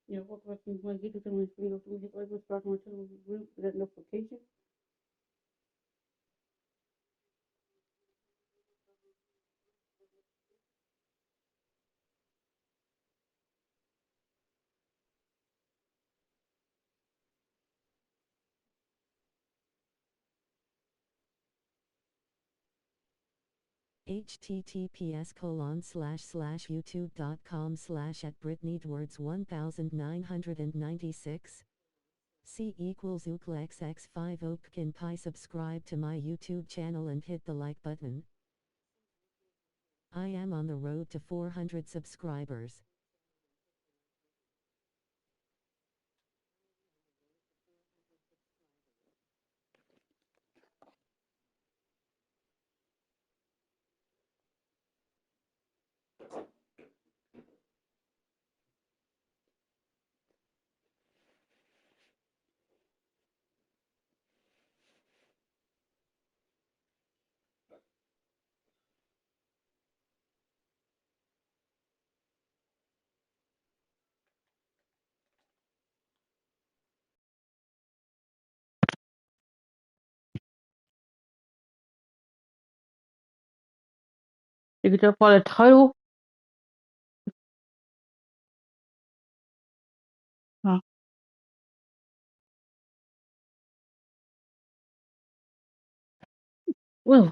Yeah, what question you want to get to someone's screen or something like this, start on the group, that notification. https://youtube.com/@BritneyEdwards1996 C equals UCLXX5 OPKIN subscribe to my YouTube channel and hit the like button. I am on the road to 400 subscribers. You can tell by the title. Well,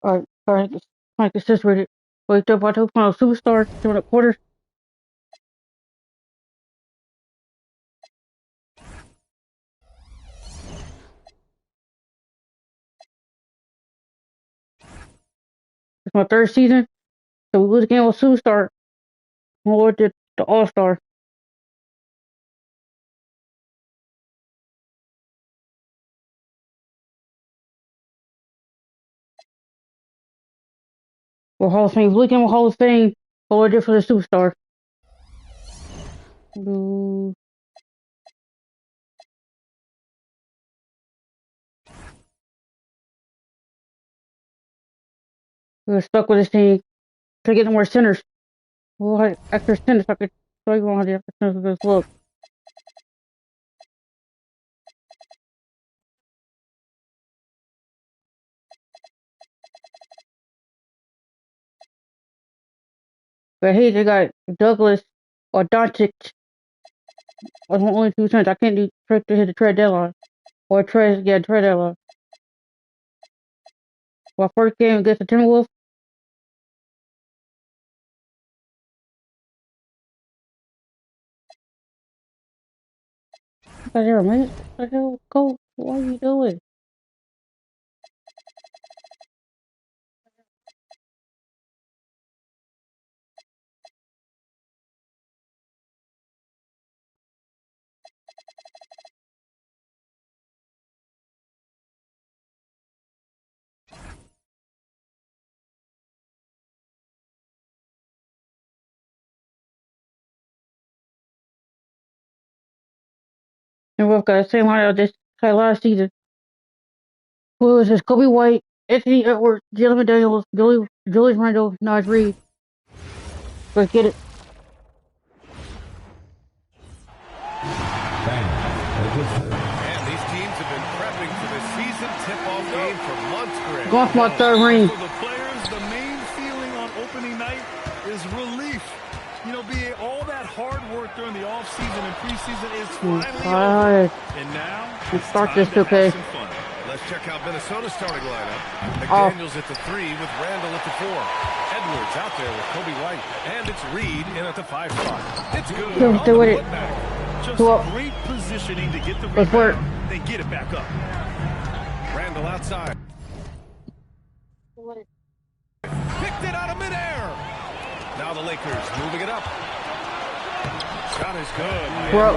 alright, like it says rated. Wait, up by 2.0 superstar, doing a quarter. It's my third season, so we lose again with superstar. More did the All Star. Or Hall of Fame. Look at Hall of Fame. Or did for the superstar. We're stuck with this team. Try to get more centers. Well, extra centers. I could show you how the extra centers look. But hey, they got Douglas or Doncic. Or only two centers. I can't do trick to hit the trade deadline. Or trade deadline. Well, first game against the Timberwolves. Right there, man. What the hell, Cole? What are you doing? And we've got the same lineup this last season. Who was this? Kobe White, Anthony Edwards, Jalen McDaniels, Julius Randle, Naz Reid. Let's get it. And these teams have been prepping for the season tip-off game for months, Greg. Going for my third ring. For the players, the main feeling on opening night is relief. You know, being all that hard work during the offseason and preseason is finally over. And now, let's start this, okay? Let's check out Minnesota's starting lineup. McDaniels at the 3 with Randall at the 4. Edwards out there with Kobe White. And it's Reid in at the 5 spot. It's good. Do it. Just great positioning to get the rebound. They get it back up. Randall outside. Picked it out of midair. Now the Lakers moving it up. Shot is good. Bro,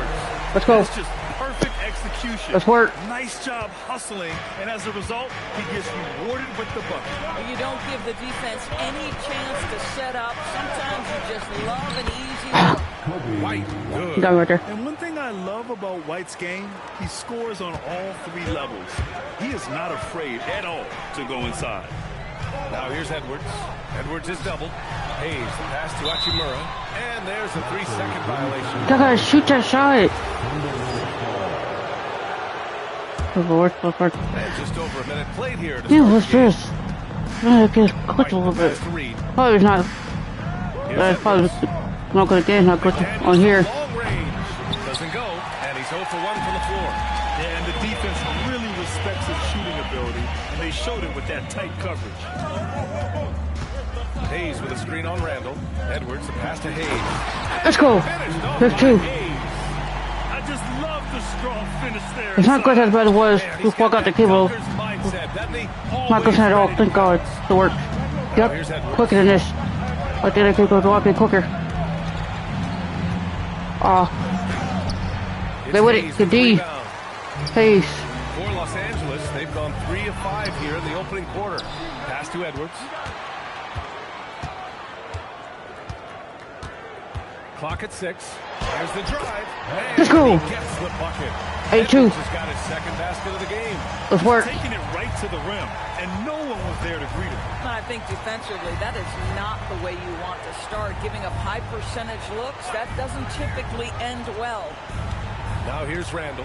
let's go. That's just perfect execution. Let's work. Nice job hustling, and as a result, he gets rewarded with the bucket. Well, you don't give the defense any chance to set up. Sometimes you just love an easy look. White, good. Done right there. And one thing I love about White's game, he scores on all three levels. He is not afraid at all to go inside. Now here's Edwards. Edwards is doubled. Hayes, the pass to Hachimura. And there's a 3-second violation. I gotta shoot that shot. Good Lord, so far. And just over a minute played here to Yeah, start what's the game. this? I just clicked a little bit. Probably not. Probably not good again. Not good on here. Long range. Doesn't go. And he's 0 for 1 from the floor. Yeah, and the defense really respects his shooting ability, and they showed it with that tight coverage. Hayes with a screen on Randall. Edwards, the pass to Hayes. Let's go. There's two. I just love the strong finish there. It's not good as bad as it was before I got the cable. Not good at all. Thank God. It worked. Yep. Quicker than this. I think I could go a bit quicker. They with it. Good D. Hayes. For Los Angeles, they've gone 3 of 5 here in the opening quarter. Pass to Edwards. Clock at 6. There's the drive. And Let's go. he gets the bucket. 8-2. Edwards has got his second basket of the game. Let's work. Taking it right to the rim, and no one was there to greet him. I think defensively, that is not the way you want to start. Giving up high percentage looks, that doesn't typically end well. Now here's Randall.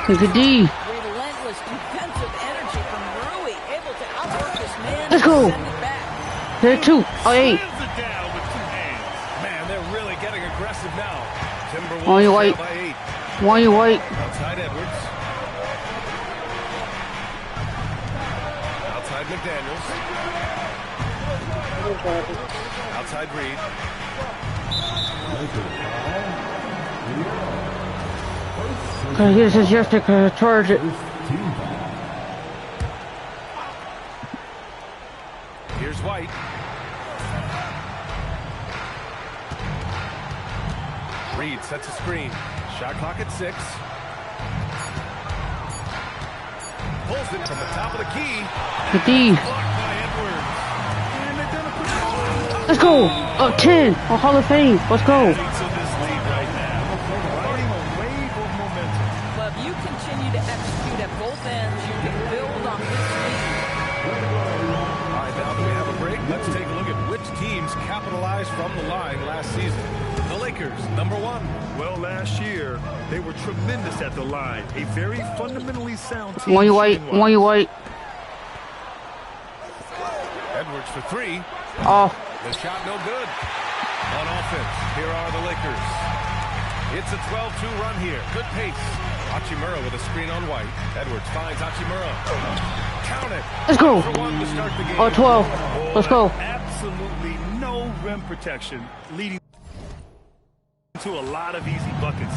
Good D. Relentless defensive energy from Rui, able to outwork this man. Let's go. And send it back. There's two. Oh, 8. Slams it down with 2 hands. Man, they're really getting aggressive now. Timberwolves On your trail White. by 8. One you White. Outside Edwards. Outside McDaniels. Outside Reed. Gotta get this just to charge it. Here's White. Reed sets a screen. Shot clock at 6. Pulls it from the top of the key. Good D. Blocked by Edwards. And they're gonna put Let's go. Up 10. On Hall of Fame. Let's go. to this lead right now. Riding a wave of momentum. But if you continue to execute at both ends, you can build on this lead. All right, now that we have a break, let's take a look at which teams capitalized from the line last season. The Lakers, number 1. Well, last year, they were tremendous at the line. A very fundamentally sound team. One you White. shooting-wise. One you White. Edwards for 3. Off. The shot no good. On offense, here are the Lakers. It's a 12-2 run here. Good pace. Hachimura with a screen on White. Edwards finds Hachimura. Count it. Let's go. For 1 to start the game. Oh, 12. Let's go. Absolutely no rim protection, leading to a lot of easy buckets.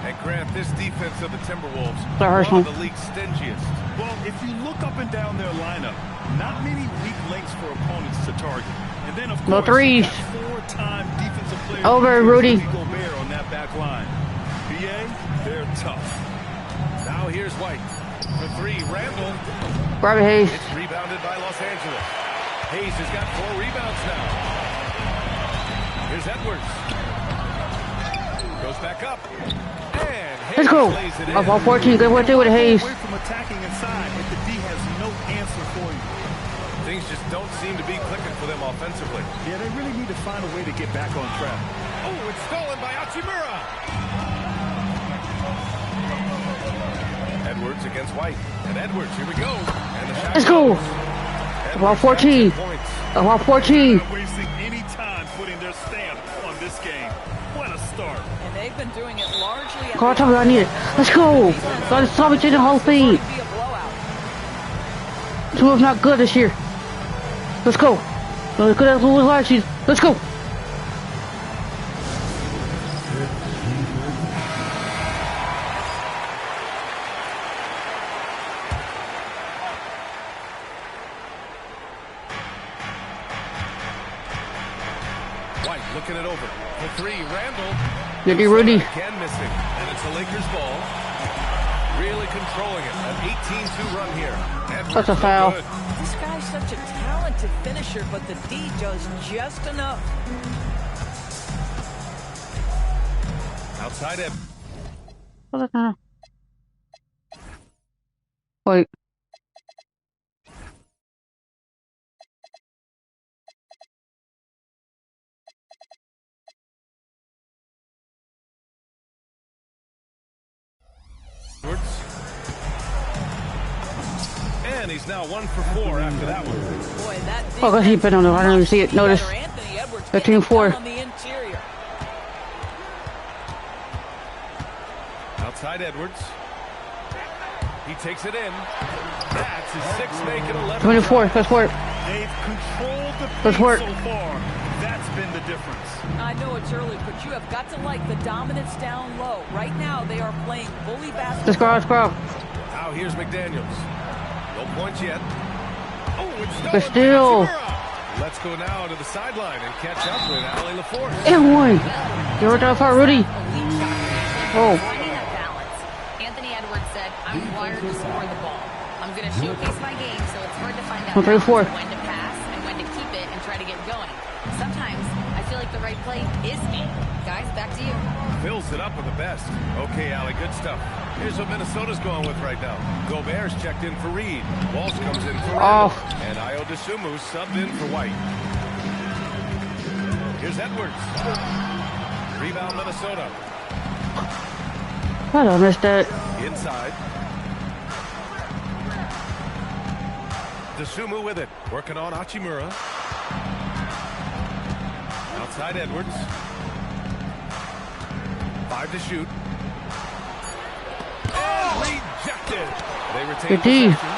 And Grant, this defense of the Timberwolves, That hurts one of me. the league's stingiest. Well, if you look up and down their lineup, not many weak links for opponents to target. And then, of course, No threes. you got 4-time defensive player Over, Rudy. Gobert on that back line. BA, they're tough. Now here's White. For 3, Randall. Grab it, Hayes. It's rebounded by Los Angeles. Hayes has got 4 rebounds now. Here's Edwards. Goes back up. And Hayes Let's go. lays it in. Up on 14. Good work there with Hayes. Away from attacking inside, but the D has no answer for you. Things just don't seem to be clicking for them offensively. Yeah, they really need to find a way to get back on track. Oh, it's stolen by Hachimura. Edwards against White. And Edwards, here we go. And the shot Let's go. goes. About Edwards 14. got 10 points. About 14. Not wasting any time putting their stamp on this game. What a start. And they've been doing it largely at Come on, tell me I need it. Let's go. Gotta stop it in the whole thing. Be a blowout. 2 is not good this year. Let's go. Not as good as it was last season. Let's go. White looking it over. For 3, Randall. Get Rudy. Again missing, and it's the Lakers' ball. Really controlling it. An 18-2 run here. Edwards, That's a foul. good. This guy's such a talented finisher, but the D does just enough. Outside Ed. Wait. Edwards. And he's now 1 for 4 after that one. Boy, that Oh, gosh, he put on the. I don't even see it. Notice. Anthony Edwards 13-4. on the interior. Outside Edwards. He takes it in. That's his 6th make it 11. 24. Let's work. They've controlled the Let's pace work. so far. That's been the difference. I know it's early, but you have got to like the dominance down low. Right now, they are playing bully basketball. Let's go. Now here's McDaniels. No points yet. Oh, it's But still. Let's go now to the sideline and catch up with Allie LaForce. And one. You're down for Rudy. Oh. Finding that balance. Anthony Edwards said, I'm wired to score the ball. I'm going to showcase my game, so it's hard to find out 34. when to pass and when to keep it and try to get going. Sometimes I feel like the right play is me. Guys, back to you. Fills it up with the best. Okay, Allie, good stuff. Here's what Minnesota's going with right now. Gobert's checked in for Reed. Walsh comes in for Randall. And Ayo Dosunmu subbed in for White. Here's Edwards. Rebound Minnesota. I don't miss that. Inside. Dosunmu with it. Working on Hachimura. Outside Edwards. 5 to shoot. And rejected. They retain Good D. possession.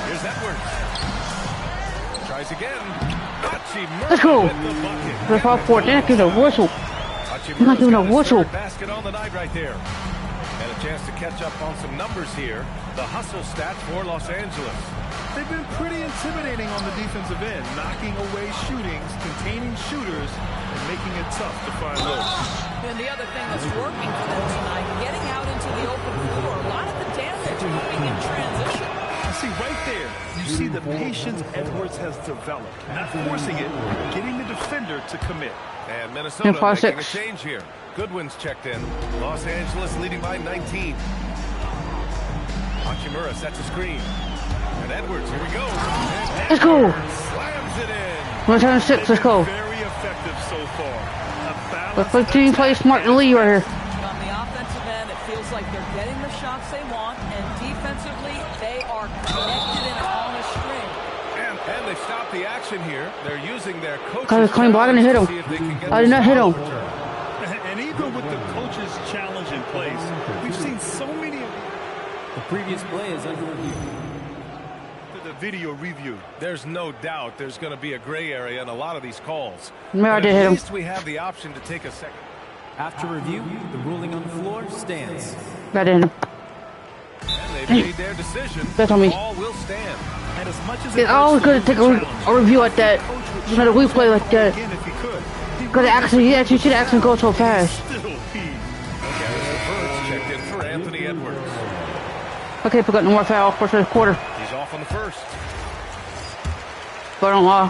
Here's Edwards. Tries again. Hachimura Let's go. with the bucket. Let's off for it. They're not giving a whistle. He's not giving a whistle. Basket on the night right there. And a chance to catch up on some numbers here. The hustle stats for Los Angeles. They've been pretty intimidating on the defensive end, knocking away shootings, containing shooters, and making it tough to find looks. And the other thing that's working for them tonight, getting out into the open floor. A lot of the damage moving in transition. See, right there, you see the patience Edwards has developed. Not forcing it, getting the defender to commit. And Minnesota And making a 5-6. change here. Goodwin's checked in. Los Angeles leading by 19. Hachimura sets a screen. And Edwards, here we go. And Let's go. Edwards slams it in. 106. Let's go. Very effective so far. A Let's balanced play team play smart and lead right here. On the offensive end, it feels like they're getting the shots they want, and defensively, they are connected and on a string. And they stop the action here. They're using their coaches. Got a clean block and hit him. I did not hit him. And even with the coach's challenge in place, we've seen so many of The previous play is under review. the video review. There's no doubt there's going to be a gray area in a lot of these calls. Maybe I But did hit at him. least we have the option to take a second. After review, the ruling on the floor stands. I did hit him. And they've made their decision. That's on me. All will stand. And as much as It's always good to take a review like that. Not a replay like that. Again, if he could. Because actually, yeah, you should actually go so fast. Still peeved. Garrison Birds checked in for Anthony Edwards. Okay, forgot no more foul for the quarter. He's off on the first. But on law.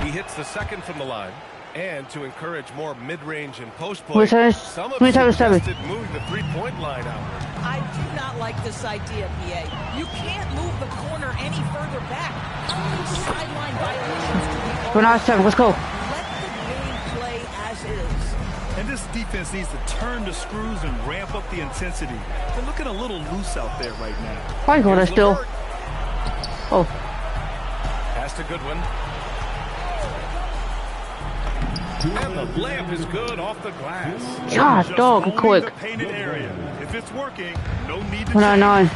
He hits the second from the line. And to encourage more mid-range and post play, Wait, sorry. some have 27. suggested moving the three-point line out. I do not like this idea, PA. You can't move the corner any further back. How many sideline violations do we We're not 7. Let's go. Let the game play as is. And this defense needs to turn the screws and ramp up the intensity. They're looking a little loose out there right now. Why go there still? LeVert. Oh, Pass to Goodwin. And the layup is good off the glass. God, Just dog, owning quick. the painted area. If it's working, no need to 199.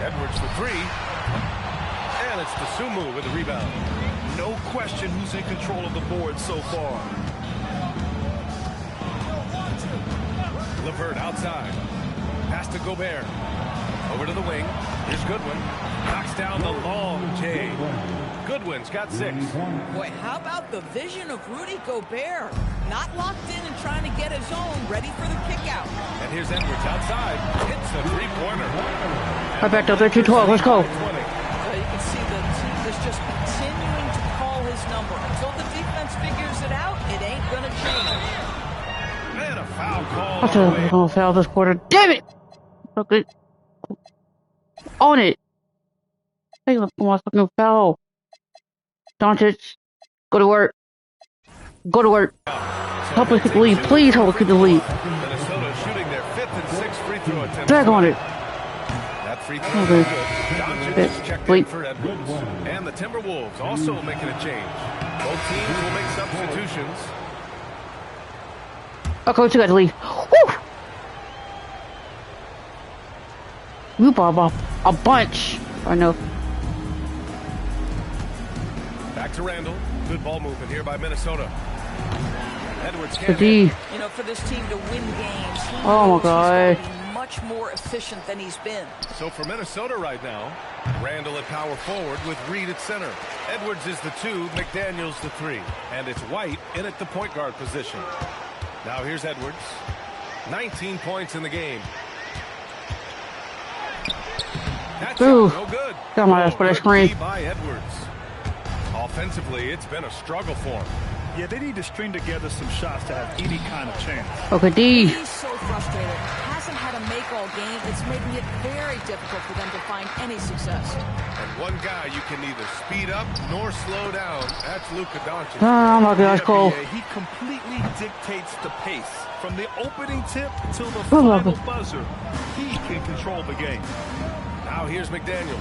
Edwards for three. And it's Dosunmu with the rebound. No question who's in control of the board so far. LeVert outside. Pass to Gobert. Over to the wing. Here's Goodwin. Knocks down the long J. Goodwin's got 6. Boy, how about the vision of Rudy Gobert? Not locked in and trying to get his own, ready for the kick out. And here's Edwards outside. Hits the three-pointer. Right back to 13-12. Let's go. You can see the team is just continuing to call his number. Until the defense figures it out, it ain't going to change. And a foul call. I'm gonna foul this quarter. Damn it! Okay. On it. Take a fucking foul. Doncic, go to work. Go to work. Help us keep the lead. Please help us keep the lead. Minnesota shooting their 5th and 6th free throw attempts. Back on it. That free throw is good. Doncic is checked in for Edwards. And the Timberwolves also making a change. Both teams will make substitutions. Oh, coach, you got to leave. Woo! You bought a bunch. I know. Back to Randall. Good ball movement here by Minnesota. Edwards The can't D. hit. You know, for this team to win games, he Oh, my knows he's God. gotta be much more efficient than he's been. So for Minnesota right now, Randall at power forward with Reed at center. Edwards is the 2, McDaniels the 3. And it's White in at the point guard position. Now here's Edwards. 19 points in the game. That's Ooh. no good. Got my ass for that Good screen. key by Edwards. Offensively, it's been a struggle for him. Yeah, they need to string together some shots to have any kind of chance. Okay, D. He's so frustrated. Hasn't had a make all game. It's making it very difficult for them to find any success. And one guy you can neither speed up nor slow down. That's Luka Doncic. Oh my gosh, Cole. Yeah, he completely dictates the pace. From the opening tip till the Oh, my final God. buzzer, he can control the game. Now here's McDaniels.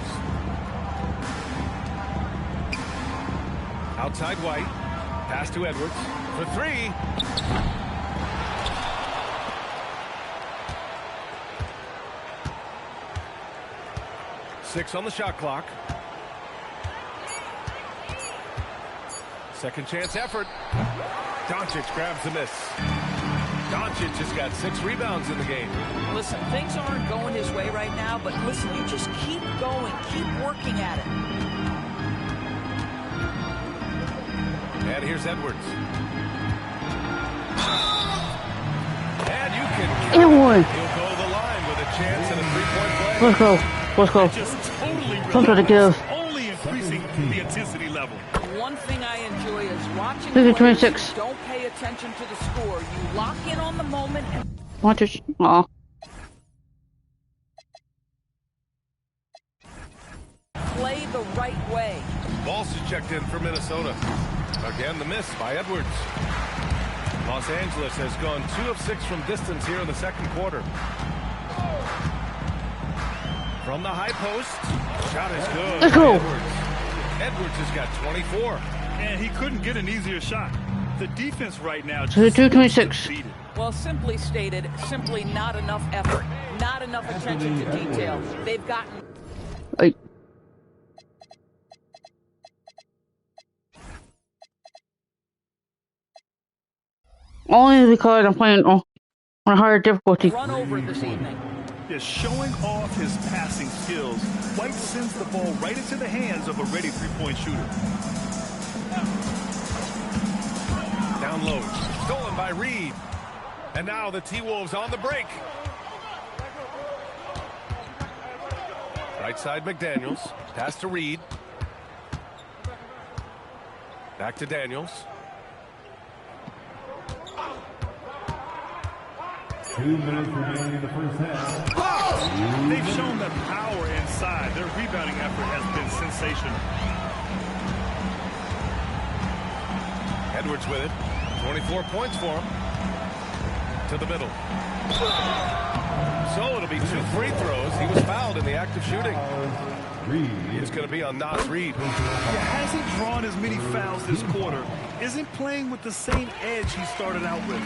Outside White. Pass to Edwards. For 3. Six on the shot clock. Second chance effort. Doncic grabs the miss. Doncic has got 6 rebounds in the game. Listen, things aren't going his way right now, but listen, you just keep going, keep working at it. And here's Edwards. And you can count. Ew. He'll go to the line with a chance at a 3-point play. Let's go. Let's go. Just totally Something to relaxed, give. only increasing the intensity level. One thing I enjoy is watching 26. players who don't pay attention to the score. You lock in on the moment and Doncic. Aw. play the right way. Balls is checked in for Minnesota. Again, the miss by Edwards. Los Angeles has gone 2 of 6 from distance here in the second quarter. From the high post, shot is good. Let's by go. Edwards has got 24. And he couldn't get an easier shot. The defense right now To the just 226. defeated. Well, simply stated, simply not enough effort, not enough attention to detail. They've gotten Hey. Only because I'm playing on a higher difficulty. run over this evening. Just showing off his passing skills, White sends the ball right into the hands of a ready three-point shooter. Down low, stolen by Reed. And now the T-Wolves on the break. Right side McDaniels, pass to Reed. Back to Daniels. 2 minutes remaining in the first half. They've shown the power inside. Their rebounding effort has been sensational. Edwards with it. 24 points for him. To the middle. So it'll be 2 free throws. He was fouled in the act of shooting. It's going to be on Nas Reed. He hasn't drawn as many fouls this quarter. Isn't playing with the same edge he started out with.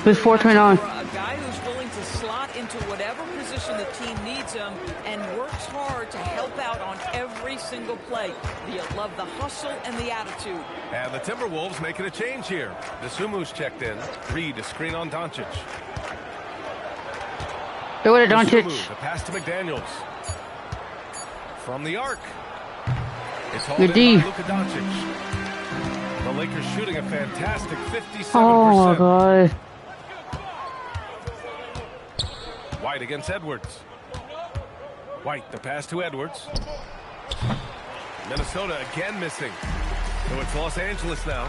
Who's 429? For a guy who's willing to slot into whatever position the team needs him and works hard to help out on every single play. You love the hustle and the attitude. And the Timberwolves making a change here. Desumu's checked in. Reed a screen on Doncic. Go with it, Dosumu, Doncic. the pass to McDaniels. from the arc. It's hauled Good in D. by Luka Doncic. The Lakers shooting a fantastic 57%. Oh my god. White against Edwards. White, the pass to Edwards. Minnesota again missing. So it's Los Angeles now.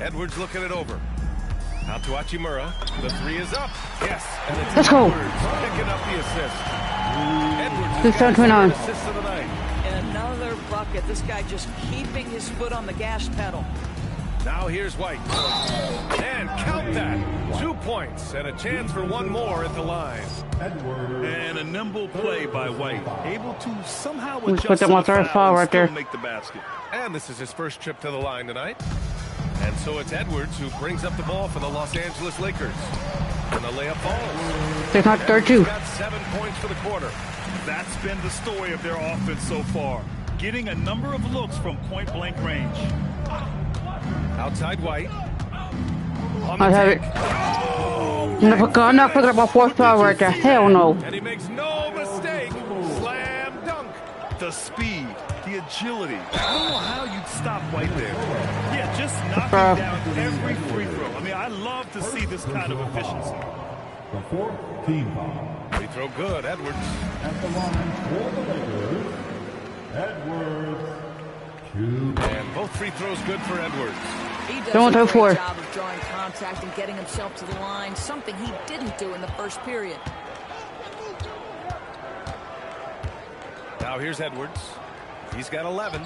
Edwards looking it over. Out to Hachimura. The three is up. Yes. And it's Let's go. Edwards picking up the assist. Edwards Six, seven, 29. assist of the night. And another bucket. This guy just keeping his foot on the gas pedal. Now here's White. And count that. 2 points and a chance for one more at the line. And a nimble play by White. Able to somehow Let's adjust put them to on the third foul foul and right still there. make the basket. And this is his first trip to the line tonight. And so it's Edwards who brings up the ball for the Los Angeles Lakers. And the layup falls. They're not 32. Got 7 points for the quarter. That's been the story of their offense so far. Getting a number of looks from point-blank range. Outside White. On the I have take. it. Oh, I'm not picking up my fourth foul right there. Hell no. and he makes no mistake. Slam dunk. The speed, the agility. I don't know how you'd stop White there. Yeah, just knocking Bro. down every free throw. I mean, I love to see this kind of efficiency. The fourth team foul. Free throw good. Edwards. At the line for the Lakers, Edwards. 2 And both free throws good for Edwards. He does Don't a go great for it. job of drawing contact and getting himself to the line, something he didn't do in the first period. Now here's Edwards. He's got 11.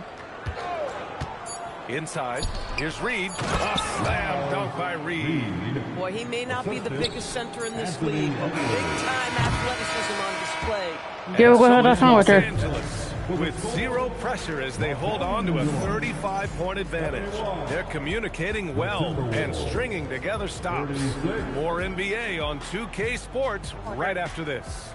Inside. Here's Reed. A slam dunk by Reed. Boy, he may not be the biggest center in this league, but big-time athleticism on display. Yeah, we'll go ahead. That's not right Los there. Angeles with zero pressure as they hold on to a 35-point advantage. They're communicating well and stringing together stops. More NBA on 2K Sports right after this.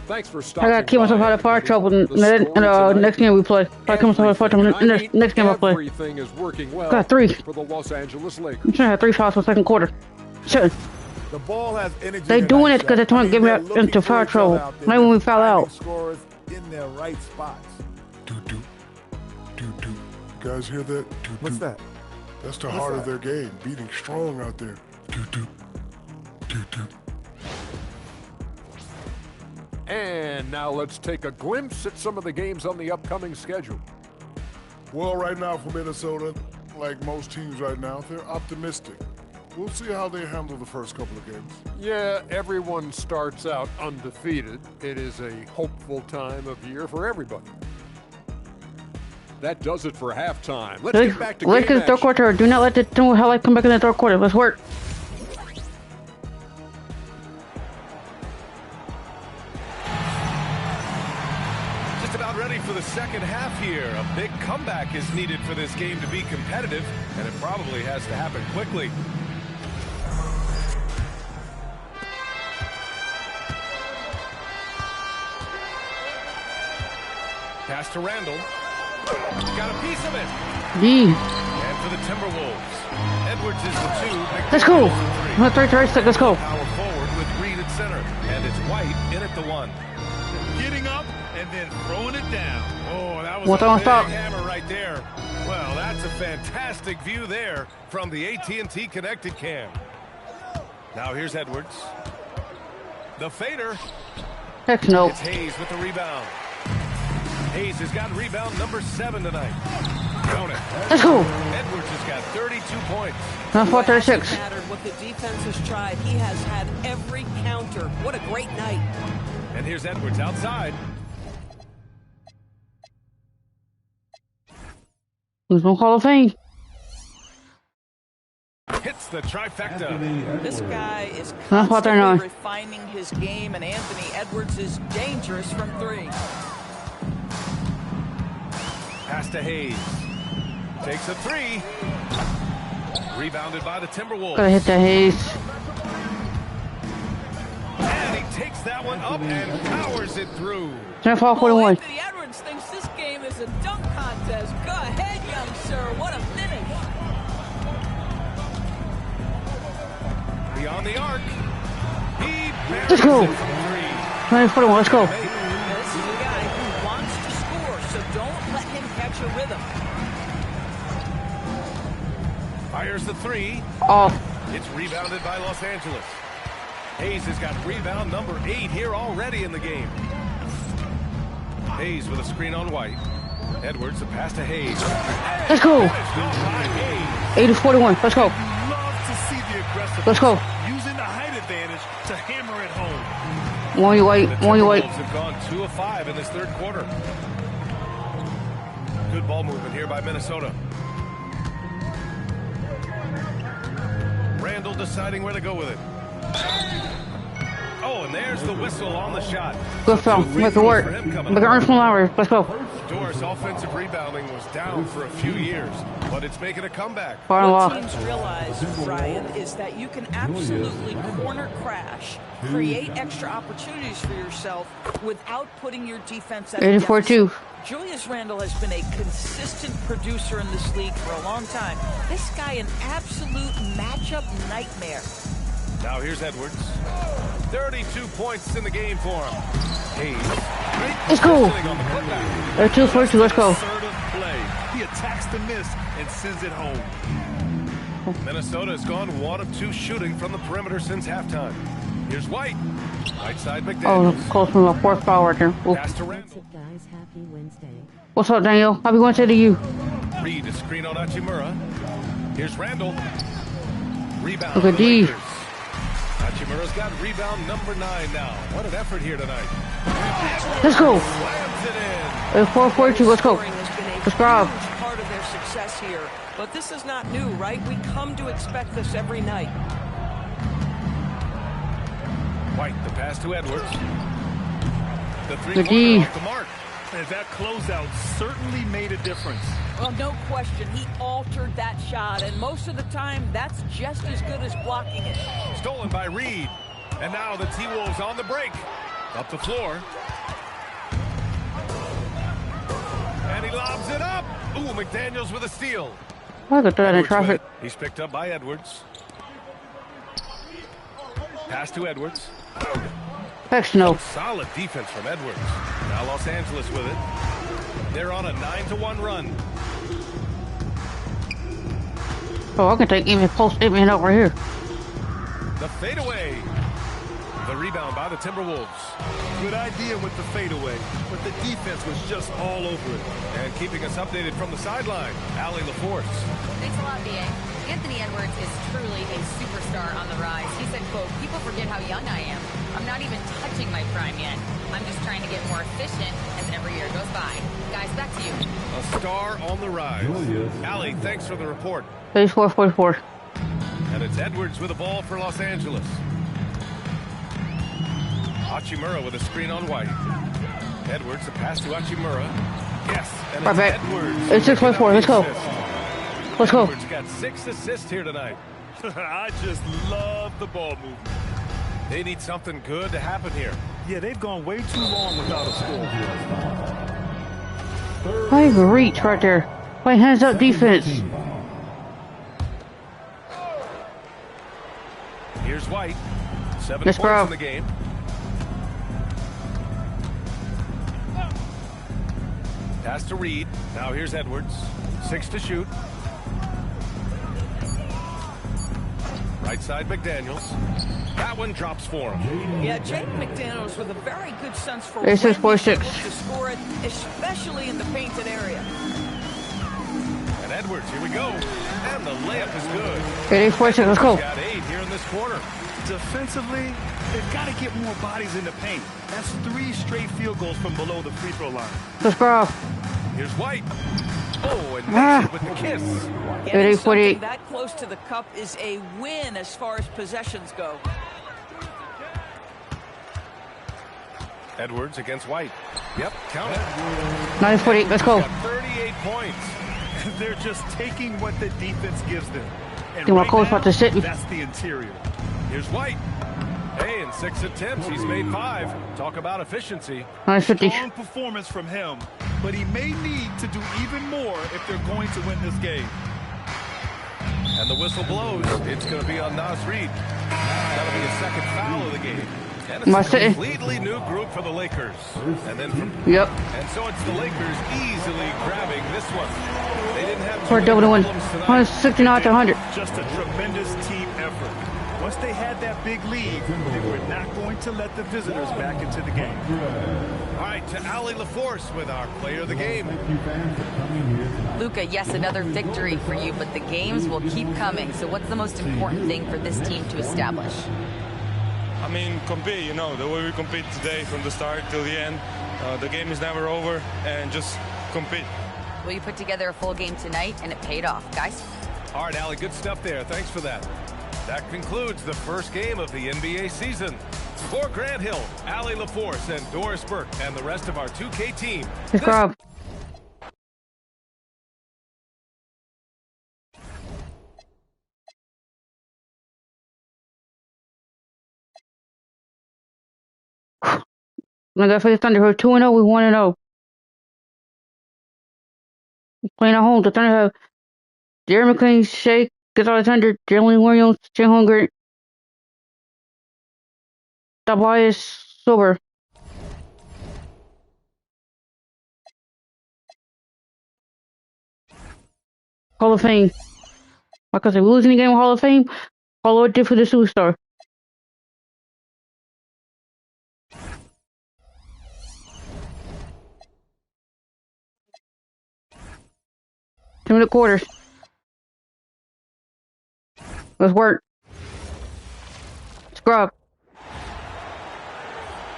Thanks for I stopping gotta keep myself by, out of foul everybody. trouble The in story the tonight, next game we play. I keep myself out of foul trouble in the next game I play. Everything is working well Got 3. for the Los Angeles Lakers. I'm trying to have 3 fouls for the second quarter. Shit. The ball has energy. They doing it because they're trying to get me into foul trouble. Not when we foul out. Scorers in their right spots. Do-do. Do-do. You guys hear that? Do-do. What's that? That's the What's heart that? of their game. Beating strong out there. Do-do. Do-do. And now let's take a glimpse at some of the games on the upcoming schedule. Well, right now for Minnesota, like most teams right now, they're optimistic. We'll see how they handle the first couple of games. Yeah, everyone starts out undefeated. It is a hopeful time of year for everybody. That does it for halftime. Let's get back to game Lakers third action. quarter. Do not let the highlight come back in the third quarter. Let's work. Just about ready for the second half here. A big comeback is needed for this game to be competitive, and it probably has to happen quickly. Pass to Randall. Got a piece of it. D. And for the Timberwolves, Edwards is the 2. Let's go. McDaniels I'm at 3-6. Let's go. Power forward with Reed at center, and it's White in at the 1. Getting up and then throwing it down. Oh, that was What's a on big top? hammer right there. Well, that's a fantastic view there from the AT&T connected cam. Now here's Edwards. The fader. Heck no. It's Hayes with the rebound. Hayes has got rebound number 7 tonight. Count it. Let's go. Edwards has got 32 points. Now 4-36. Hasn't mattered what the defense has tried. He has had every counter. What a great night. And here's Edwards outside. Who's on Hall of Fame? Hits the trifecta. This guy is Not 4-39. constantly refining his game, and Anthony Edwards is dangerous from 3. Pass to Hayes. Takes a 3. Rebounded by the Timberwolves. Gotta hit that Hayes. takes that one up and powers it through. 10-4-41. Anthony Edwards thinks this game is a dunk contest. Go ahead, young sir. What a finish. Beyond the arc. He Let's go. buries it from 3. 9-41. Let's go. This is a guy who wants to score, so don't let him catch a rhythm. Fires the 3. Off. It's rebounded by Los Angeles. Hayes has got rebound number 8 here already in the game. Hayes with a screen on White. Edwards, a pass to Hayes. Let's go. 80-41. Let's go. Love to see the aggressive. Let's go. Using the height advantage to hammer it home. One you wait. The One you wait. Timberwolves have gone 2 of 5 in this third quarter. Good ball movement here by Minnesota. Randall deciding where to go with it. Oh, and there's the whistle on the shot. Good foul. Make it work. Make it earn from Lowry. Let's go. Doris' offensive rebounding was down for a few years, but it's making a comeback. Fire What lock. teams realize, Brian, is that you can absolutely corner crash, create extra opportunities for yourself without putting your defense at a 84-2. Julius Randle has been a consistent producer in this league for a long time. This guy, an absolute matchup nightmare. Now here's Edwards. 32 points in the game for him. Hayes. Let's go. On the putback. 2-4-2. Let's go. Assertive play. He attacks the miss and sends it home. Minnesota has gone 1 of 2 shooting from the perimeter since halftime. Here's White. Right side Oh, McDaniels. close from my fourth foul right there. Ooh. Pass to What's Randall. up, guys? Happy Wednesday. What's up, Daniel? Happy Wednesday to you. Reed, a screen on Hachimura. Here's Randall. Rebound. Look at for the D. Lakers. Hachimura's got rebound number 9 now. What an effort here tonight. Let's go. Slams it in. 4-4-2. Let's go. Scoring has been a Let's grab. huge part of their success here. But this is not new, right? We come to expect this every night. White, the pass to Edwards. The Good D. three-pointer off the mark. And that closeout certainly made a difference. Well, no question. He altered that shot, and most of the time, that's just as good as blocking it. Stolen by Reed. And now the T-Wolves on the break. Up the floor. And he lobs it up. Ooh, McDaniels with a steal. I could throw that in Edwards with traffic. it. He's picked up by Edwards. Pass to Edwards. Heck no. Solid defense from Edwards. Now Los Angeles with it. They're on a 9-1 run. Oh, I can take even post 8-man over here. The fadeaway. The rebound by the Timberwolves. Good idea with the fadeaway, but the defense was just all over it. And keeping us updated from the sideline, Allie LaForce. Thanks a lot, B.A. Anthony Edwards is truly a superstar on the rise. He said, quote, "People forget how young I am. I'm not even touching my prime yet. I'm just trying to get more efficient as every year goes by." Guys, back to you. A star on the rise. Allie, thanks for the report. 84-44. And it's Edwards with the ball for Los Angeles. Hachimura with a screen on White. Edwards, a pass to Hachimura. Yes, and Right it's back. Edwards. It's 6-4. Let's go. Let's go. Edwards got 6 assists here tonight. I just love the ball movement. They need something good to happen here. Yeah, they've gone way too long without a score. I have a reach right there. Play hands up defense. Here's White. 7 Let's points grab. in the game. Pass to Reed. Now here's Edwards. 6 to shoot. Right side McDaniels. That one drops for him. Yeah, Jake McDaniels with a very good sense for It's when 6-4-6. to score it, especially in the painted area. And Edwards, here we go. And the layup is good. 84-6. Let's go. Got 8 here in this quarter. Defensively, they've got to get more bodies in the paint. That's 3 straight field goals from below the free throw line. Let's go. Here's White. Oh, and makes it with the kiss. Getting 88-48. something that close to the cup is a win as far as possessions go. Edwards against White. Yep, count it. 9-48. Let's go. Got 38 points. They're just taking what the defense gives them. And Think my right coach now, about to sit me. that's the interior. Here's White. Hey, and In 6 attempts, he's made 5. Talk about efficiency. Nice 50. Strong performance from him, but he may need to do even more if they're going to win this game. And the whistle blows. It's going to be on Naz Reid. That'll be a second foul of the game. And it's a completely new group for the Lakers. And then and so it's the Lakers easily grabbing this one. They didn't have for a double to win. 169 to 100. Just a tremendous team effort. Once they had that big lead, they were not going to let the visitors back into the game. All right, to Allie LaForce with our player of the game. Luka, yes, another victory for you, but the games will keep coming. So what's the most important thing for this team to establish? I mean, compete, you know, the way we compete today from the start till the end. The game is never over, and just compete. Well, you put together a full game tonight, and it paid off, guys. All right, Allie, good stuff there. Thanks for that. That concludes the first game of the NBA season. For Grant Hill, Allie LaForce, and Doris Burke, and the rest of our 2K team. Good job. I got for the Thunder. We're 2-0. We 1-0. Playing at home. The Thunder have Jerry McClain, Shea, Alexander, Jalen Williams, Jay Hunger, Tobias Silver. Hall of Fame. Like I said, we losing the game with Hall of Fame. Follow it did for the superstar. Two quarters. Let's work. Scrub.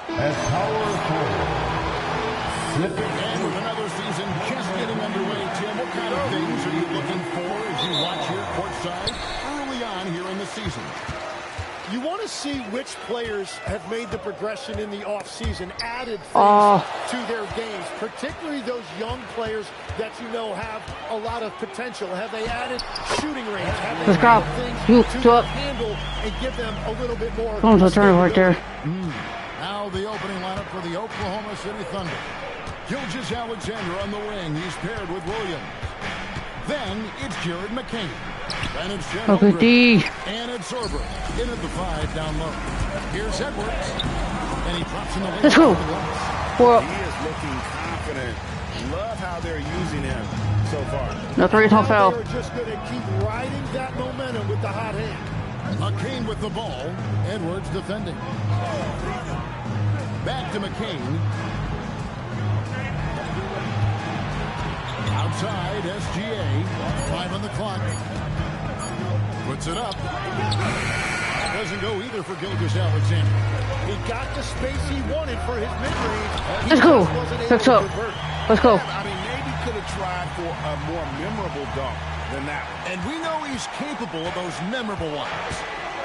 At power forward, and with another season just getting underway, Tim, what kind of things are you looking for as you watch here courtside early on here in the season? You want to see which players have made the progression in the offseason, added things to their games, particularly those young players that you know have a lot of potential. Have they added shooting range? Have they added things to handle and give them a little bit more? Someone's a turn right there. Now the opening lineup for the Oklahoma City Thunder. Gilgeous Alexander on the wing. He's paired with Williams. Then it's Jared McCain. Then it's Jen Holmgren. And it's Sorber. In at the 5 down low. Here's Edwards. And he drops in the lane. Let's go. He is looking confident. Love how they're using him so far. No three, no foul. They're just going to keep riding that momentum with the hot hand. McCain with the ball. Edwards defending. Back to McCain. Outside, SGA. 5 on the clock. Puts it up. Doesn't go either for Gilgeous Alexander. He got the space he wanted for his mid-range. Let's go. Let's go. Let's go. I mean, maybe could have tried for a more memorable dunk than that. And we know he's capable of those memorable ones.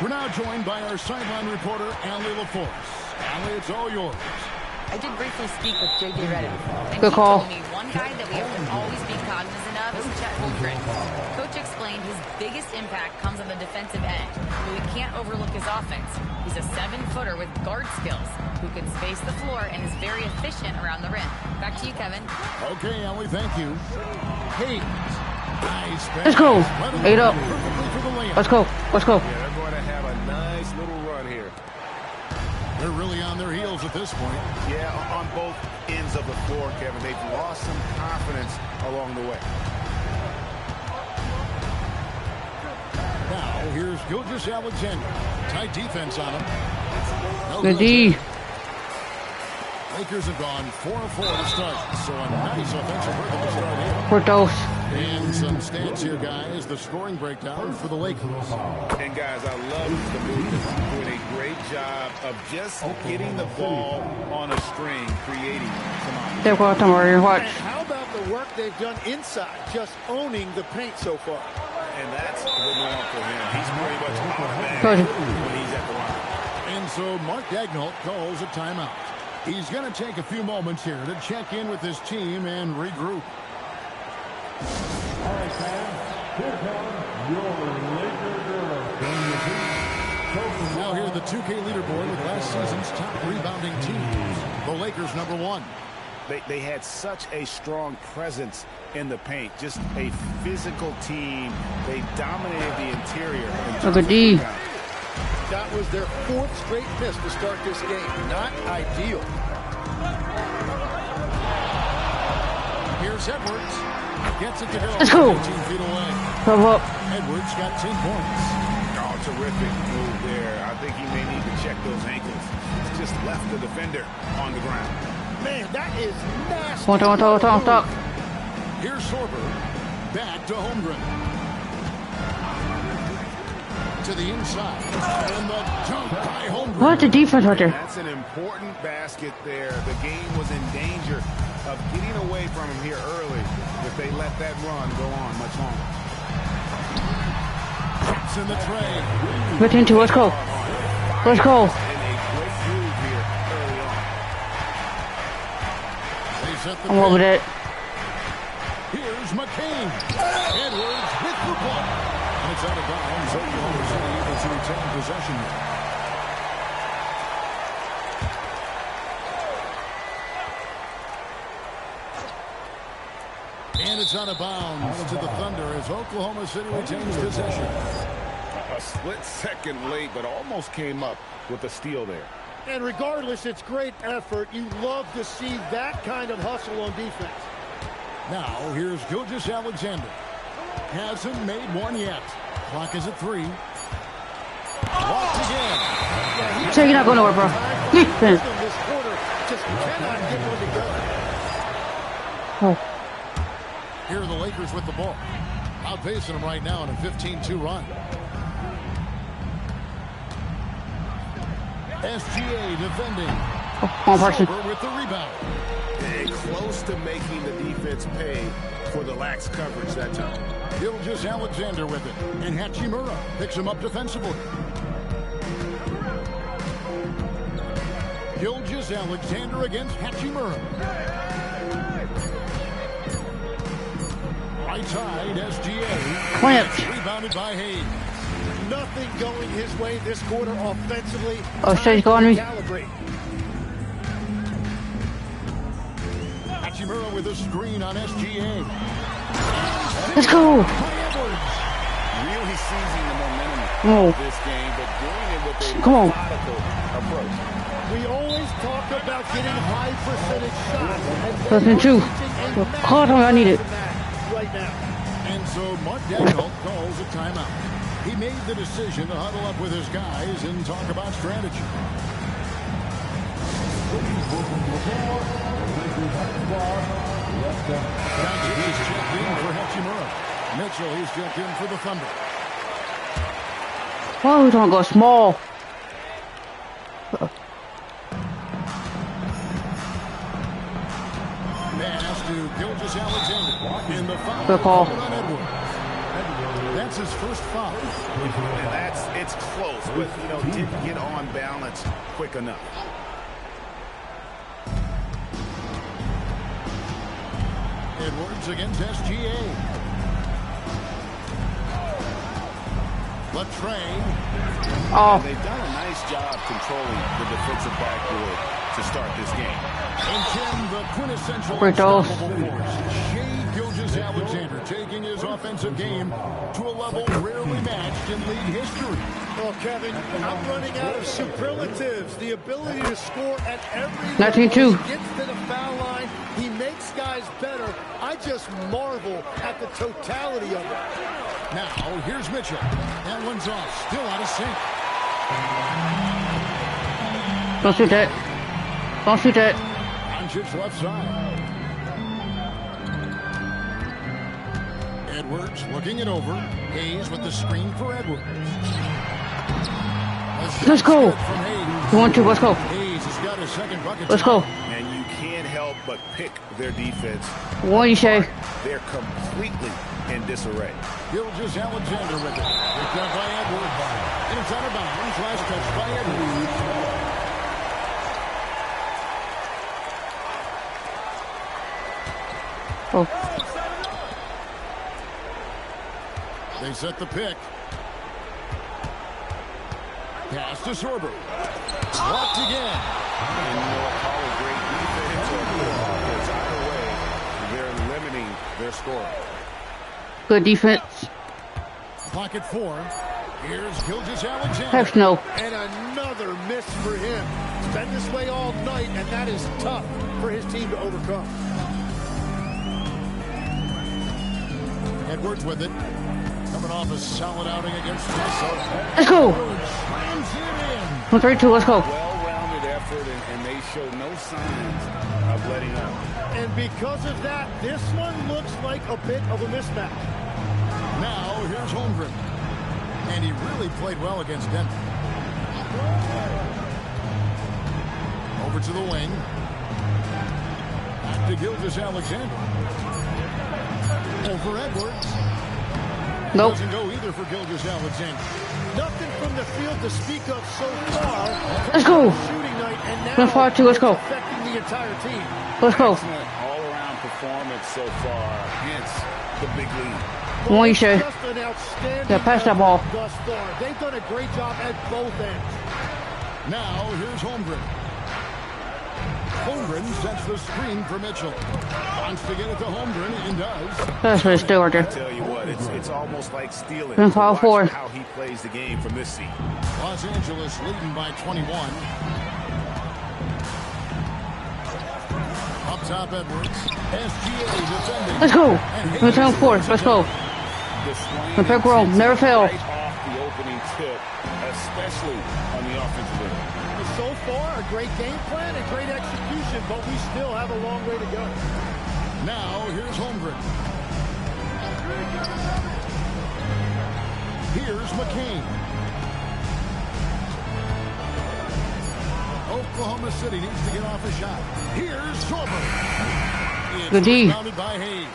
We're now joined by our sideline reporter, Allie LaForce. Allie, it's all yours. I did briefly speak with J.J. Redick, and Good call. he told me one guy that we have to always be cognizant of is Chet Holmgren. Coach explained his biggest impact comes on the defensive end, but we can't overlook his offense. He's a 7-footer with guard skills who can space the floor and is very efficient around the rim. Back to you, Kevin. Okay, Allie, thank you. Hey, nice pass. Let's go. 8 up. Let's go. Let's go. Yeah, they're going to have a nice little run here. They're really on their heels at this point. Yeah, on both ends of the floor, Kevin. They've lost some confidence along the way. Now, here's Gilgeous Alexander. Tight defense on him. No Good D. Lakers have gone 4-4 to start, so a nice offensive rhythm to start here. For those. And some stats here, guys. The scoring breakdown for the Lakers. And, guys, I love the movement. Doing a great job of just getting the ball on a string, creating some They've got them right here. Watch. And how about the work they've done inside, just owning the paint so far? And that's the norm for him. He's pretty much automatic when he's at the line. And so Mark Daigneault calls a timeout. He's going to take a few moments here to check in with his team and regroup. All right, fans, here comes your Lakers girls. Now here the 2K leaderboard with last season's top rebounding teams. The Lakers #1. They had such a strong presence in the paint. Just a physical team. They dominated the interior. Look at D. That was their 4th straight miss to start this game. Not ideal. Here's Edwards. Gets it to go. Let's go. 18 feet away. Come up. Edwards got 10 points. Oh, terrific move there. I think he may need to check those ankles. He's just left the defender on the ground. Man, that is nasty. Talk. Here's Sorber. Back to Holmgren. To the inside. And the dunk by Holmgren. What's the defense right there? That's an important basket there. The game was in danger of getting away from him here early if they let that run go on much longer. It's in the tray. 15-2, let's go. Let's go. And a great move here early on. They set the I'm over that. Here's McCain. Edwards with the ball. And it's out of bounds. Oklahoma City able to retain possession. And it's out of bounds to the Thunder as Oklahoma City retains possession. A split second late, but almost came up with a steal there. And regardless, it's great effort. You love to see that kind of hustle on defense. Now, here's Gilgeous-Alexander. Hasn't made one yet. Clock is at 3. Blocked again. So you're not going nowhere, bro. Defense. This quarter just cannot get one to go. Oh. Here are the Lakers with the ball. Outpacing them right now in a 15-2 run. SGA defending. One person. Silver with the rebound. Close to making the defense pay for the lax coverage that time. Gilgeous-Alexander with it. And Hachimura picks him up defensively. Gilgeous-Alexander against Hachimura. Right side, SGA. Clamps. Rebounded by Hayes. Nothing going his way this quarter offensively. Oh, so he's going to me. Calibrate. Hachimura with a screen on SGA. Let's go. Really seizing the momentum Oh. of this game, but doing it with a Come on. methodical approach. We always talk about getting high percentage shots. That's in 2. Call time I need it. Right now. And so Mark Daigneault calls a timeout. He made the decision to huddle up with his guys and talk about strategy. He's checked in for Hachimura. Mitchell, he's checked in for the Thunder. Why are we trying to go small? Pass to Gilgeous-Alexander. In the foul. Good call. On Edwards. That's his first foul. And it's close, but didn't get on balance quick enough. Edwards against SGA. Latrey. Oh. They've done a nice job controlling the defensive backboard to start this game. And Tim, the quintessential Great goals. unstoppable force. Shai Gilgeous-Alexander taking his offensive game to a level rarely matched in league history. Well, Kevin, I'm running out of superlatives. The ability to score at every 19-2. level. He gets to the foul line. He makes guys better. I just marvel at the totality of it. Now, here's Mitchell. That one's off. Still out of sync. Don't shoot that. Don't shoot that. Doncic's left side. Edwards looking it over. Hayes with the screen for Edwards. Let's go. 1-2, let's go. Hayes has got his second bucket. Let's go. And you can't help but pick their defense. What do you say? They're completely in disarray. Gilgeous-Alexander with it. Picked up by Edwards. And it's out of bounds. Last touch by Edwards. Oh. They set the pick. Pass to Sorber. Blocked again. And you know, call a great defense or good offense. Either way, they're limiting their score. Good defense. Clock at 4. Here's Gilgeous-Alexander. Heck no. And another miss for him. It's been this way all night, and that is tough for his team to overcome. Edwards with it. Coming off a solid outing against Minnesota. Let's go. Slams it in. 1, 3, 2, let's go. Well-rounded effort, and they show no signs of letting up. And because of that, this one looks like a bit of a mismatch. Now, here's Holmgren. And he really played well against Denver. Over to the wing. Back to Gilgeous-Alexander. Over Edwards. Nope. Doesn't go either for Gilgeous-Alexander. Nothing from the field to speak of so far. Let's go. Shooting night, and now 1, 5, 2, let's go. affecting the entire team. Let's go. Excellent all-around performance so far. Hence the big lead. What you say? Just an outstanding Yeah, pass that ball. thus far. They've done a great job at both ends. Now, here's Holmgren. Holmgren sets the screen for Mitchell. Wants to get it to Holmgren, and does. That's what it's still right I there. tell you what, it's almost like stealing. Then to foul watch 4. how he plays the game from this seat. Los Angeles leading by 21. Up top, Edwards. SGA defending. Let's go. 1, 2, 4, let's go. The swing The pick roll, never fail. right off the opening tip, especially on the offensive end. So far, a great game plan and great execution, but we still have a long way to go. Now, here's Holmgren. Here's McCain. Oklahoma City needs to get off a shot. Here's Sorber. It's Good D. rebounded by Hayes.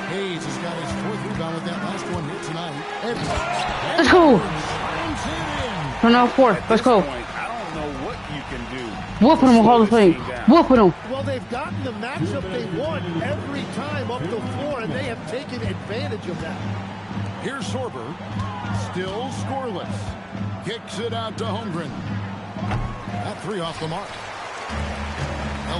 Hayes has got his 4th rebound with that last one here tonight. Let's go. Slams it in. 1, 4, let's go. What you can do. Whooping them Hall of Fame. Whooping them. Well, they've gotten the matchup they want every time up the floor, and they have taken advantage of that. Here's Sorber. Still scoreless. Kicks it out to Holmgren. That 3 off the mark.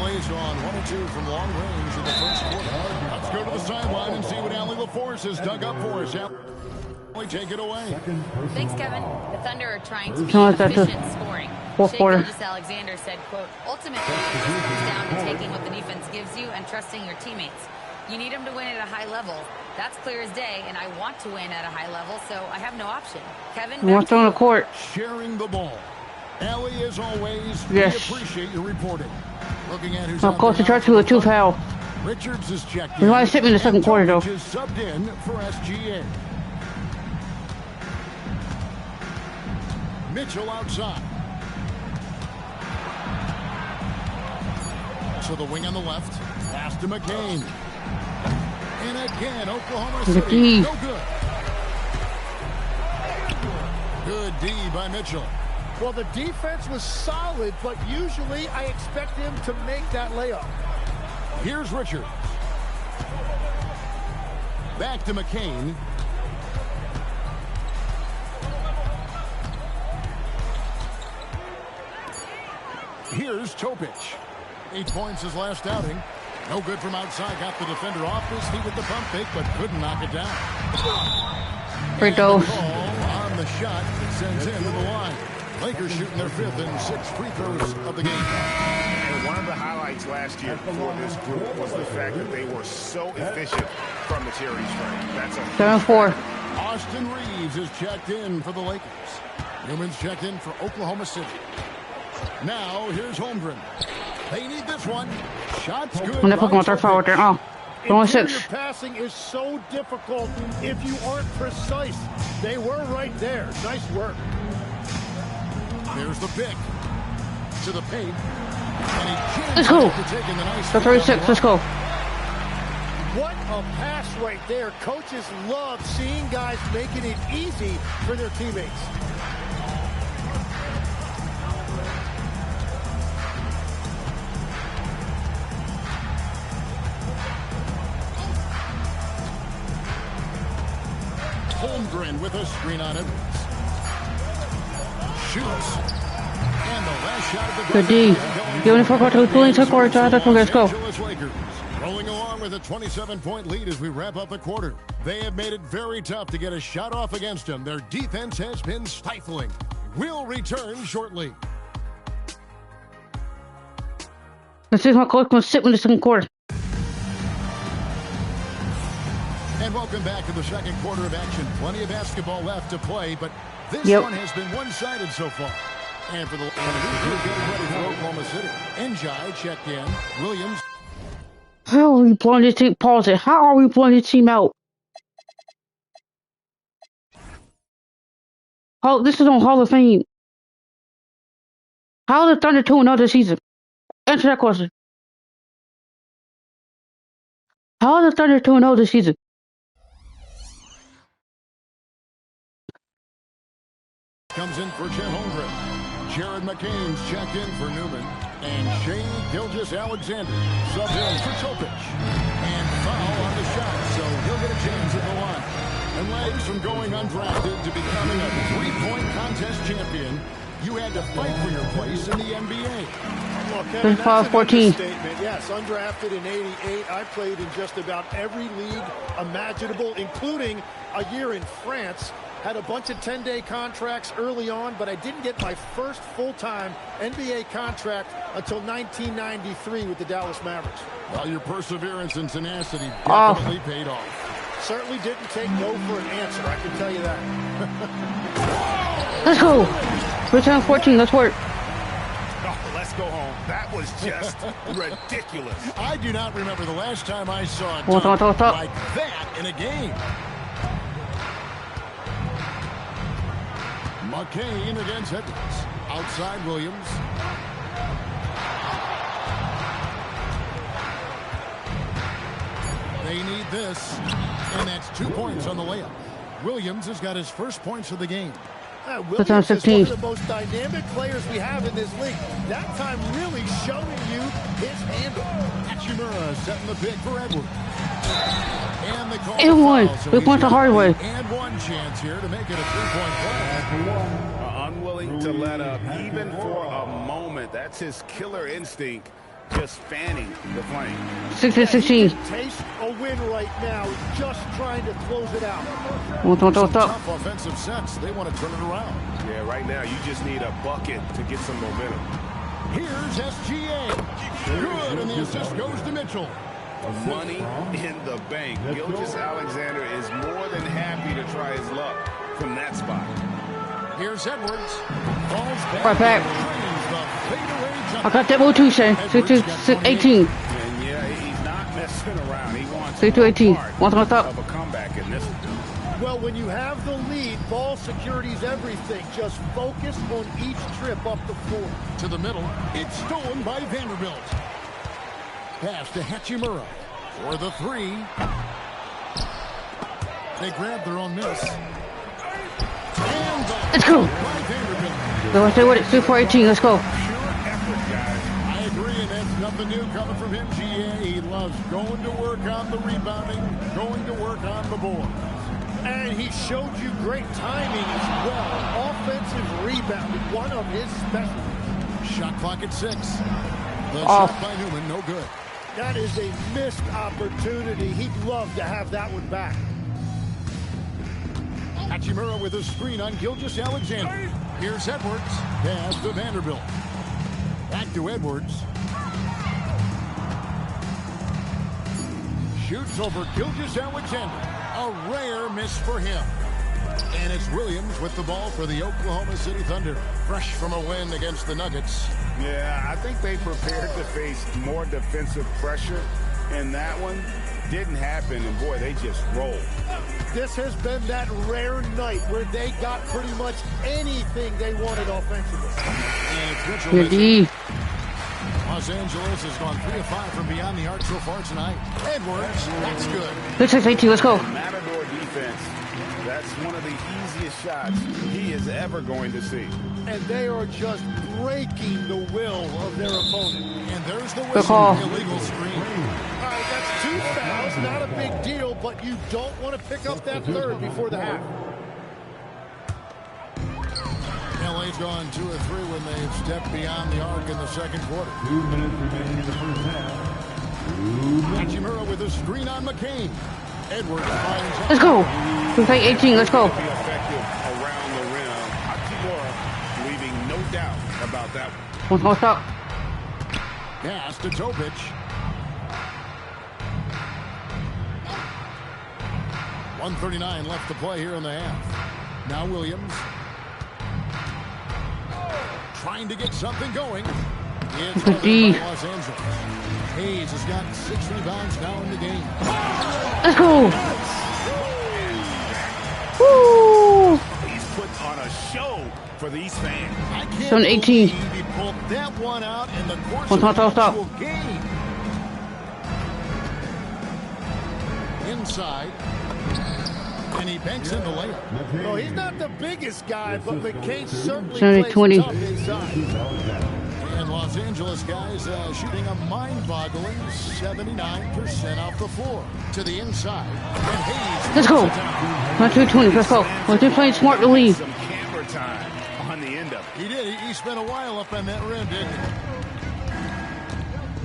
LA's on 1 or 2 from long range in the first quarter. Let's go to the sideline and see what Allie LaForce has dug up for us. Allie, take it away. Thanks, Kevin. The Thunder are trying to be That's efficient scoring. fourth quarter. Alexander said, quote, ultimately, it just comes down to taking what the defense gives you and trusting your teammates. You need them to win at a high level. That's clear as day, and I want to win at a high level, so I have no option. Kevin, What's on the court? Sharing the ball. Allie, as always, Yes. we appreciate your reporting. Looking at who's Of out course, the there church with a 2 now. foul. Richards is checked He in. might sit me in the second quarter, though. Topic is subbed in for SGA. Mitchell outside. To the wing on the left. Pass to McCain. And again, Oklahoma City. D. No good. Good D by Mitchell. Well, the defense was solid, but usually I expect him to make that layup. Here's Richards. Back to McCain. Here's Topic. 8 points his last outing. No good from outside. Got the defender off his feet with the pump fake, but couldn't knock it down. Free throws. On the shot that sends him to the line. Lakers shooting their 5th and 6th free throws of the game. And one of the highlights last year for this group was the fact that they were so efficient from the charity stripe. That's a 7-4. Austin Reeves is checked in for the Lakers. Newman's checked in for Oklahoma City. Now, here's Holmgren. They need this one. Shots good. I'm not putting my third foul right there. Oh. Going 6. Interior passing is so difficult if you aren't precise. They were right there. Nice work. There's the pick. To the paint. And he Let's go. taking the nice The 36. Let's go. What a pass right there. Coaches love seeing guys making it easy for their teammates. Holmgren with a screen on Edwards. shoots. And the last shot of the Good D. The only four quarter pulling to quarter. Let's go. Lakers rolling along with a 27-point lead as we wrap up the quarter. They have made it very tough to get a shot off against them. Their defense has been stifling. We'll return shortly. Let's see if my coach can sit in the second quarter. And welcome back to the second quarter of action. Plenty of basketball left to play, but this one has been one-sided so far. And for the getting ready for Oklahoma City. Njai checked in. Williams. How are we blowing this team? Pause it. How are we blowing this team out? Oh, this is on Hall of Fame. How are the Thunder 2-0 this season? Answer that question. How are the Thunder 2-0 this season? Comes in for Chet Holmgren. Jared McCain's checked in for Newman. And Shea Gilgeous-Alexander subs in for Topic. And foul on the shot, so he'll get a chance at the line. And legs from going undrafted to becoming a three-point contest champion, you had to fight for your place in the NBA. Well, Kevin, that's an 14. understatement. Yes, undrafted in '88. I played in just about every league imaginable, including a year in France. Had a bunch of 10-day contracts early on, but I didn't get my first full-time NBA contract until 1993 with the Dallas Mavericks. Well, your perseverance and tenacity definitely paid off. Certainly didn't take no for an answer, I can tell you that. Let's go. Return 14. Let's work. Oh, let's go home. That was just ridiculous. I do not remember the last time I saw a dunk like that in a game. McCain against Edwards. Outside Williams. They need this. And that's 2 points on the layup. Williams has got his first points of the game. Williams is one of the most dynamic players we have in this league. That time really showing you his handle. Hachimura setting the pick for Edwards. And the call and one. So we went the hard way. And one chance here to make it a three-point play. Unwilling to let up even for a moment. That's his killer instinct, just fanning the flame. 16-16. Taste a win right now. Just trying to close it out. Tough offensive sets. They want to turn it around. Yeah, right now you just need a bucket to get some momentum. Here's SGA. Good, and the assist goes to Mitchell. Money in the bank. Gilgeous-Alexander is more than happy to try his luck from that spot. Here's Edwards. Falls back. I got that move too, Shane. 18. And yeah, he's not messing around. He wants 18. of a comeback in this. Well, when you have the lead, ball security is everything. Just focus on each trip up the floor. To the middle. It's stolen by Vanderbilt. Pass to Hachimura for the three. They grab their own miss. Let's go. Let's stay with it. 2-4-18. Let's go. I agree, and that's nothing new coming from him. GA, he loves going to work on the rebounding, going to work on the board. And he showed you great timing as well. Offensive rebounding, one of his specialties. Shot clock at 6. The shot by Newman, no good. That is a missed opportunity. He'd love to have that one back. Hachimura with a screen on Gilgeous-Alexander. Here's Edwards. Pass to Vanderbilt. Back to Edwards. Shoots over Gilgeous-Alexander. A rare miss for him. And it's Williams with the ball for the Oklahoma City Thunder. Fresh from a win against the Nuggets. Yeah, I think they prepared to face more defensive pressure, and that one didn't happen, and boy, they just rolled. This has been that rare night where they got pretty much anything they wanted offensively. And it's Mitchell. Los Angeles has gone 3 of 5 from beyond the arc so far tonight. Edwards, that's good. 6-18, let's go. Matador defense. That's one of the easiest shots he is ever going to see. And they are just breaking the will of their opponent. And there's the whistle. Illegal screen. All right, that's 2 fouls. Not a big deal, but you don't want to pick up that third before the half. LA's gone 2 of 3 when they've stepped beyond the arc in the second quarter. 2 minutes remaining in the first half. Hachimura with a screen on McCain. Edwards finds. Let's go. We play 18. Let's go. Be effective around the rim. Hachimura leaving no doubt about that one. What's up? Pass to Topic. .139 left to play here in the half. Now Williams. Trying to get something going. It's Los Angeles. Hayes has got 6 rebounds now in the game. Let's go. Woo! He's put on a show for these fans. I can't 18. believe he pulled that one out in the course What's of the up? actual game. Inside. And he banks in the layup. No, he's not the biggest guy, but McCain certainly 20. plays tough inside. And Los Angeles guys shooting a mind-boggling 79% off the floor. To the inside. And Hayes. Let's go. 1-2-20. Let's go. We're just playing smart to leave. Some camera time on the end of it. He did. He spent a while up on that rim, didn't he?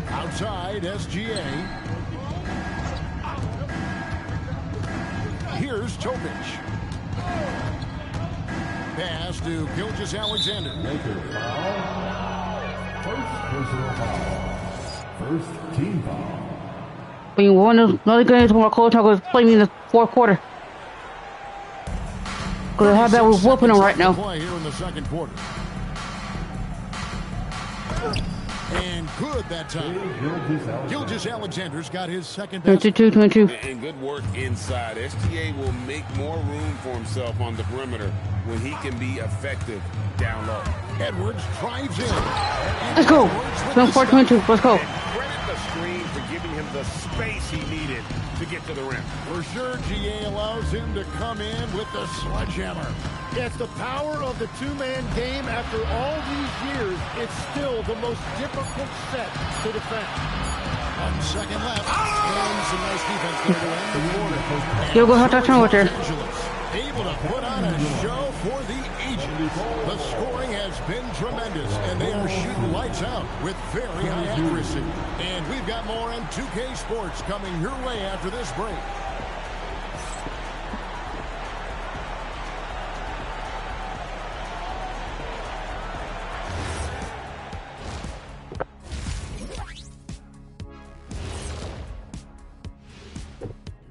Outside, SGA. Here's Topic. Pass to Gilgeous-Alexander. Laker foul. First personal foul. First team foul. We won another game tomorrow. Coach was playing in the fourth quarter. Because I have that, we're whooping them right now. Play here in the second quarter. And good that time. Gilgeous-Alexander's got his second best. 22. And good work inside. SGA will make more room for himself on the perimeter when he can be effective down low. Edwards drives in. Let's go. 24-22. Let's go. Credit the screen for giving him the space he needed to get to the rim. For sure, GA allows him to come in with the sledgehammer. Yeah, it's the power of the two-man game. After all these years, it's still the most difficult set to defend. 1 second left. And some nice defense there to end the quarter. You'll go have that turn with her. Able to put on a show for the ages. The scoring has been tremendous, and they are shooting lights out with very high accuracy. And we've got more on 2K Sports coming your way after this break.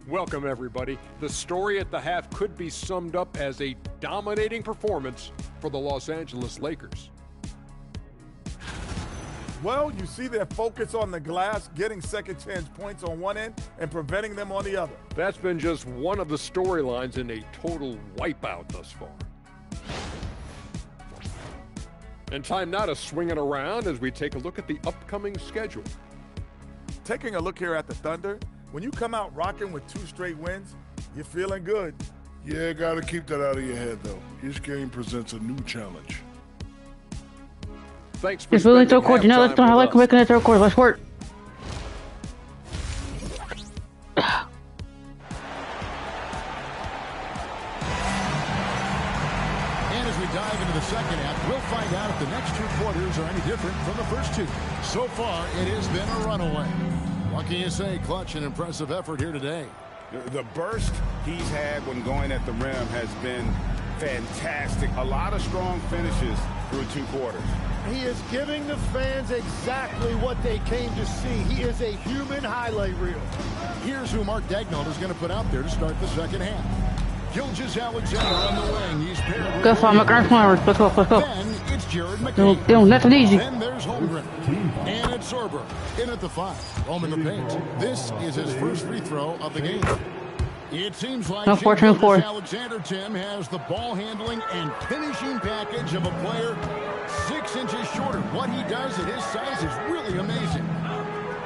Welcome, everybody. The story at the half could be summed up as a dominating performance for the Los Angeles Lakers. Well, you see their focus on the glass, getting second chance points on one end and preventing them on the other. That's been just one of the storylines in a total wipeout thus far. And time now to swing it around as we take a look at the upcoming schedule. Taking a look here at the Thunder, when you come out rocking with 2 straight wins, you're feeling good. Yeah, got to keep that out of your head, though. Each game presents a new challenge. Thanks for it's really third quarter. Now let's I like making it third quarter. Let's work. And as we dive into the second half, we'll find out if the next 2 quarters are any different from the first 2. So far, it has been a runaway. What can you say? Clutch and impressive effort here today. The burst he's had when going at the rim has been fantastic. A lot of strong finishes through 2 quarters. He is giving the fans exactly what they came to see. He is a human highlight reel. Here's who Mark Daigneault is going to put out there to start the second half. Gilgeous-Alexander on the wing. He's paired with... Go for my grand flowers. Let's go. Let's go. Then it's Jared McCain. Nothing easy. Then there's Holmgren. And it's Sorber. In at the 5. Home in the paint. This is his first free throw of the game. It seems like Alexander Tim has the ball handling and finishing package of a player 6 inches shorter. What he does at his size is really amazing.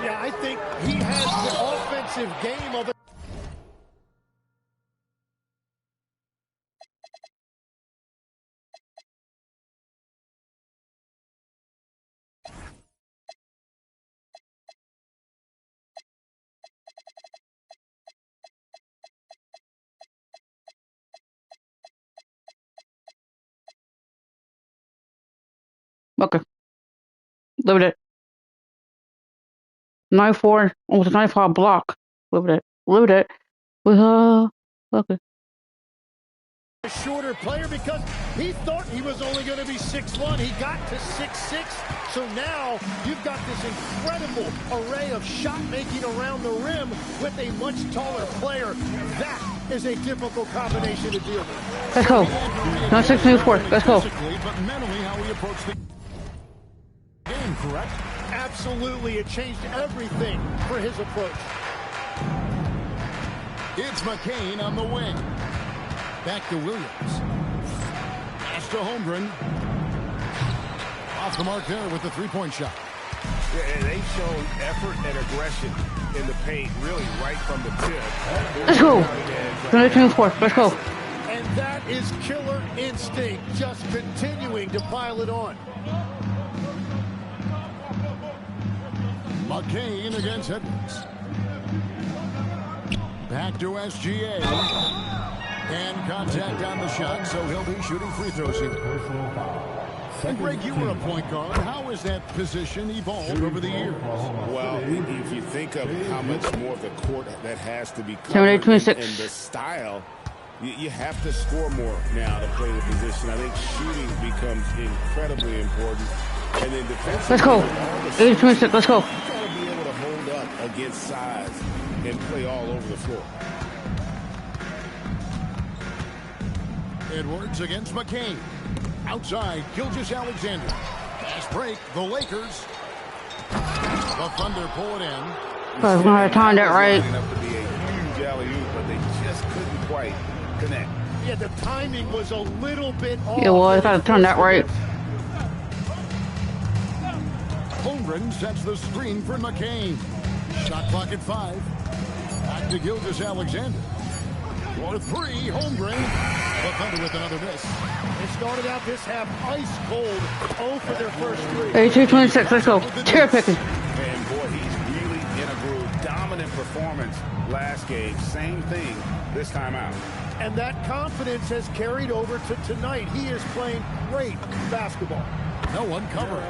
Yeah, I think he has the offensive game of the Okay. Live with it. 9-4. Almost a 9-5 block. Live with it. Live with it. Okay. A shorter player because he thought he was only going to be 6'1". He got to 6'6". So now you've got this incredible array of shot making around the rim with a much taller player. That is a difficult combination to deal with. Let's go. 9-6, 9-4. Let's go. But mentally, how we approach the game, correct? Absolutely. It changed everything for his approach. It's McCain on the wing. Back to Williams. Pass to Holmgren. Off the mark there with the three-point shot. Yeah, and they've shown effort and aggression in the paint, really right from the tip. Let's go. 9-4. Let's go. And that is killer instinct, just continuing to pile it on. McCain against Edwards. Back to SGA. And contact on the shot, so he'll be shooting free throws here. And Greg, you were a point guard. How has that position evolved over the years? Well, if you think of how much more of the court that has to be covered 9-8, and the style, you have to score more now to play the position. I think shooting becomes incredibly important. And then defensively, let's go. 8-26. Let's go. You got to be able to hold up against size and play all over the floor. Edwards against McCain. Outside, Gilgeous-Alexander. Fast break, the Lakers. The Thunder pull it in. I was going to time that right. Up to be a huge alley-oop, but they just couldn't quite connect. Yeah, the timing was a little bit off. Yeah, well, I got to turn that right. Holmgren sets the screen for McCain. Shot clock at 5. Back to Gilgeous-Alexander. For 3, Holmgren. The Thunder with another miss. They started out this half ice cold. 0 for their first 3. 8-26. Let's go. Chair picking. And boy, he's really in a groove. Dominant performance last game. Same thing this time out. And that confidence has carried over to tonight. He is playing great basketball. No one covering.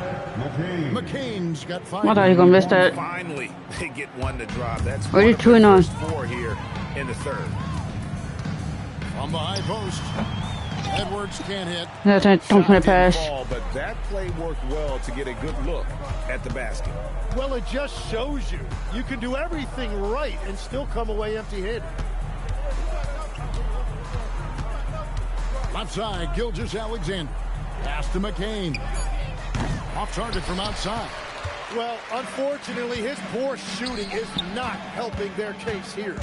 McCain's got 5. I thought you were going to miss that. Finally, they get one to drop. That's 32-9. 4 here in the third. From the high post. Edwards can't hit. That's a don't play pass. Ball, but that play worked well to get a good look at the basket. Well, it just shows you. You can do everything right and still come away empty-handed. Left side, Gilgeous-Alexander. Pass to McCain. Off target from outside. Well, unfortunately, his poor shooting is not helping their case here.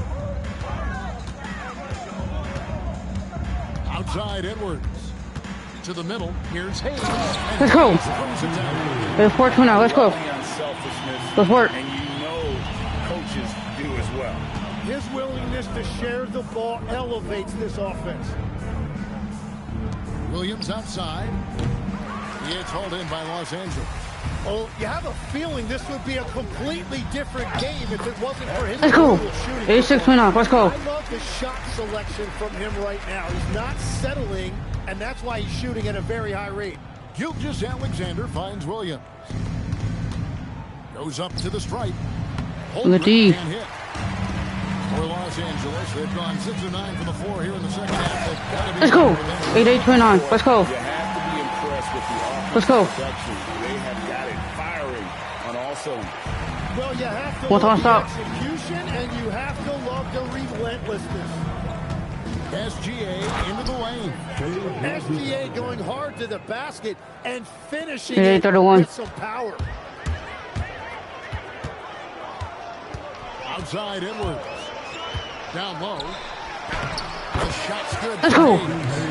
Outside, Edwards. To the middle. Here's Hayes. Let's go. There's 4-2 now. Let's go. Let's work. And you know coaches do as well. His willingness to share the ball elevates this offense. Williams outside. It's hauled in by Los Angeles. Oh, you have a feeling this would be a completely different game if it wasn't for his Let's go. shooting. 8-6 now. Let's go. I love the shot selection from him right now. He's not settling, and that's why he's shooting at a very high rate. Gilgeous-Alexander finds Williams. Goes up to the stripe. Good D. Can't hit. For Los Angeles, they've gone 6 of 9 for the floor here in the second half. Let's go. 8-8-29. Let's go. You have to be impressed with the offensive Let's go. production. They have got it firing on all cylinders. Well, you have to What's love on the stop? execution, and you have to love the relentlessness. SGA into the lane. SGA going hard to the basket and finishing 8-31. with some power. Outside, Edwards. Down low. The shot's good. Let's go.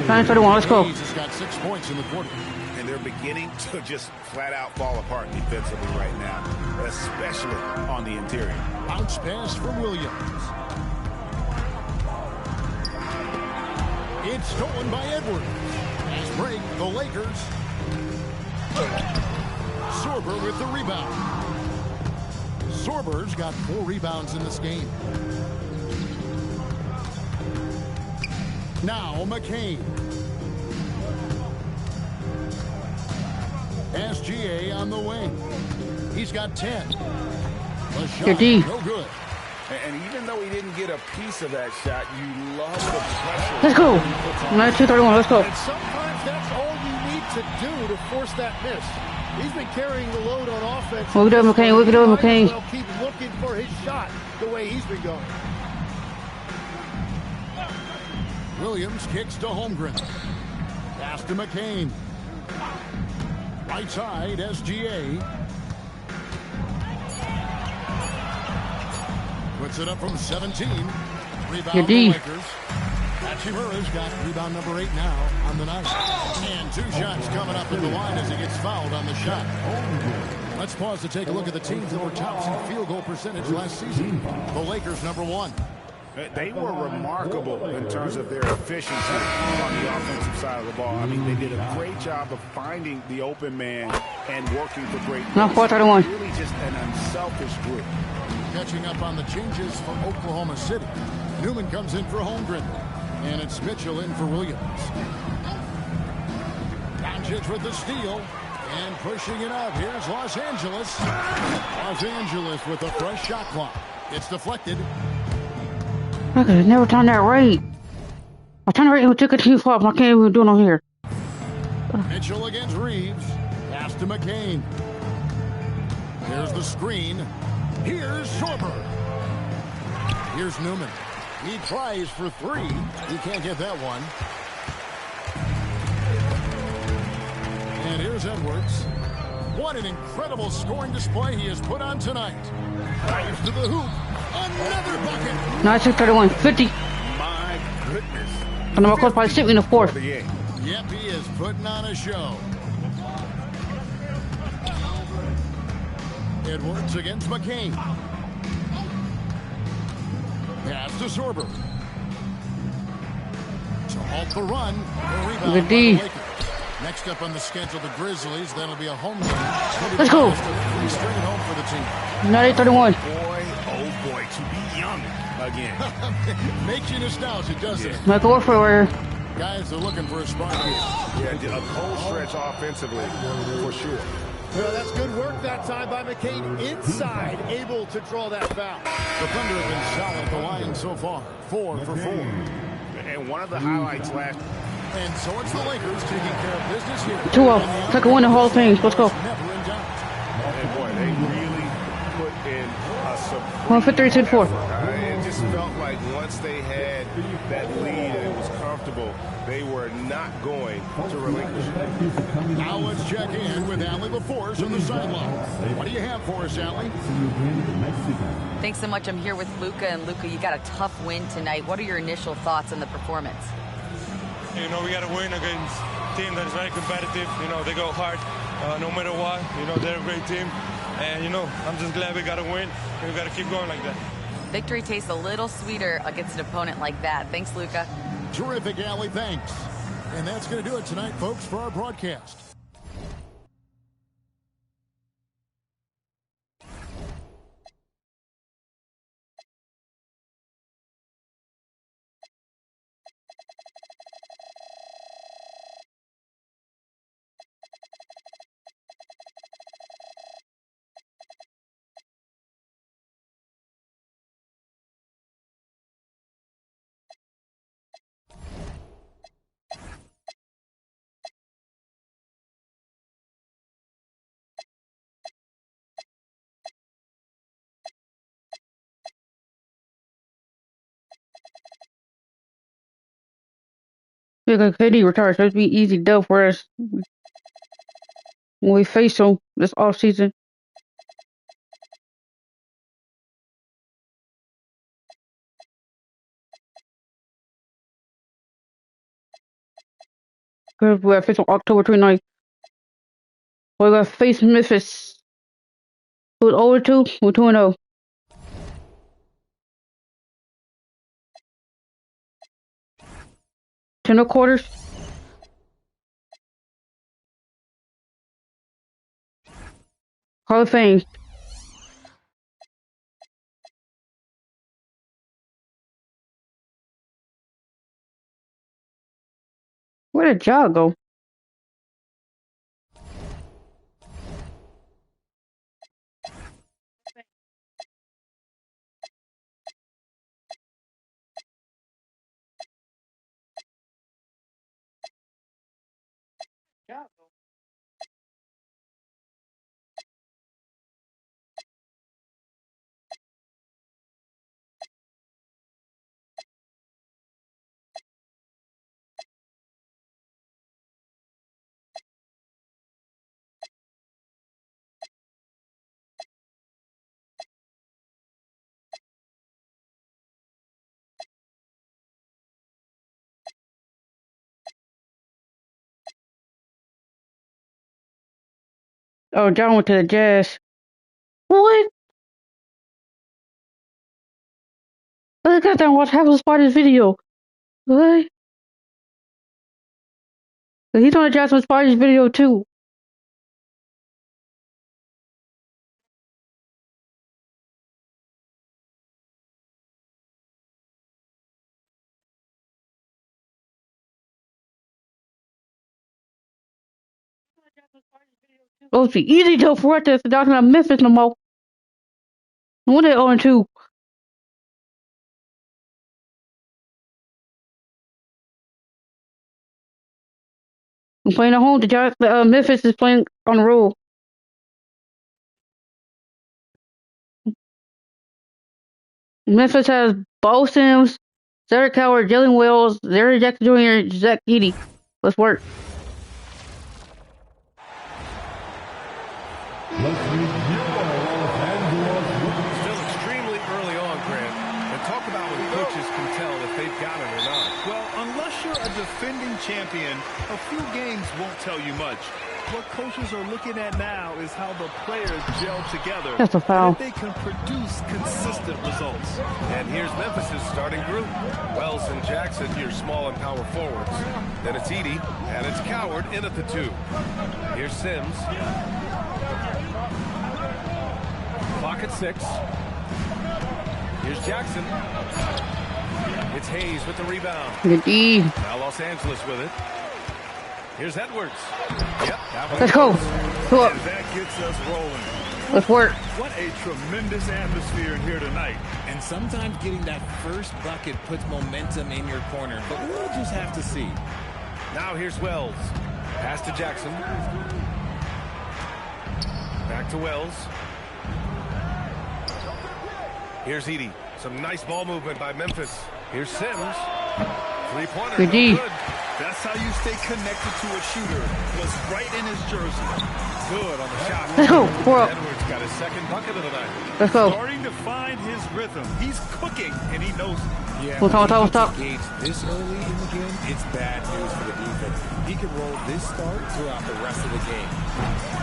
9-31. Let's go. He's got 6 points in the quarter. And they're beginning to just flat out fall apart defensively right now, especially on the interior. Bounce pass from Williams. It's stolen by Edwards. Fast break, the Lakers. Sorber with the rebound. Sorber's got 4 rebounds in this game. Now McCain. SGA on the wing. He's got 10. The shot, Your D. no good. And even though he didn't get a piece of that shot, you love the pressure. Let's go. 92-31. Let's go. And sometimes that's all you need to do to force that miss. He's been carrying the load on offense. Look at McCain. Look at McCain. Well, keep looking for his shot the way he's been going. Williams kicks to Holmgren. Pass to McCain. Right side, SGA. Puts it up from 17. Rebound the Lakers. Hachimura's got rebound number 8 now on the night. And 2 shots coming up in the line as he gets fouled on the shot. Let's pause to take a look at the teams that were tops in field goal percentage last season. The Lakers, number 1. They were remarkable in terms of their efficiency on the offensive side of the ball. I mean, they did a great job of finding the open man and working for great. Not 4-31. Really just an unselfish group. Catching up on the changes for Oklahoma City. Newman comes in for Holmgren. And it's Mitchell in for Williams. Doncic with the steal. And pushing it up. Here's Los Angeles. Los Angeles with a fresh shot clock. It's deflected. I could have never done that right. I turned right and took it 2 flops. I can't even do it on here. Mitchell against Reeves. Pass to McCain. Here's the screen. Here's Sorber. Here's Newman. He tries for 3. He can't get that one. And here's Edwards. What an incredible scoring display he has put on tonight. Drives to the hoop. Another bucket. 96-31. 50. My goodness. And I'm close by 6 in the 4th. Yep, he is putting on a show. Edwards against McCain. Pass to Sorber. To halt the run. The Good D. Next up on the schedule, the Grizzlies. That'll be a home game. Let's go. Straight home for the team. 98-31. Boy, oh boy, to be young again. Makes you nostalgic, doesn't it? Michael Warfare. Guys are looking for a spark here. Yeah, a cold stretch offensively, for sure. Well, that's good work that time by McCain inside, able to draw that foul. The Thunder have been solid at the line so far. 4 for 4. And one of the highlights last. And so it's the Lakers taking care of business here. 2-0. Second win in the Hall of Fame. Let's go. And boy, they really put in a 153-4. It just felt like once they had that lead and it was comfortable, they were not going to relinquish it. Now let's check in with Allie LaForce on the sideline. What do you have for us, Allie? Thanks so much. I'm here with Luka. And Luka, you got a tough win tonight. What are your initial thoughts on the performance? You know, we got to win against a team that is very competitive. You know, they go hard no matter what. You know, they're a great team. And, you know, I'm just glad we got to win. And we got to keep going like that. Victory tastes a little sweeter against an opponent like that. Thanks, Luka. Terrific, Allie. Thanks. And that's going to do it tonight, folks, for our broadcast. Yeah, like KD retired, so it'd be easy dub for us when we face them this off season. Because we got to face on October 29th. We got to face Memphis. Who's 0-2? We're 2-0. Ten quarters. Hall of Fame. Where did Ja go? Oh, John went to the Jazz. What? I got down and watch half of Spider's video. What? He's on the Jazz with Spider's video too. Oh, it's easy to for this. They're not Memphis no more. When they 0-2. I'm playing at home. The Jazz, Memphis is playing on the road. Memphis has Bo Sims, Derek Howard, Jalen Wells, Larry Jackson Jr., Zach Edey. Let's work. Still extremely early on, Grant. And talk about when coaches can tell if they've got it or not. Well, unless you're a defending champion, a few games won't tell you much. What coaches are looking at now is how the players gel together. That's a foul. And if they can produce consistent results. And here's Memphis' starting group. Wells and Jackson, your small and power forwards. Then it's Edey, and it's Coward in at the 2. Here's Sims. Clock at 6. Here's Jackson. It's Hayes with the rebound. Good D. Now Los Angeles with it. Here's Edwards. Yep. Let's go. Go up. And that gets us rolling. Let's work. What a tremendous atmosphere in here tonight. And sometimes getting that first bucket puts momentum in your corner, but we'll just have to see. Now here's Wells. Pass to Jackson. Back to Wells. Here's Edey. Some nice ball movement by Memphis. Here's Sims. Three-pointer. Good D. Good. That's how you stay connected to a shooter. Was right in his jersey. Good on the shot. Let's go. We're up. Edwards got his second bucket of the night. Let's go. Starting to find his rhythm. He's cooking, and he knows it. Yeah, We'll stop. Gauge this early in the game, it's bad news for the defense. He can roll this start throughout the rest of the game.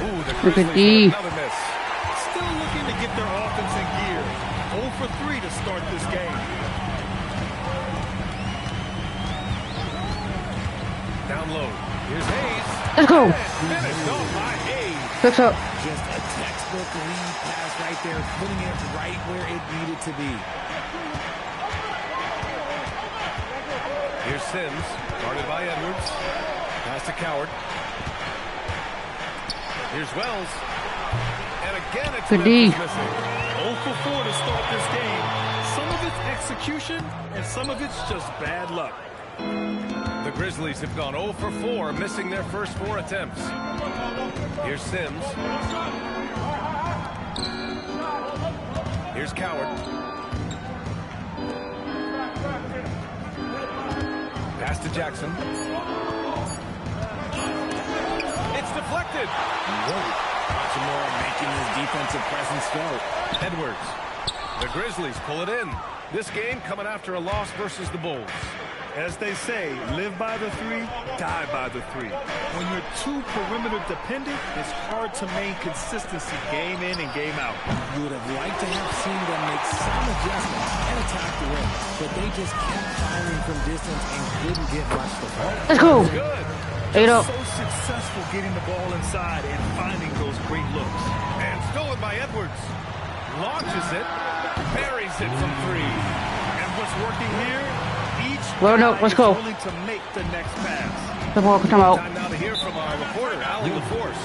Ooh, the Look at Grizzlies D. with another miss. Still looking to get their offense in gear. 0 for 3 to start this game. Down low. Here's Hayes. Let's go. Finished off by Hayes. Fix up. Just a textbook lead pass right there, putting it right where it needed to be. Here's Sims. Guarded by Edwards. Pass to Coward. Here's Wells. And again, it's Good D. Memphis missing. 0 for 4 to start this game. Some of it's execution, and some of it's just bad luck. The Grizzlies have gone 0 for 4, missing their first 4 attempts. Here's Sims. Here's Coward. Pass to Jackson. It's deflected. Hachimura making his defensive presence felt. Edwards. The Grizzlies pull it in. This game coming after a loss versus the Bulls. As they say, live by the 3, die by the 3. When you're too perimeter dependent, it's hard to maintain consistency game in and game out. You would have liked to have seen them make some adjustments and attack the rim, but they just kept firing from distance and couldn't get much to fall. Let's go. Good. 8 up. So successful getting the ball inside and finding those great looks. And stolen by Edwards. Launches it. Buries it from 3. And what's working here? Each Well, no, guy let's is go. willing to make the next pass. The ball can come out. Time now to hear from our reporter, Allie LaForce.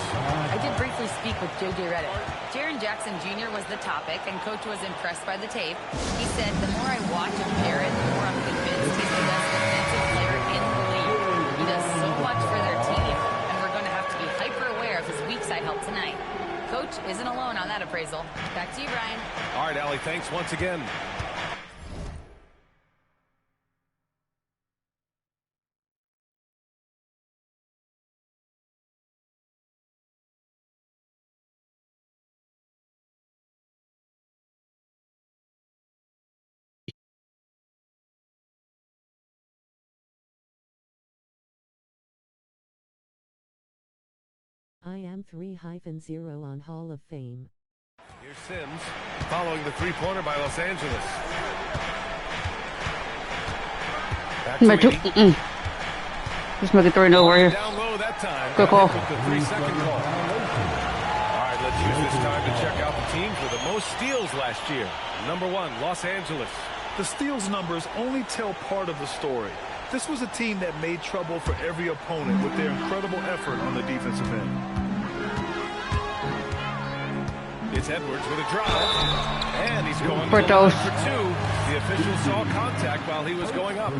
I did briefly speak with J.J. Redick. Jaren Jackson Jr. was the topic, and Coach was impressed by the tape. He said, the more I watch of Jaren, the more I'm convinced he's the best defensive player in the league. He does so much for their team, and we're going to have to be hyper-aware of his weak side help tonight. Coach isn't alone on that appraisal. Back to you, Brian. All right, Allie, thanks once again. I am 3-0 on Hall of Fame. Here's Sims following the three-pointer by Los Angeles. Back to Edie. Just make it 3-0 right here. Down low that time. Good call. The 3-second call. All right, let's use this time to check out the teams with the most steals last year. Number 1, Los Angeles. The steals numbers only tell part of the story. This was a team that made trouble for every opponent with their incredible effort on the defensive end. It's Edwards with a drive, and he's going for to the line for 2. The official saw contact while he was going up.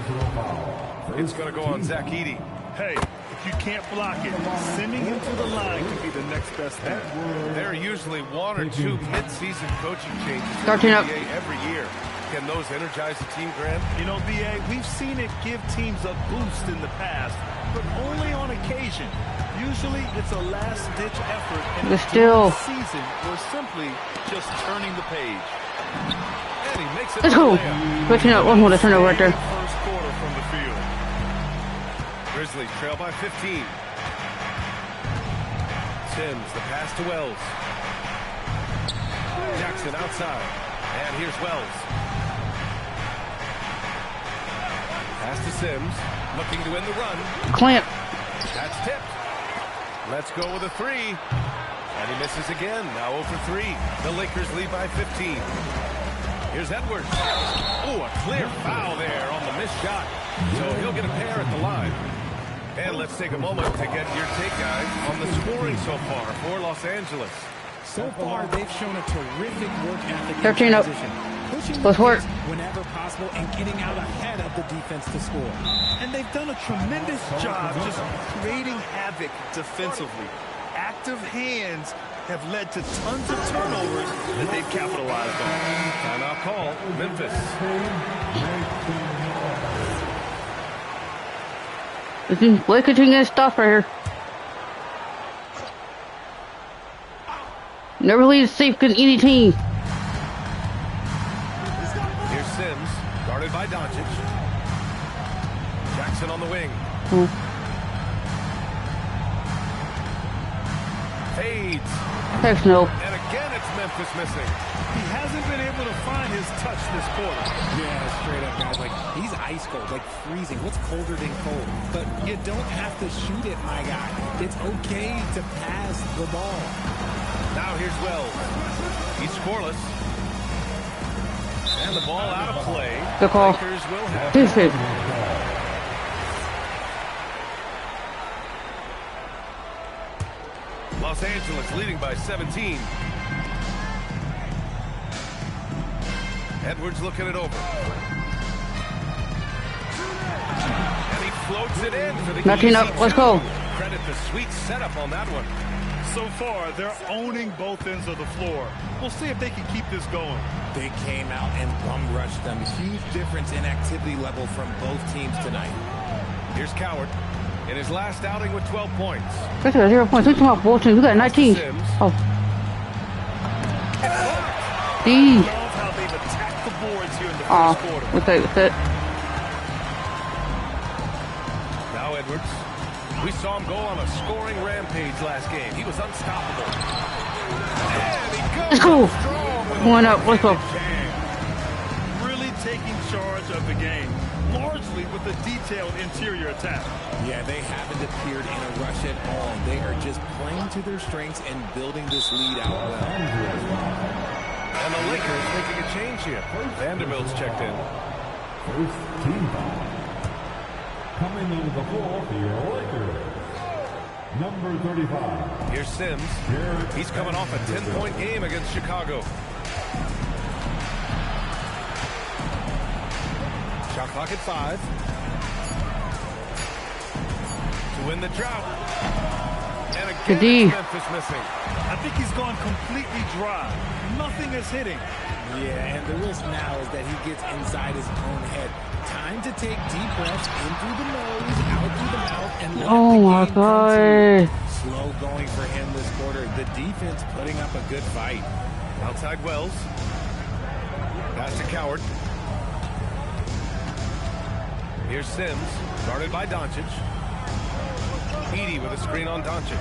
It's going to go on Zach Edey. Hey, if you can't block it, sending him to the line could be the next best thing. There are usually 1 or 2 mid-season coaching changes in 13 the up. NBA every year. Can those energize the team, Grant? You know, BA, we've seen it give teams a boost in the past, but only on occasion. Usually it's a last-ditch effort in the season or simply just turning the page. And he makes it. Let's go. Switching up. One more to turn over right there. First quarter from the field. Grizzlies trail by 15. Sims, the pass to Wells. Jackson outside. And here's Wells. Pass to Sims. Looking to win the run. Clamp. That's tipped. Let's go with a 3. And he misses again. Now 0 for 3. The Lakers lead by 15. Here's Edwards. Oh, a clear foul there on the missed shot. So he'll get a pair at the line. And let's take a moment to get your take, guys, on the scoring so far for Los Angeles. So far, they've shown a terrific work ethic. 13 up. Pushing Let's work. whenever possible and getting out ahead of the defense to score. And they've done a tremendous job just creating havoc defensively. Active hands have led to tons of turnovers that they've capitalized on. Timeout call, Memphis. Blake continuing stuff right here. Never leave safe against any team. Here's Sims, guarded by Doncic. Jackson on the wing. Fades. Heck no. And again, it's Memphis missing. He hasn't been able to find his touch this quarter. Yeah, straight up, guys. Like, he's ice cold, like freezing. What's colder than cold? But you don't have to shoot it, my guy. It's okay to pass the ball. Now here's Wells. He's scoreless. And the ball out of play. Good call. Lakers will have Defense. Los Angeles leading by 17. Edwards looking it over. And he floats it in for the 19 up. Let's go. Credit the sweet setup on that one. So far, they're owning both ends of the floor. We'll see if they can keep this going. They came out and bum rushed them. Huge difference in activity level from both teams tonight. Here's Coward in his last outing with 12 points. That's 0 points. We come out 14. We got 19. Oh. D. Love how they've attacked the boards here in the first quarter. What's that? Now Edwards. We saw him go on a scoring rampage last game. He was unstoppable. And he goes. Let's go. Going up. Let's go. Really taking charge of the game, largely with a detailed interior attack. Yeah, they haven't appeared in a rush at all. They are just playing to their strengths and building this lead out well. And the Lakers making a change here. Vanderbilt's checked in. First team foul. Coming into the floor for your Lakers. Number 35. Here's Sims. He's coming off a 10-point game against Chicago. Shot clock at 5. To win the drought. And again, Memphis missing. I think he's gone completely dry. Nothing is hitting. Yeah, and the risk now is that he gets inside his own head. Time to take deep breaths in through the nose, out through the mouth, and let oh my God. Slow going for him this quarter. The defense putting up a good fight. Outside Wells. Pass to Coward. Here's Sims, guarded by Doncic. Edey with a screen on Doncic.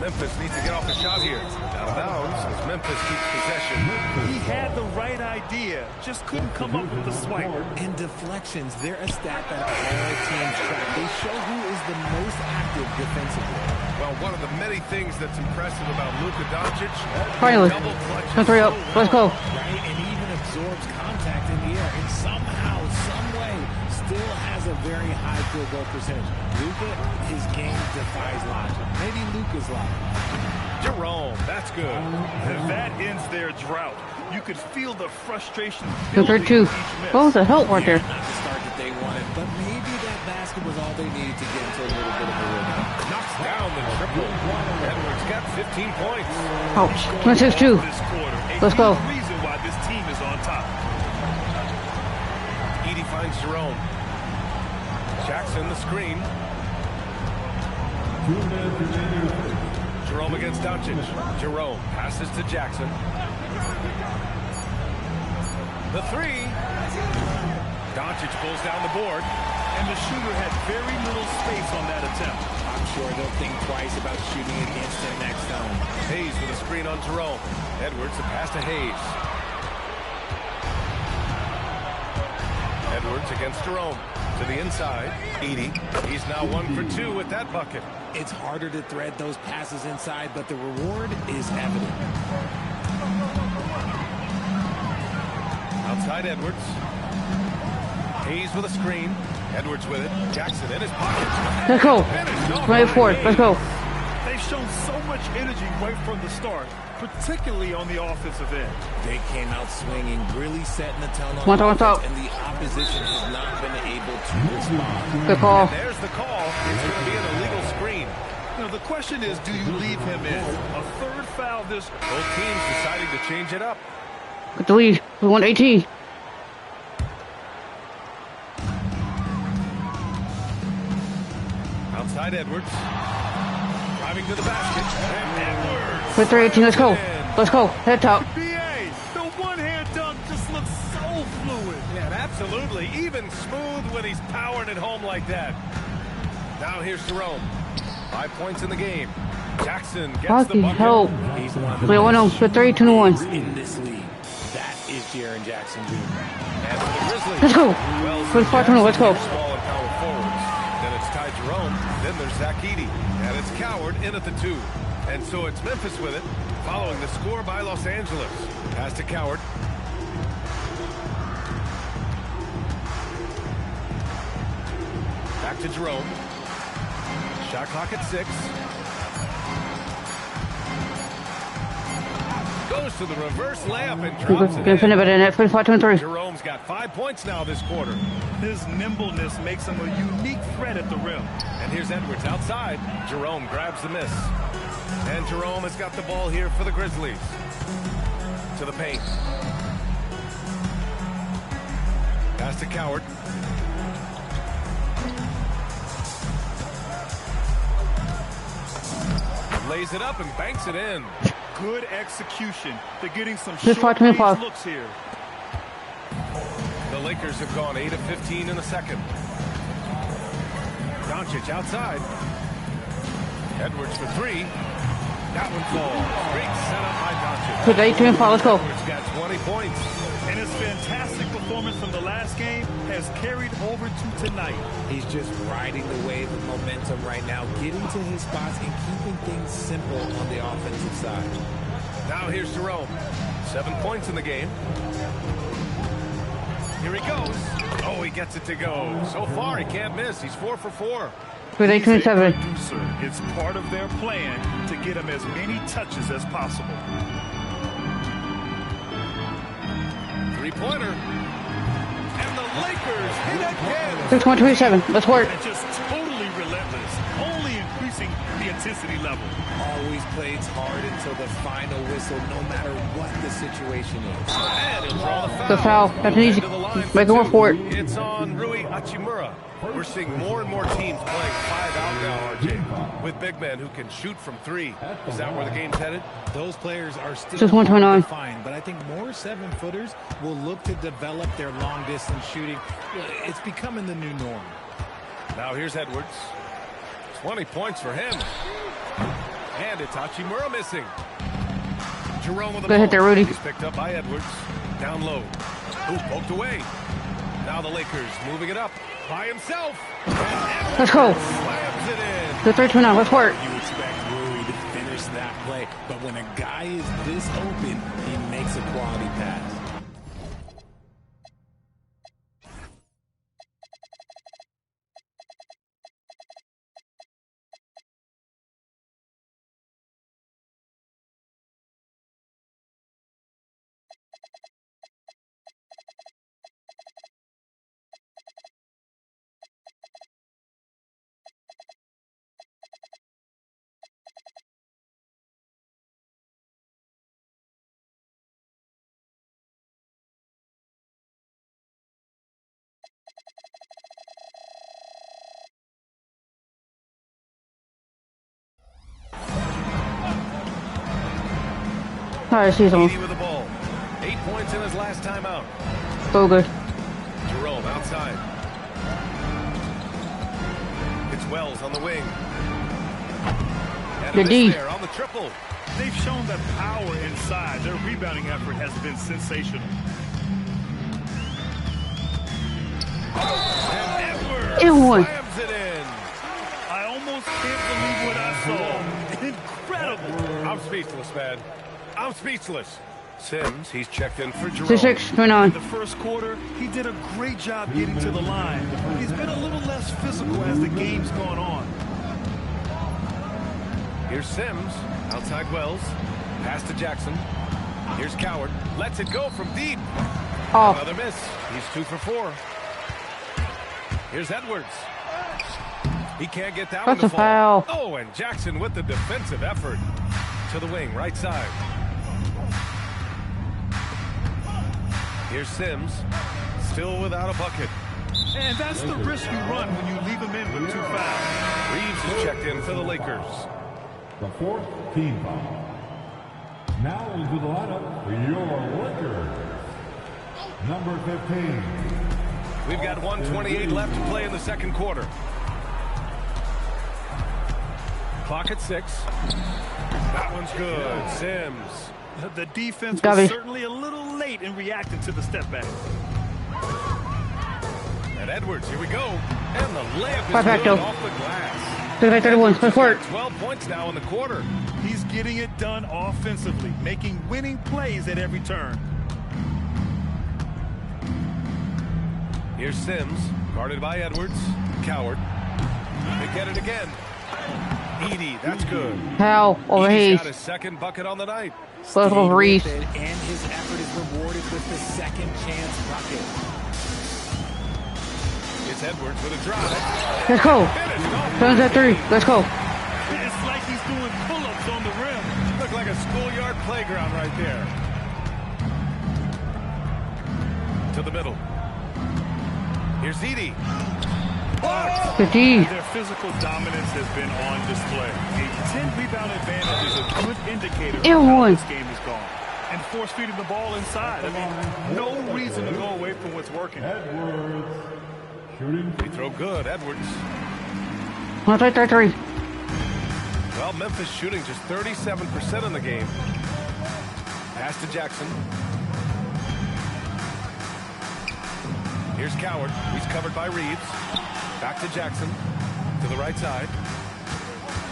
Memphis needs to get off the shot here. Out of bounds as Memphis keeps possession. He had the right idea, just couldn't come up with the swipe. And deflections, they're a stat that all teams track. They show who is the most active defensively. Well, one of the many things that's impressive about Luka Doncic. Finally. Come 3 up. Let's go. Right, and even absorbs contact in the air. And somehow, some way, still has a very high field goal percentage. Luka, his game defies logic. Maybe Luka's logic. Jerome, that's good. That ends their drought. You could feel the frustration. 2-3-2. What was the help right there? Not the start that they wanted, but maybe that basket was all they needed to get into a little bit of a rhythm. Knocks down the triple. Edwards got 15 points. Ouch. 26-2. Let's go. Reason why this team is on top. Edie finds Jerome. Jackson the screen. Jerome against Doncic. Jerome passes to Jackson. The three. Doncic pulls down the board. And the shooter had very little space on that attempt. I'm sure they'll think twice about shooting against him next time. Hayes with a screen on Jerome. Edwards a pass to Hayes. Edwards against Jerome. To the inside. Edie. He's now 1 for 2 with that bucket. It's harder to thread those passes inside, but the reward is evident. Outside Edwards. Hayes with a screen. Edwards with it. Jackson in his pocket. Let's go. Right forward. Let's go. They've shown so much energy right from the start, particularly on the offensive end. They came out swinging, really setting the tone on One offense, and the opposition has not been able to respond. Good call. And there's the call. It's going to be an illegal screen. You know, the question is, do you leave him in? A third foul this... Both teams deciding to change it up. Good to lead. We won 18. Outside Edwards. Driving to the basket. And Edwards. With 3-18. Let's go. Let's go. Head top. BA, the one-hand dunk just looks so fluid. Yeah, absolutely. Even smooth when he's powering it home like that. Now here's Jerome. 5 points in the game. Jackson gets the bucket. Help. He's one of the We won them for 3-2-1. in this league. That is Jaren Jackson Jr. And for the Grizzlies. Let's go. Wells For the 5-2. Let's go. Small and power forwards. Then it's Ty Jerome. Then there's Zach Edey. And it's Coward in at the 2. And so it's Memphis with it, following the score by Los Angeles. Pass to Coward. Back to Jerome. Shot clock at 6. Goes to the reverse layup and drops it in. Jerome's got 5 points now this quarter. His nimbleness makes him a unique threat at the rim. And here's Edwards outside. Jerome grabs the miss. And Jerome has got the ball here for the Grizzlies. To the paint. Pass to Coward. Lays it up and banks it in. Good execution. They're getting some Just short 5-25. looks here. The Lakers have gone 8 of 15 in the second. Doncic outside. Edwards for 3. That one falls. Great setup by Doncic. With 8-4. Let's go. Edwards got 20 points. And his fantastic performance from the last game has carried over to tonight. He's just riding the wave of momentum right now, getting to his spots and keeping things simple on the offensive side. Now here's Jerome. 7 points in the game. Here he goes. Oh, he gets it to go. So far, he can't miss. He's 4 for 4. With 8-27. It's part of their plan to get him as many touches as possible. Three-pointer. And the Lakers hit again. 6-1-27. Let's work. And just totally relentless, only increasing the intensity level. Always plays hard until the final whistle, no matter what the situation is. And he'll draw the foul. The foul. That's an easy. Make it work for it. It's on Rui Hachimura. We're seeing more and more teams playing 5 out now, RJ, with big men who can shoot from 3. Is that where the game's headed? Those players are still Just 129. fine, but I think more 7-footers will look to develop their long-distance shooting. It's becoming the new norm. Now here's Edwards. 20 points for him. And it's Hachimura missing. Jerome with the Go ball. hit there, Rudy. He's picked up by Edwards. Down low. Ooh, poked away. Now the Lakers moving it up by himself. Let's go. Slams it in. Good 3-2 now. Let's work. You expect Rui to finish that play, but when a guy is this open, he makes a quality pass. Alright, see someone. Edie with the ball. 8 points in his last time out. So good. Jerome outside. It's Wells on the wing. And The D. there on the triple. They've shown that power inside. Their rebounding effort has been sensational. And Edwards It won. slams it in. I almost can't believe what I saw. Incredible. I'm speechless, man. I'm speechless. Sims, he's checked in for Jerome. 6-6-29. In the first quarter, he did a great job getting to the line. He's been a little less physical as the game's gone on. Here's Sims, outside Wells. Pass to Jackson. Here's Coward. Lets it go from deep. Oh. Another miss. He's 2 for 4. Here's Edwards. He can't get that one That's to a foul. fall. Oh, and Jackson with the defensive effort. To the wing, right side. Here's Sims. Still without a bucket. And that's the risk you run when you leave him in with 2 fouls. Reeves is checked in for the Lakers. The fourth team foul. Now into the lineup for your Lakers. Number 15. We've got 1:28 left to play in the second quarter. Clock at 6. That one's good. Sims. The defense Gabby. was certainly a little late in reacting to the step back. And Edwards, here we go. And the layup is Perfecto. good off the glass. 35-31. Let's work. 12 points now in the quarter. He's getting it done offensively, making winning plays at every turn. Here's Sims, guarded by Edwards. Coward. They get it again. Edie, that's good. Foul over Edie's Hayes. got his second bucket on the night. Let's go for Reeves. And his effort is rewarded with the second chance bucket. It's Edwards with a drive. Let's go. Turns at 3. Let's go. It's like he's doing pull-ups on the rim. Look like a schoolyard playground right there. To the middle. Here's Edie. 50. Their physical dominance has been on display. A 10-rebound advantage is a good indicator of It how won. this game has gone. And force-feeding the ball inside. I mean, no reason to go away from what's working. Edwards. Shooting. Free throw good. Edwards. 1-3-3-3. Well, Memphis shooting just 37% in the game. Pass to Jackson. Here's Coward. He's covered by Reeves. Back to Jackson. To the right side.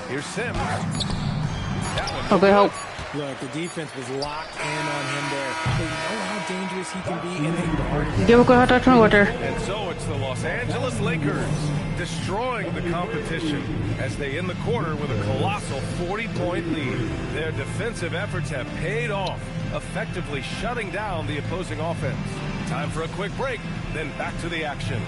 Here's Sims. That one. Okay, help. Look, the defense was locked in on him there. They know how dangerous he can be, and they guarded him. Give a good hot touch on water. And so it's the Los Angeles Lakers destroying the competition as they end the quarter with a colossal 40-point lead. Their defensive efforts have paid off, effectively shutting down the opposing offense. Time for a quick break, then back to the action.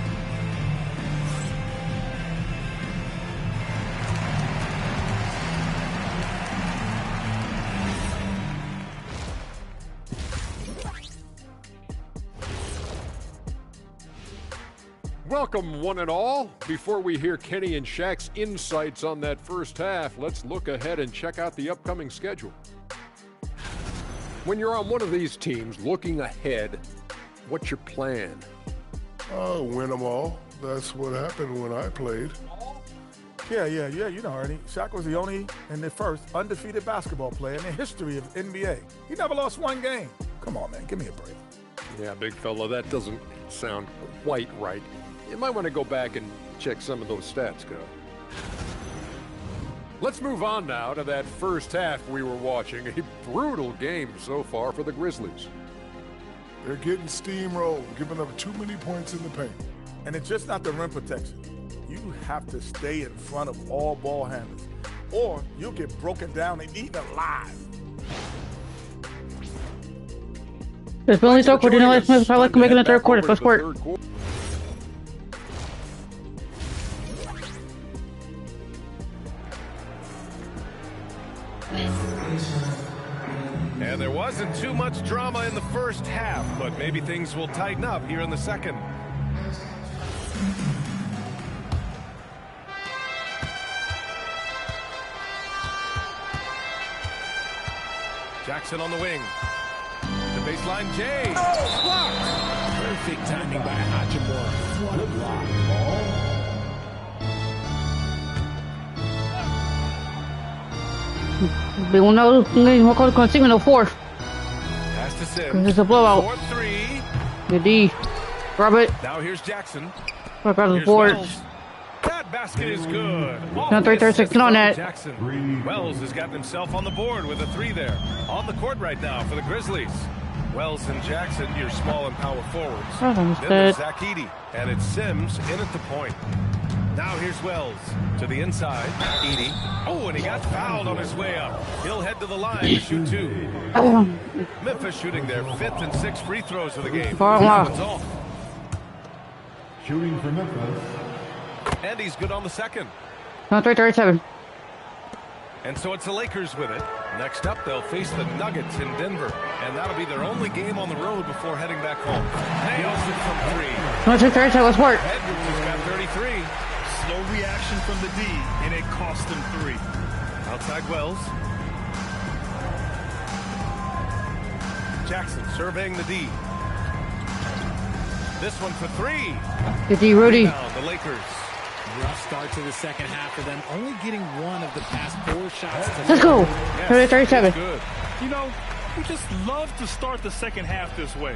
Welcome, one and all. Before we hear Kenny and Shaq's insights on that first half, let's look ahead and check out the upcoming schedule. When you're on one of these teams looking ahead, what's your plan? Win them all. That's what happened when I played. Yeah, you know, Ernie. Shaq was the only and the first undefeated basketball player in the history of NBA. He never lost one game. Come on, man, give me a break. Yeah, big fella, that doesn't sound quite right. You might want to go back and check some of those stats, Go. Let's move on now to that first half we were watching. A brutal game so far for the Grizzlies. They're getting steamrolled, giving up too many points in the paint. And it's just not the rim protection. You have to stay in front of all ball handlers, or you'll get broken down and eaten alive. There's only third quarter. Let's move. I like making the third quarter. First quarter. And there wasn't too much drama in the first half, but maybe things will tighten up here in the second. Jackson on the wing. The baseline, Jay. Blocked. Perfect timing by Hachimura. What a block. Pero no consigo no fourth. Pass to Sims. Because it's a blowout. 4-3. Good D. Grab it. Now here's Jackson. Work out the Here's board. Wells. That basket is good. Now 3-36 on that. Jackson. Wells has gotten himself on the board with a 3 there. On the court right now for the Grizzlies. Wells and Jackson, your small and power forwards. Oh, Then good. there's Zach Edey, and it's Sims in at the point. Now here's Wells to the inside. Edey. Oh, and he got fouled on his way up. He'll head to the line to shoot 2. Memphis shooting their 5th and 6th free throws of the game. One's off. Shooting for Memphis. And he's good on the second. No, 3-37. And so it's the Lakers with it. Next up, they'll face the Nuggets in Denver. And that'll be their only game on the road before heading back home. Nails it from 3. No, 2-37. Let's work. Edwards has got 33. Slow reaction from the D, and it cost him 3. Outside Wells. Jackson surveying the D. This one for 3. Good D, Rudy. Now the Lakers. Rough start to the second half for them, only getting one of the past 4 shots. Let's go. Yes, 37. good. You know, we just love to start the second half this way.